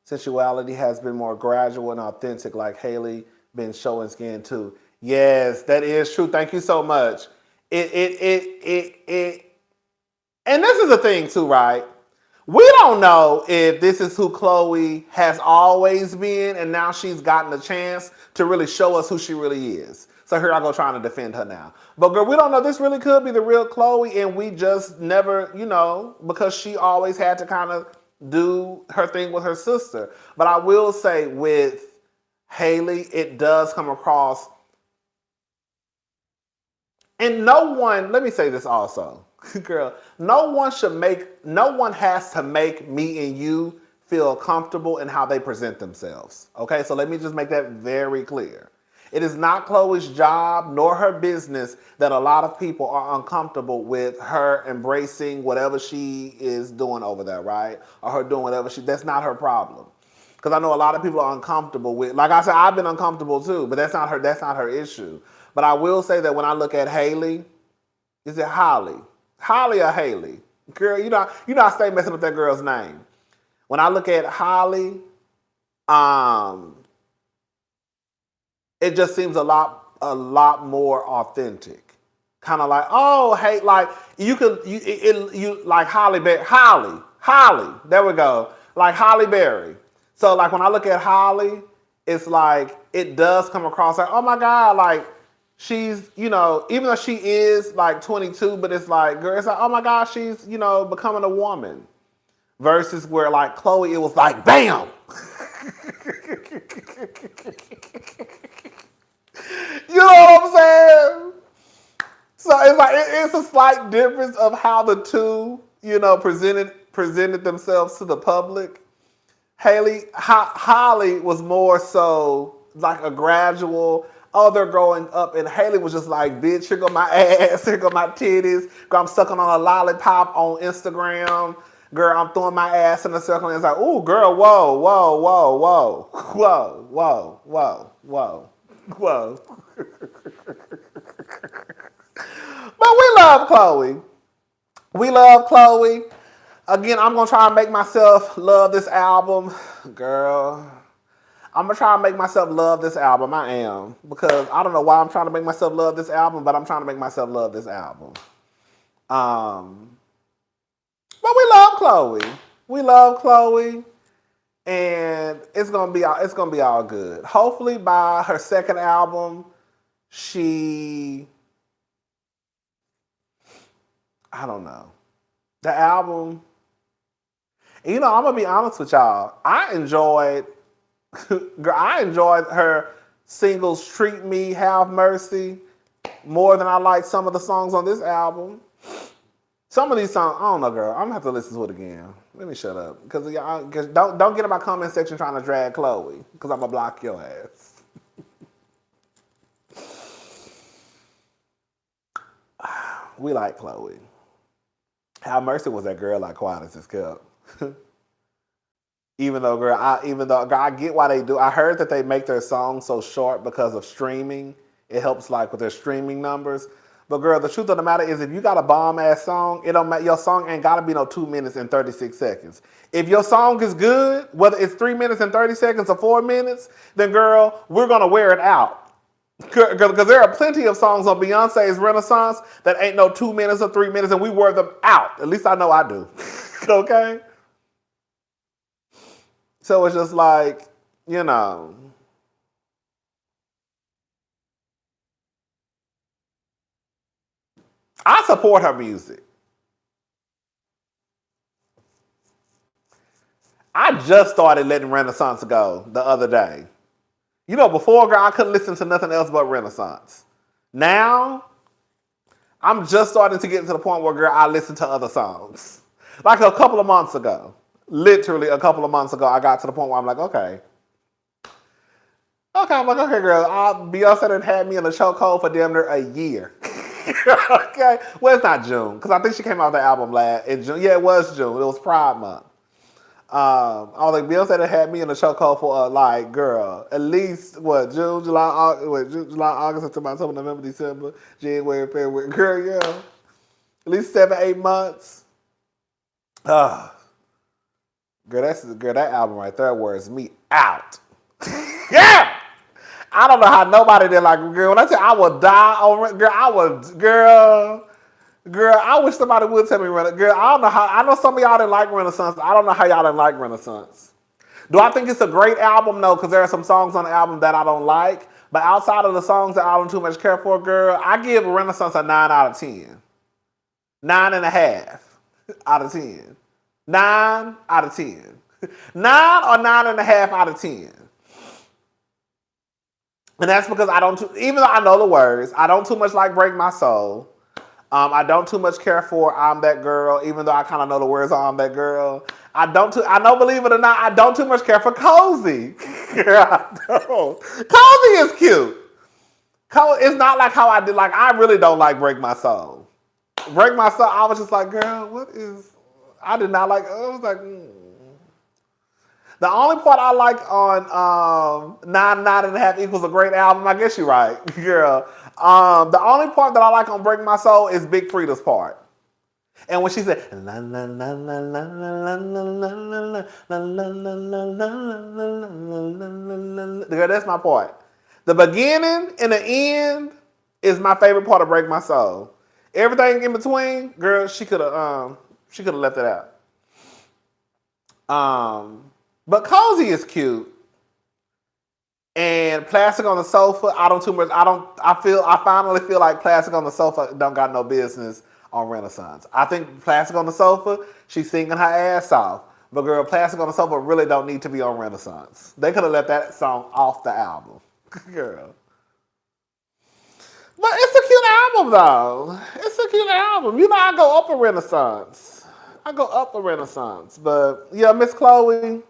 sensuality has been more gradual and authentic, like Haley been showing skin too. Yes, that is true. Thank you so much. And this is the thing too, right? We don't know if this is who Chloe has always been, and now she's gotten a chance to really show us who she really is. So here I go trying to defend her now. But girl, we don't know. This really could be the real Chloe, and we just never, because she always had to kind of do her thing with her sister. But I will say with Haley, it does come across. And let me say this also. Girl, no one has to make me and you feel comfortable in how they present themselves. Okay, so let me just make that very clear. It is not Chloe's job nor her business that a lot of people are uncomfortable with her embracing whatever she is doing over there, right? Or her doing whatever that's not her problem. Because I know a lot of people are uncomfortable with, like I said, I've been uncomfortable too, but that's not her issue. But I will say that when I look at Haley, is it Holly? Holly or Haley? Girl, I stay messing up that girl's name. When I look at Holly, it just seems a lot more authentic. Kind of like, oh, hey, like you like Holly, there we go, like Holly Berry. So like when I look at Holly, it's like it does come across like, oh my God, like she's, even though she is like 22, but it's like, girl, it's like, oh my gosh, she's, becoming a woman. Versus where like Chloe, it was like, bam. You know what I'm saying? So it's like it's a slight difference of how the two, presented themselves to the public. Holly was more so like a gradual, oh, they're growing up, and Haley was just like, bitch, here go my ass, here go my titties, girl, I'm sucking on a lollipop on Instagram, girl, I'm throwing my ass in a circle, and it's like, ooh, girl, whoa, whoa, whoa, whoa, whoa, whoa, whoa, whoa, whoa. But we love Chloe. We love Chloe. Again, I'm going to try and make myself love this album. Girl, I'm going to try and make myself love this album. I am. Because I don't know why I'm trying to make myself love this album, but I'm trying to make myself love this album. But we love Chloe. We love Chloe. And it's gonna be all good. Hopefully by her second album, I don't know. The album, and I'm gonna be honest with y'all. I enjoyed her singles "Treat Me," "Have Mercy" more than I like some of the songs on this album. Some of these songs, I don't know, girl. I'm gonna have to listen to it again. Let me shut up, because don't get in my comment section trying to drag Chloe, because I'm gonna block your ass. We like Chloe. How Mercy was that girl like quiet as it's kept. Even though, girl, I get why they do. I heard that they make their songs so short because of streaming. It helps like with their streaming numbers. But girl, the truth of the matter is, if you got a bomb ass song, your song ain't gotta be no 2 minutes and 36 seconds. If your song is good, whether it's 3 minutes and 30 seconds or 4 minutes, then girl, we're gonna wear it out. Because there are plenty of songs on Beyonce's Renaissance that ain't no 2 minutes or 3 minutes, and we wear them out. At least I know I do. Okay? So it's just like, I support her music. I just started letting Renaissance go the other day. Before, girl, I couldn't listen to nothing else but Renaissance. Now, I'm just starting to get to the point where, girl, I listen to other songs. Like a couple of months ago. Literally a couple of months ago, I got to the point where I'm like, okay. Okay, I'm like, okay, girl, Beyonce done had me in a chokehold for damn near a year. Okay? Well, it's not June, because I think she came out with the album in June. Yeah, it was June. It was Pride Month. I was like, Beyonce done had me in a chokehold for girl, at least June, July, August, September, October, November, December, January, February. Girl, yeah, at least 7-8 months. Girl, that album right there wears me out. Yeah, I don't know how nobody did like, girl. When I tell you I would die on, girl, I wish somebody would tell me Renaissance. Girl, I don't know how. I know some of y'all didn't like Renaissance. I don't know how y'all didn't like Renaissance. Do I think it's a great album? No, because there are some songs on the album that I don't like. But outside of the songs that I don't too much care for, girl, I give Renaissance a 9 out of 10. 9.5 out of 10. 9 out of 10. 9 or 9.5 out of 10. And that's because even though I know the words, I don't too much like Break My Soul. I don't too much care for "I'm That Girl," even though I kind of know the words of "I'm That Girl." I know, believe it or not, I don't too much care for "Cozy." Girl, I don't. "Cozy" is cute. It's not like how I did. Like, I really don't like "Break My Soul." "Break My Soul," I was just like, girl, what is? I did not like. I was like. The only part I like on 9.5 equals a great album, I guess you're right, girl. The only part that I like on Break My Soul is Big Frida's part. And when she said la la la la la la la la la la la, girl, that's my part. The beginning and the end is my favorite part of Break My Soul. Everything in between, girl, she could have left it out. But "Cozy" is cute. And "Plastic on the Sofa," I finally feel like "Plastic on the Sofa" don't got no business on Renaissance. I think "Plastic on the Sofa," she's singing her ass off. But girl, "Plastic on the Sofa" really don't need to be on Renaissance. They could have let that song off the album. Girl. But it's a cute album though. It's a cute album. You know, I go up a Renaissance. But yeah, Miss Chloe,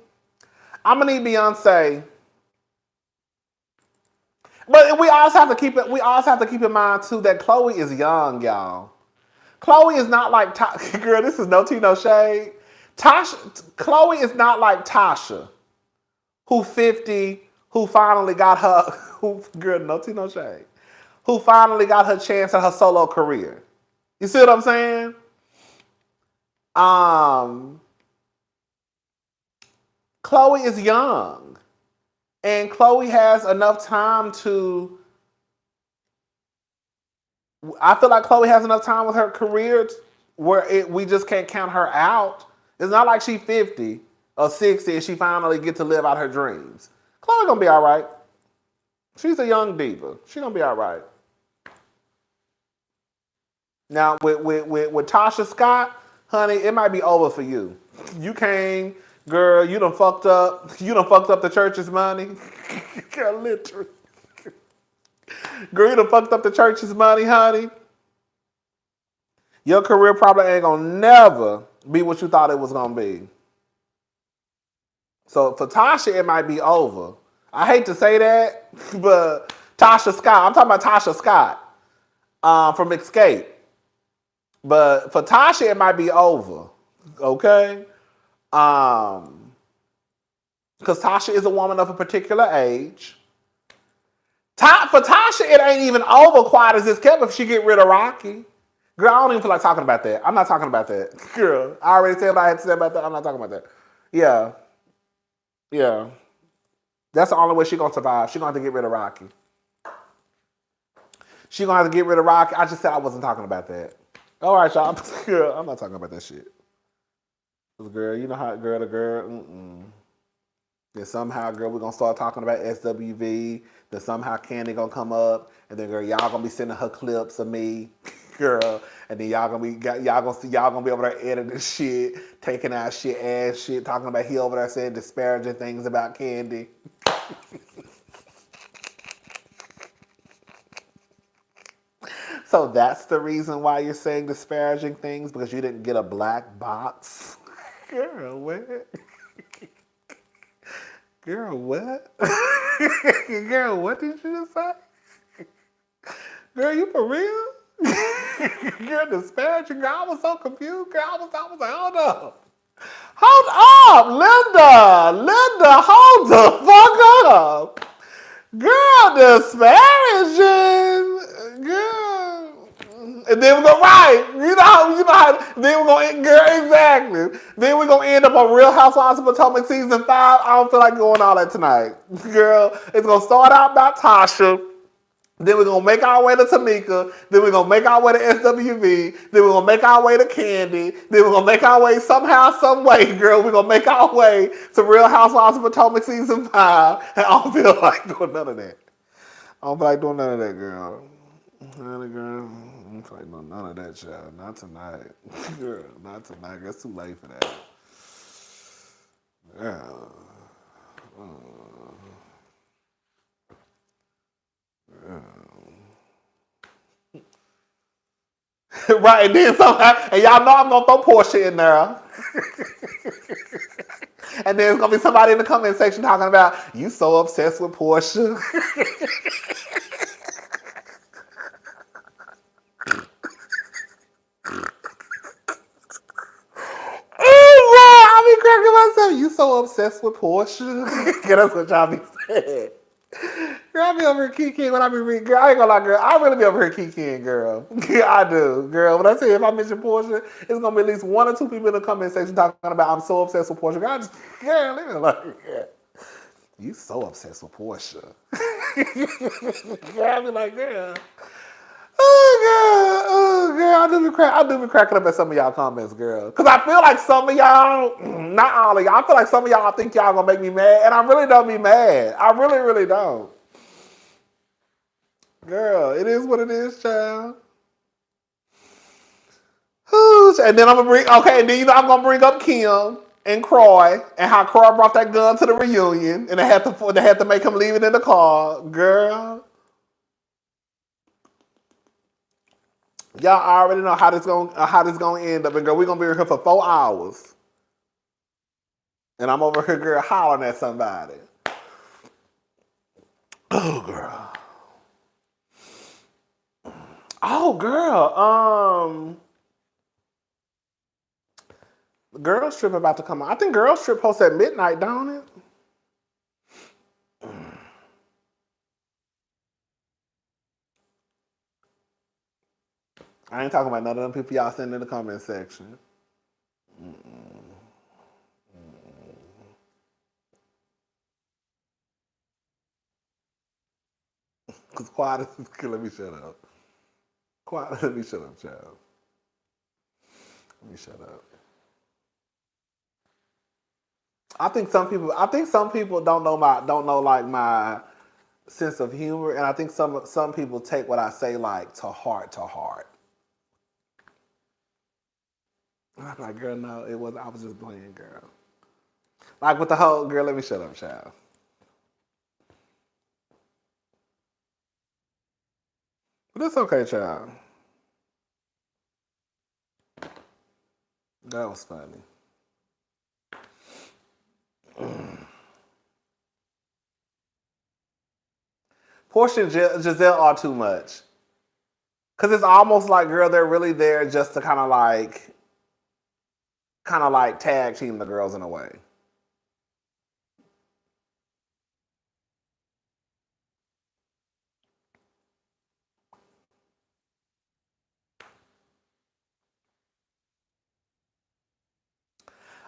I'm gonna need Beyonce. But we also have to keep it. We also have to keep in mind too that Chloe is young, y'all. Chloe is not like girl. This is no tea, no shade. Chloe is not like Tasha, who 50, who finally got her. Girl, no tea, no shade. Who finally got her chance at her solo career. You see what I'm saying? Chloe is young, and Chloe has enough time to. I feel like Chloe has enough time with her career where we just can't count her out. It's not like she's 50 or 60 and she finally get to live out her dreams. Chloe gonna be all right. She's a young diva. She gonna be all right. Now with Tasha Scott, honey, it might be over for you. You came, girl. You done fucked up. You done fucked up the church's money. Girl, literally. Girl, you done fucked up the church's money, honey. Your career probably ain't gonna never be what you thought it was gonna be. So for Tasha, it might be over. I hate to say that, but Tasha Scott, I'm talking about Tasha Scott from Escape. But for Tasha, it might be over. Okay? Because Tasha is a woman of a particular age. For Tasha, it ain't even over quite as it's kept if she get rid of Rocky. Girl, I don't even feel like talking about that. I'm not talking about that. Girl, I already said what I had to say about that. I'm not talking about that. Yeah. Yeah. That's the only way she's going to survive. She's going to have to get rid of Rocky. She's going to have to get rid of Rocky. I just said I wasn't talking about that. All right, y'all. Girl, I'm not talking about that shit. Girl, you know how girl to girl. Then somehow, girl, we're going to start talking about SWV. Then somehow Kandi going to come up. And then, girl, y'all going to be sending her clips of me. Girl. And then y'all gonna be over there editing shit, taking out shit, ass shit, talking about he over there saying disparaging things about Kandi. So that's the reason why you're saying disparaging things, because you didn't get a black box? Girl, what? Girl, what? Girl, what did you just say? Girl, you for real? Girl, disparaging. Girl, I was so confused. Girl, I was like, hold up. Hold up, Linda, hold the fuck up. Girl, disparaging. Girl. And then we're gonna you know how, then we're gonna, girl, exactly. Then we're gonna end up on Real Housewives of Potomac season 5. I don't feel like going all that tonight. Girl, it's gonna start out about Tasha. Then we're going to make our way to Tamika. Then we're going to make our way to SWV. Then we're going to make our way to Kandi. Then we're going to make our way somehow, some way, girl. We're going to make our way to Real Housewives of Potomac season 5. And I don't feel like doing none of that. I don't feel like doing none of that, girl. Honey, girl. I don't feel like doing none of that, child. Not tonight. Girl, not tonight. It's too late for that. Girl. Right, and then somehow, and y'all know I'm gonna throw Portia in there. And there's gonna be somebody in the comment section talking about you so obsessed with Portia. Oh, I be cracking myself. You so obsessed with Portia. That's what y'all be saying. Girl, I be over here kikiing when I be reading. Girl, I ain't gonna lie, girl. I really be over here kikiing, girl. Yeah, I do, girl. When I say if I mention Portia, it's gonna be at least one or two people in the comment section talking about I'm so obsessed with Portia. Girl, I just, girl, leave me alone. Yeah. You so obsessed with Portia. Yeah, I be like, girl. Oh girl, I do be cracking up at some of y'all comments, girl. Cause I feel like some of y'all, not all of y'all, I feel like some of y'all think y'all gonna make me mad, and I really don't be mad. I really, really don't. Girl, it is what it is, child. And then I'm gonna bring and then I'm gonna bring up Kim and Croy and how Croy brought that gun to the reunion, and they had to make him leave it in the car, girl. Y'all already know how this gonna end up, and girl, we gonna be here for 4 hours, and I'm over here, girl, hollering at somebody. Oh, girl. Oh, girl. Girls Trip about to come on. I think Girls Trip posts at midnight, don't it? I ain't talking about none of them people y'all send in the comment section. Cause quiet is let me shut up. Quiet, let me shut up, child. Let me shut up. I think some people don't know like my sense of humor, and I think some people take what I say like to heart. I'm like, girl, no, it was I was just playing, girl. Like with the whole girl, let me shut up, child. But it's okay, child. That was funny. Portia and Giselle are too much. Cause it's almost like, girl, they're really there just to kind of like tag team the girls in a way.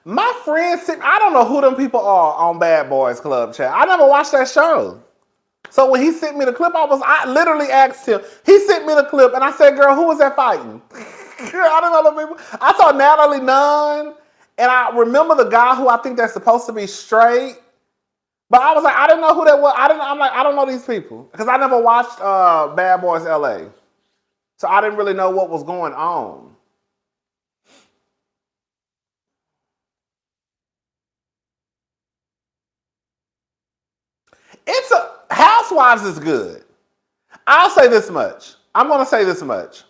My friends, I don't know who them people are on Bad Boys Club chat. I never watched that show. So when he sent me the clip, I literally asked him. He sent me the clip, and I said, "Girl, who was that fighting?" Girl, I don't know the people. I saw Natalie Nunn, and I remember the guy who I think that's supposed to be straight. But I was like, I didn't know who that was. I'm like, I don't know these people because I never watched Bad Boys LA, so I didn't really know what was going on. Housewives is good. I'll say this much. I'm going to say this much.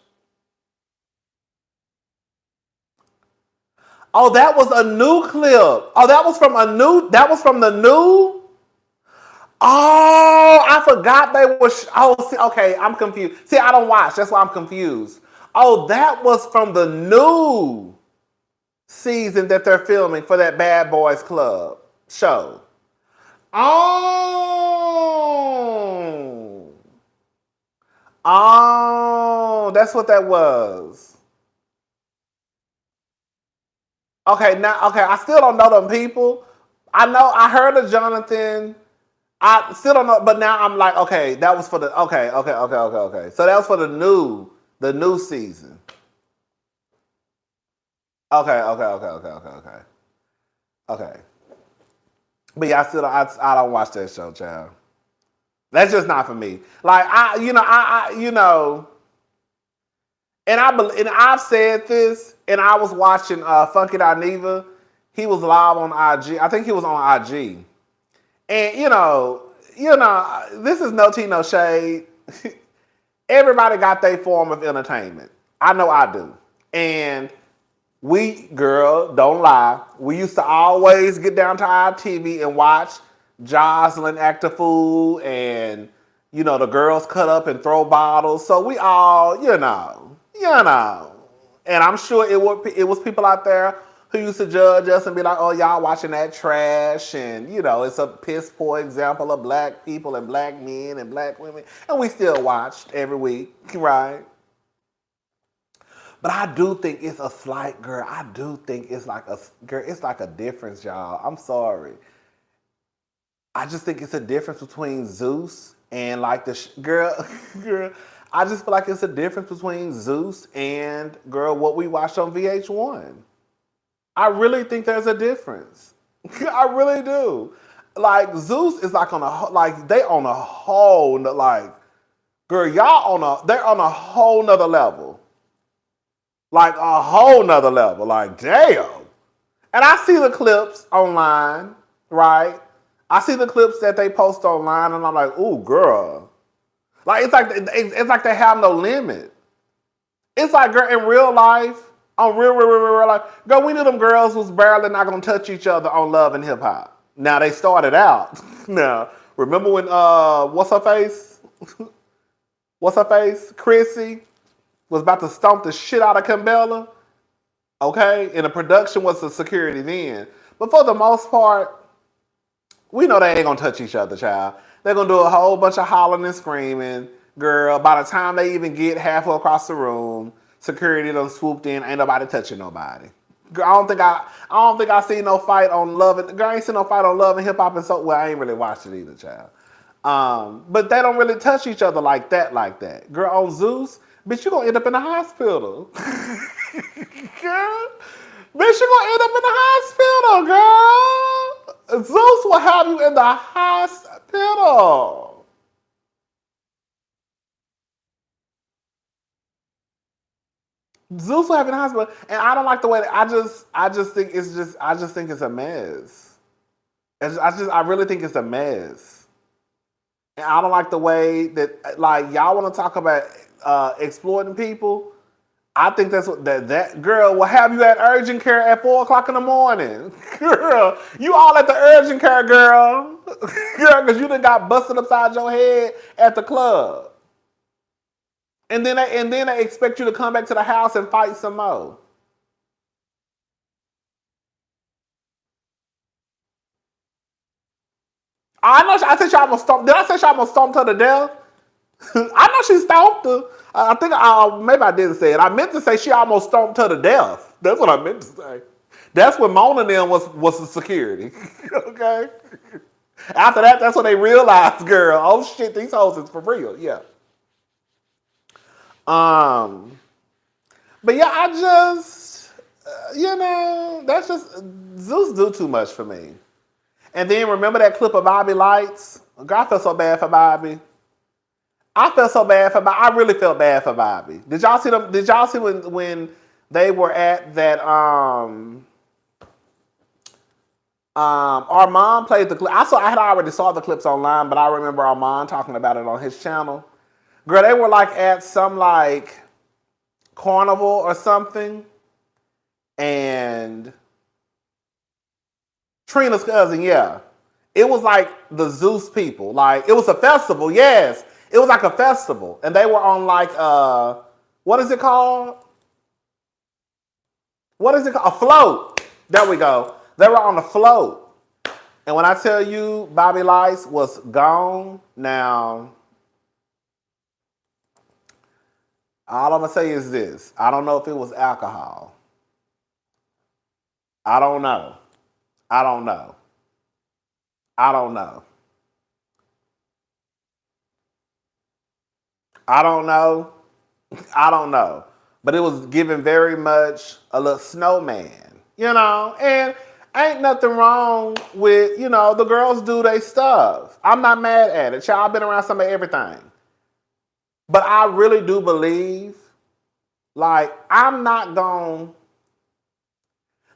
Oh, that was a new clip. Oh, that was from the new. Oh, I forgot they were. See, okay, I'm confused. See, I don't watch. That's why I'm confused. Oh, that was from the new season that they're filming for that Bad Boys Club show. Oh, that's what that was. Okay, I still don't know them people. I heard of Jonathan. I still don't know, but now I'm like, okay, that was for the, okay. So that was for the new season. Okay. But yeah, I don't watch that show, child. That's just not for me. Like and I've said this, and I was watching Funky Dineva. He was live on IG. I think he was on IG. And this is no tea, no shade. Everybody got their form of entertainment. I know I do. And we, girl, don't lie. We used to always get down to our TV and watch Jocelyn act a fool and, the girls cut up and throw bottles. So we all, And I'm sure it was people out there who used to judge us and be like, oh, y'all watching that trash. And, it's a piss poor example of black people and black men and black women. And we still watched every week, right? But I do think it's a slight, girl. I do think it's like a difference, y'all. I'm sorry. I just think it's a difference between Zeus and like girl. I just feel like it's a difference between Zeus and, girl, what we watched on VH1. I really think there's a difference. I really do. Like, Zeus is like they on a whole, like, girl, they're on a whole nother level. Like, a whole nother level. Like, damn. And I see the clips online, right? I see the clips that they post online, and I'm like, ooh, girl. Like, it's like they have no limit. It's like, girl, in real life, on real life, girl, we knew them girls was barely not gonna touch each other on Love and Hip Hop. Now they started out. Now, remember when what's her face? Chrissy was about to stomp the shit out of Kimbella. Okay? And the production was the security then. But for the most part, we know they ain't gonna touch each other, child. They're gonna do a whole bunch of hollering and screaming. Girl, by the time they even get halfway across the room, security done swooped in. Ain't nobody touching nobody. Girl, I don't think I seen no fight on Love and girl, I ain't seen no fight on Love and Hip Hop and so well, I ain't really watched it either, child. But they don't really touch each other like that. Girl, on Zeus, bitch, you gonna end up in the hospital. Girl, bitch, you gonna end up in the hospital, girl. Zeus will have you in the hospital. Zeus will have you in the hospital, and I don't like the way that I just think it's a mess. I really think it's a mess, and I don't like the way that like y'all want to talk about exploiting people. I think that's what that girl will have you at urgent care at 4:00 in the morning. Girl, you all at the urgent care, girl. Girl, because you done got busted upside your head at the club. And then they expect you to come back to the house and fight some more. I know. I said she almost stomped. Did I say she almost stomped her to death? I know she stomped her. I think maybe I didn't say it. I meant to say she almost stomped her to death. That's what I meant to say. That's when Mona and them was the security. Okay. After that, that's when they realized, girl, oh shit, these hoes is for real. Yeah. But yeah, I just, that's just, Zeus do too much for me. And then remember that clip of Bobby Lights? God, I felt so bad for Bobby. I really felt bad for Bobby. Did y'all see them? Did y'all see when they were at that, Armand played the clip. I had already saw the clips online, but I remember Armand talking about it on his channel. Girl, they were like at some like carnival or something, and Trina's cousin, yeah. It was like the Zeus people. Like, it was a festival, yes. It was like a festival. And they were on like, what is it called? A float. There we go. They were on a float. And when I tell you Bobby Lice was gone, now, all I'm going to say is this. I don't know if it was alcohol. I don't know. I don't know. But it was given very much a little snowman, and ain't nothing wrong with, the girls do their stuff. I'm not mad at it. Child, I've been around some of everything. But I really do believe, like, I'm not going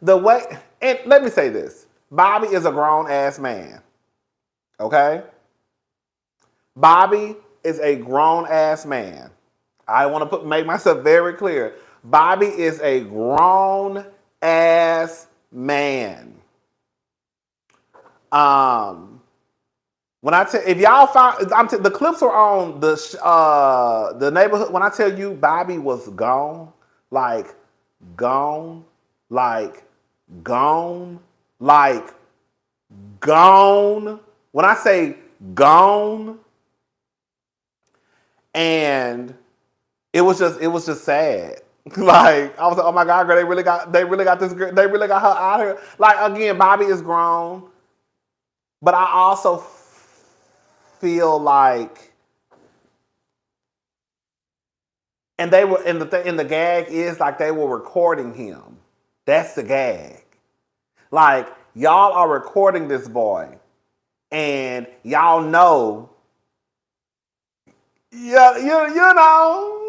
the way, and let me say this. Bobby is a grown-ass man, okay? Bobby is a grown-ass man. I want to make myself very clear. Bobby is a grown ass man. When I tell, if y'all found, the clips are on the neighborhood. When I tell you Bobby was gone, like gone, like gone, like gone. When I say gone, and it was just sad. Like I was like, oh my God, girl, they really got this girl, they really got her out here. Like again, Bobby is grown, but I also feel like, and they were, and the gag is like they were recording him. That's the gag. Like y'all are recording this boy, and y'all know, yeah, you know.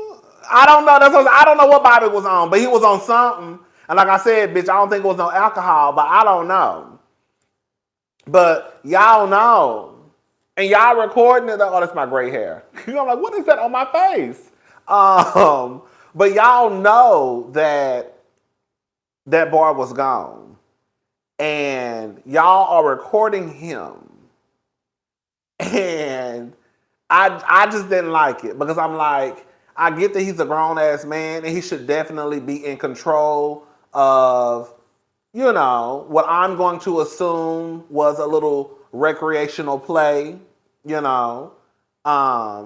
I don't know. I don't know what Bobby was on, but he was on something. And like I said, bitch, I don't think it was no alcohol, but I don't know. But y'all know. And y'all recording it. Oh, that's my gray hair. You know, I'm like, what is that on my face? But y'all know that that boy was gone. And y'all are recording him. And I just didn't like it because I'm like, I get that he's a grown ass man and he should definitely be in control of, you know, what I'm going to assume was a little recreational play, you know.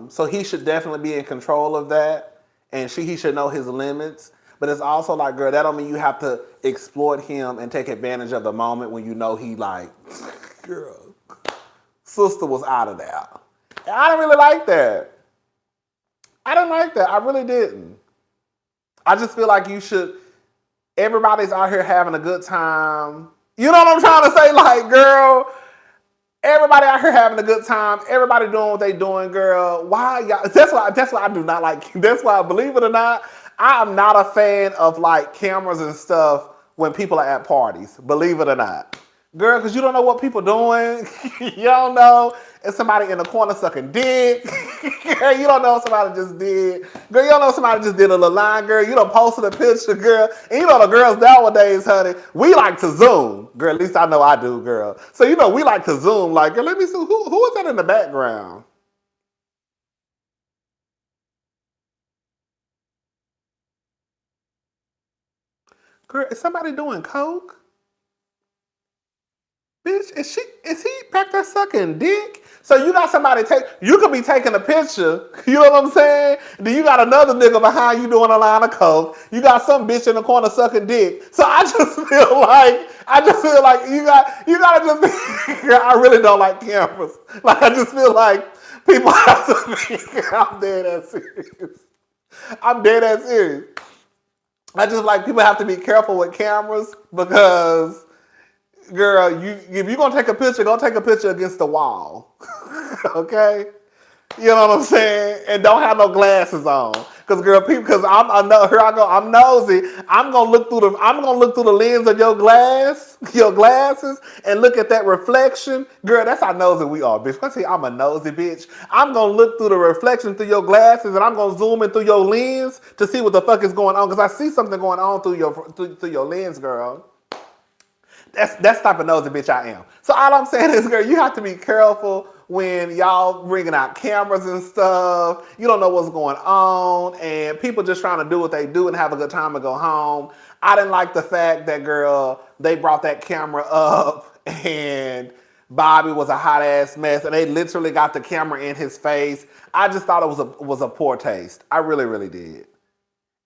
So he should definitely be in control of that, and he should know his limits. But it's also like, girl, that don't mean you have to exploit him and take advantage of the moment when you know he like, girl, sister was out of there. And I didn't really like that. I didn't like that. I really didn't. I just feel like you should. Everybody's out here having a good time. You know what I'm trying to say? Like, girl, everybody out here having a good time. Everybody doing what they doing, girl. Why y'all? That's why I do not like. That's why, believe it or not, I am not a fan of like cameras and stuff when people are at parties. Believe it or not. Girl, because you don't know what people doing. You don't know if somebody in the corner sucking dick. Girl, you don't know if somebody just did. Girl, you don't know if somebody just did a little line, girl. You done posted a picture, girl. And you know the girls nowadays, honey, we like to zoom. Girl, at least I know I do, girl. So, you know, we like to zoom. Like, girl, let me see. Who is that in the background? Girl, is somebody doing coke? Bitch, is he back there sucking dick? So you got somebody you could be taking a picture, you know what I'm saying? Then you got another nigga behind you doing a line of coke. You got some bitch in the corner sucking dick. So I just feel like you gotta just be, I really don't like cameras. Like I just feel like people have to be, I'm dead ass serious. I'm dead ass serious. I just like people have to be careful with cameras because, girl, if you're gonna take a picture, go take a picture against the wall. Okay? You know what I'm saying? And don't have no glasses on. Cause girl, people, cause I'm nosy. I'm gonna look through the lens of your glasses, and look at that reflection. Girl, that's how nosy we are, bitch. I tell you, I'm a nosy bitch. I'm gonna look through the reflection through your glasses, and I'm gonna zoom in through your lens to see what the fuck is going on. Cause I see something going on through your lens, girl. That's the type of nosy bitch I am. So all I'm saying is, girl, you have to be careful when y'all bringing out cameras and stuff. You don't know what's going on, and people just trying to do what they do and have a good time and go home. I didn't like the fact that, girl, they brought that camera up and Bobby was a hot ass mess, and they literally got the camera in his face. I just thought it was a poor taste. I really, really did.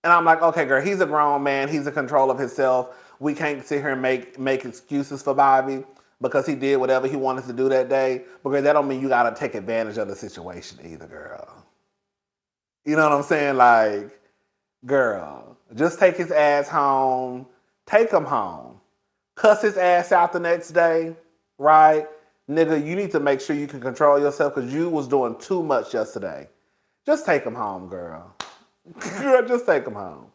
And I'm like, okay, girl, he's a grown man. He's in control of himself. We can't sit here and make excuses for Bobby because he did whatever he wanted to do that day. Because that don't mean you got to take advantage of the situation either, girl. You know what I'm saying? Like, girl, just take his ass home. Take him home. Cuss his ass out the next day, right? Nigga, you need to make sure you can control yourself because you was doing too much yesterday. Just take him home, girl. Girl, just take him home.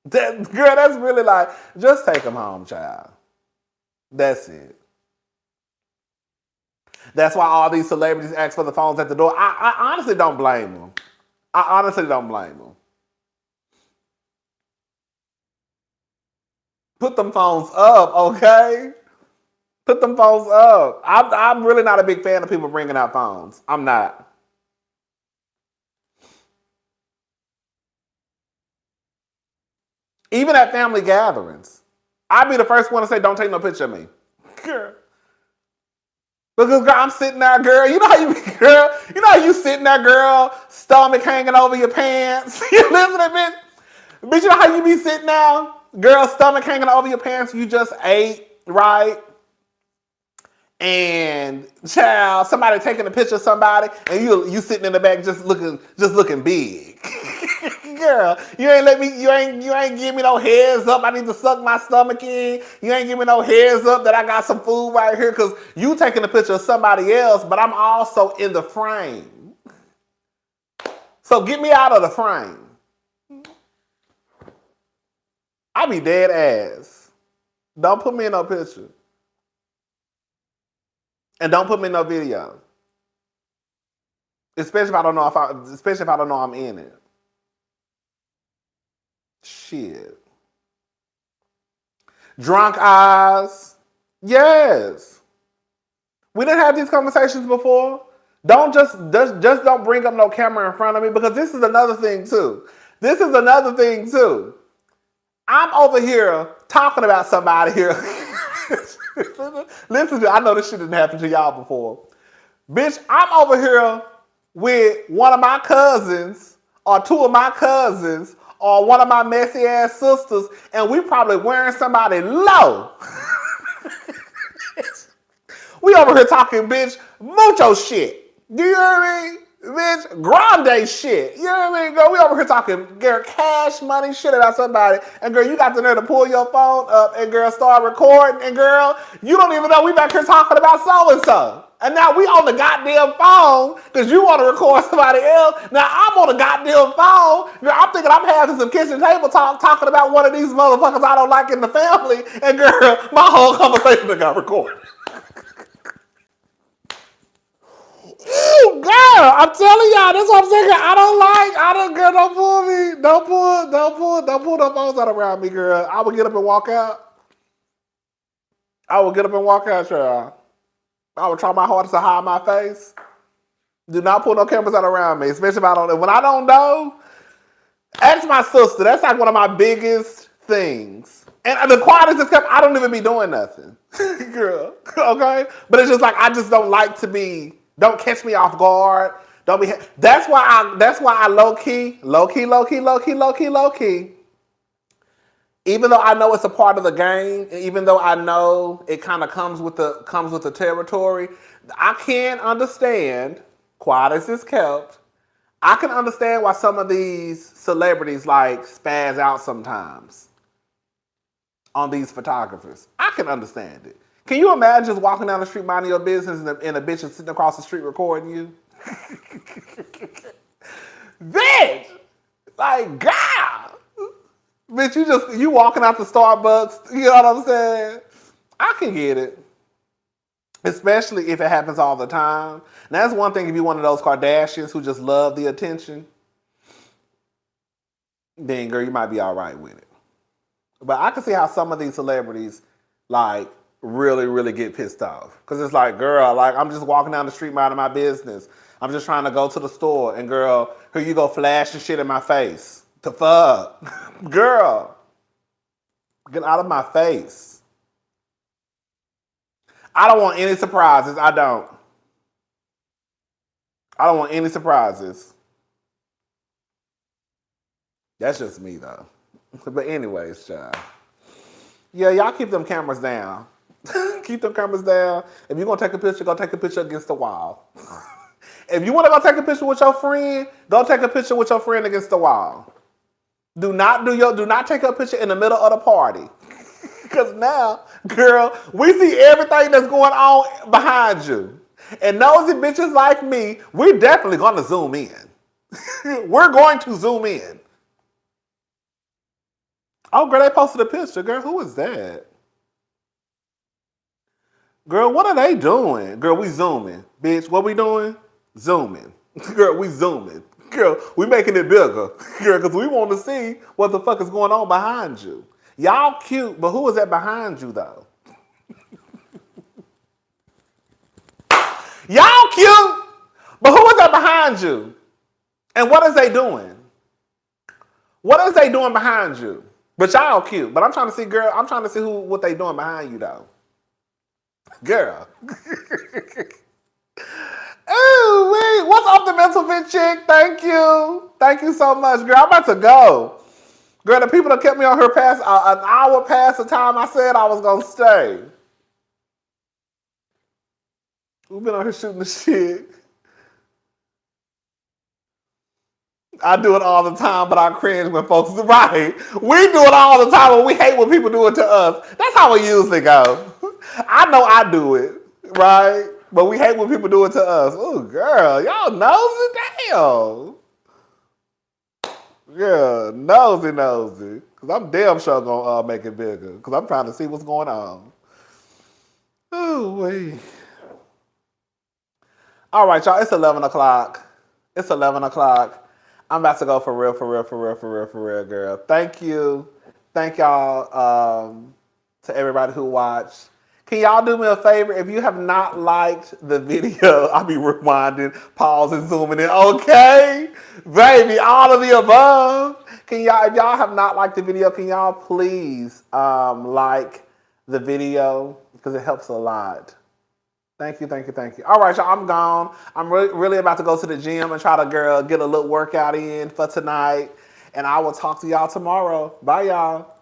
Girl, that's really like, just take him home, child. That's it. That's why all these celebrities ask for the phones at the door. I honestly don't blame them. I honestly don't blame them. Put them phones up, okay? Put them phones up. I'm really not a big fan of people bringing out phones. I'm not. Even at family gatherings. I'd be the first one to say, don't take no picture of me. Girl. Because girl, I'm sitting there, girl. You know how you be, girl. You know how you sitting there, girl, stomach hanging over your pants. You listening, bitch? Bitch, you know how you be sitting there, girl, stomach hanging over your pants. You just ate, right? And child, somebody taking a picture of somebody, and you sitting in the back just looking big. Girl, you ain't give me no heads up. I need to suck my stomach in. You ain't give me no heads up that I got some food right here because you taking a picture of somebody else, but I'm also in the frame. So get me out of the frame. I be dead ass. Don't put me in no picture. And don't put me in no video. Especially if I don't know I'm in it. Shit. Drunk eyes. Yes. We didn't have these conversations before. Don't just don't bring up no camera in front of me because this is another thing too. I'm over here talking about somebody here. Listen, I know this shit didn't happen to y'all before. Bitch, I'm over here with one of my cousins or two of my cousins or one of my messy ass sisters, and we probably wearing somebody low. We over here talking, bitch, mucho shit. Do you hear me? Bitch, grande shit. You know what I mean? Girl, we over here talking, girl, cash money shit about somebody. And girl, you got the nerve to pull your phone up and girl, start recording. And girl, you don't even know we back here talking about so-and-so. And now we on the goddamn phone because you want to record somebody else. Now I'm on the goddamn phone. Girl, I'm thinking I'm having some kitchen table talk talking about one of these motherfuckers I don't like in the family. And girl, my whole conversation got recorded. Ooh, girl, I'm telling y'all, that's what I'm saying. Girl, don't pull me. Don't pull the phones out around me, girl. I will get up and walk out. Y'all. I will try my hardest to hide my face. Do not pull no cameras out around me, especially if I don't know. When I don't know, ask my sister. That's like one of my biggest things. And the quietest is kept, I don't even be doing nothing. Girl, okay? But it's just like, I just don't like to be, don't catch me off guard. Don't be, that's why I low key. Even though I know it's a part of the game, even though I know it kind of comes with the territory, I can understand, quiet as it's kept, I can understand why some of these celebrities like spaz out sometimes on these photographers. I can understand it. Can you imagine just walking down the street minding your business and a bitch is sitting across the street recording you? Bitch! Like, God! Bitch, you walking out the Starbucks, you know what I'm saying? I can get it. Especially if it happens all the time. Now, that's one thing if you're one of those Kardashians who just love the attention. Then, girl, you might be all right with it. But I can see how some of these celebrities, like, really, really get pissed off. Because it's like, girl, like, I'm just walking down the street minding my business. I'm just trying to go to the store. And, girl, here you go flashing shit in my face. The fuck? Girl, get out of my face. I don't want any surprises. I don't want any surprises. That's just me, though. But anyways, child. Yeah, y'all keep them cameras down. Keep them cameras down. If you're going to take a picture, go take a picture against the wall. If you want to go take a picture with your friend, go take a picture with your friend against the wall. Do not take a picture in the middle of the party. Because now, girl, we see everything that's going on behind you. And nosy bitches like me, we're definitely going to zoom in. We're going to zoom in. Oh, girl, they posted a picture. Girl, who is that? Girl, what are they doing? Girl, we zooming. Bitch, what we doing? Zooming. Girl, we zooming. Girl, we making it bigger. Girl, because we want to see what the fuck is going on behind you. Y'all cute, but who is that behind you though? Y'all cute, but who is that behind you? And what is they doing? What is they doing behind you? But y'all cute. But I'm trying to see, girl, I'm trying to see what they doing behind you though. Girl. Ooh, wait. What's up, the mental fit chick? Thank you. Thank you so much, girl. I'm about to go. Girl, the people that kept me on here past an hour past the time I said I was gonna stay. We've been on here shooting the shit. I do it all the time, but I cringe when folks do right. We do it all the time, but we hate when people do it to us. That's how it usually goes. I know I do it, right? But we hate when people do it to us. Oh, girl, y'all nosy, damn. Yeah, nosy. Because I'm damn sure going to make it bigger. Because I'm trying to see what's going on. Oh, wait. All right, y'all, it's 11 o'clock. It's 11 o'clock. I'm about to go for real, girl. Thank you. Thank y'all to everybody who watched. Can y'all do me a favor? If you have not liked the video, I'll be rewinding, pausing, zooming in. Okay? Baby, all of the above. If y'all have not liked the video, can y'all please like the video? Because it helps a lot. Thank you. All right, y'all, I'm gone. I'm really about to go to the gym and try to, get a little workout in for tonight. And I will talk to y'all tomorrow. Bye, y'all.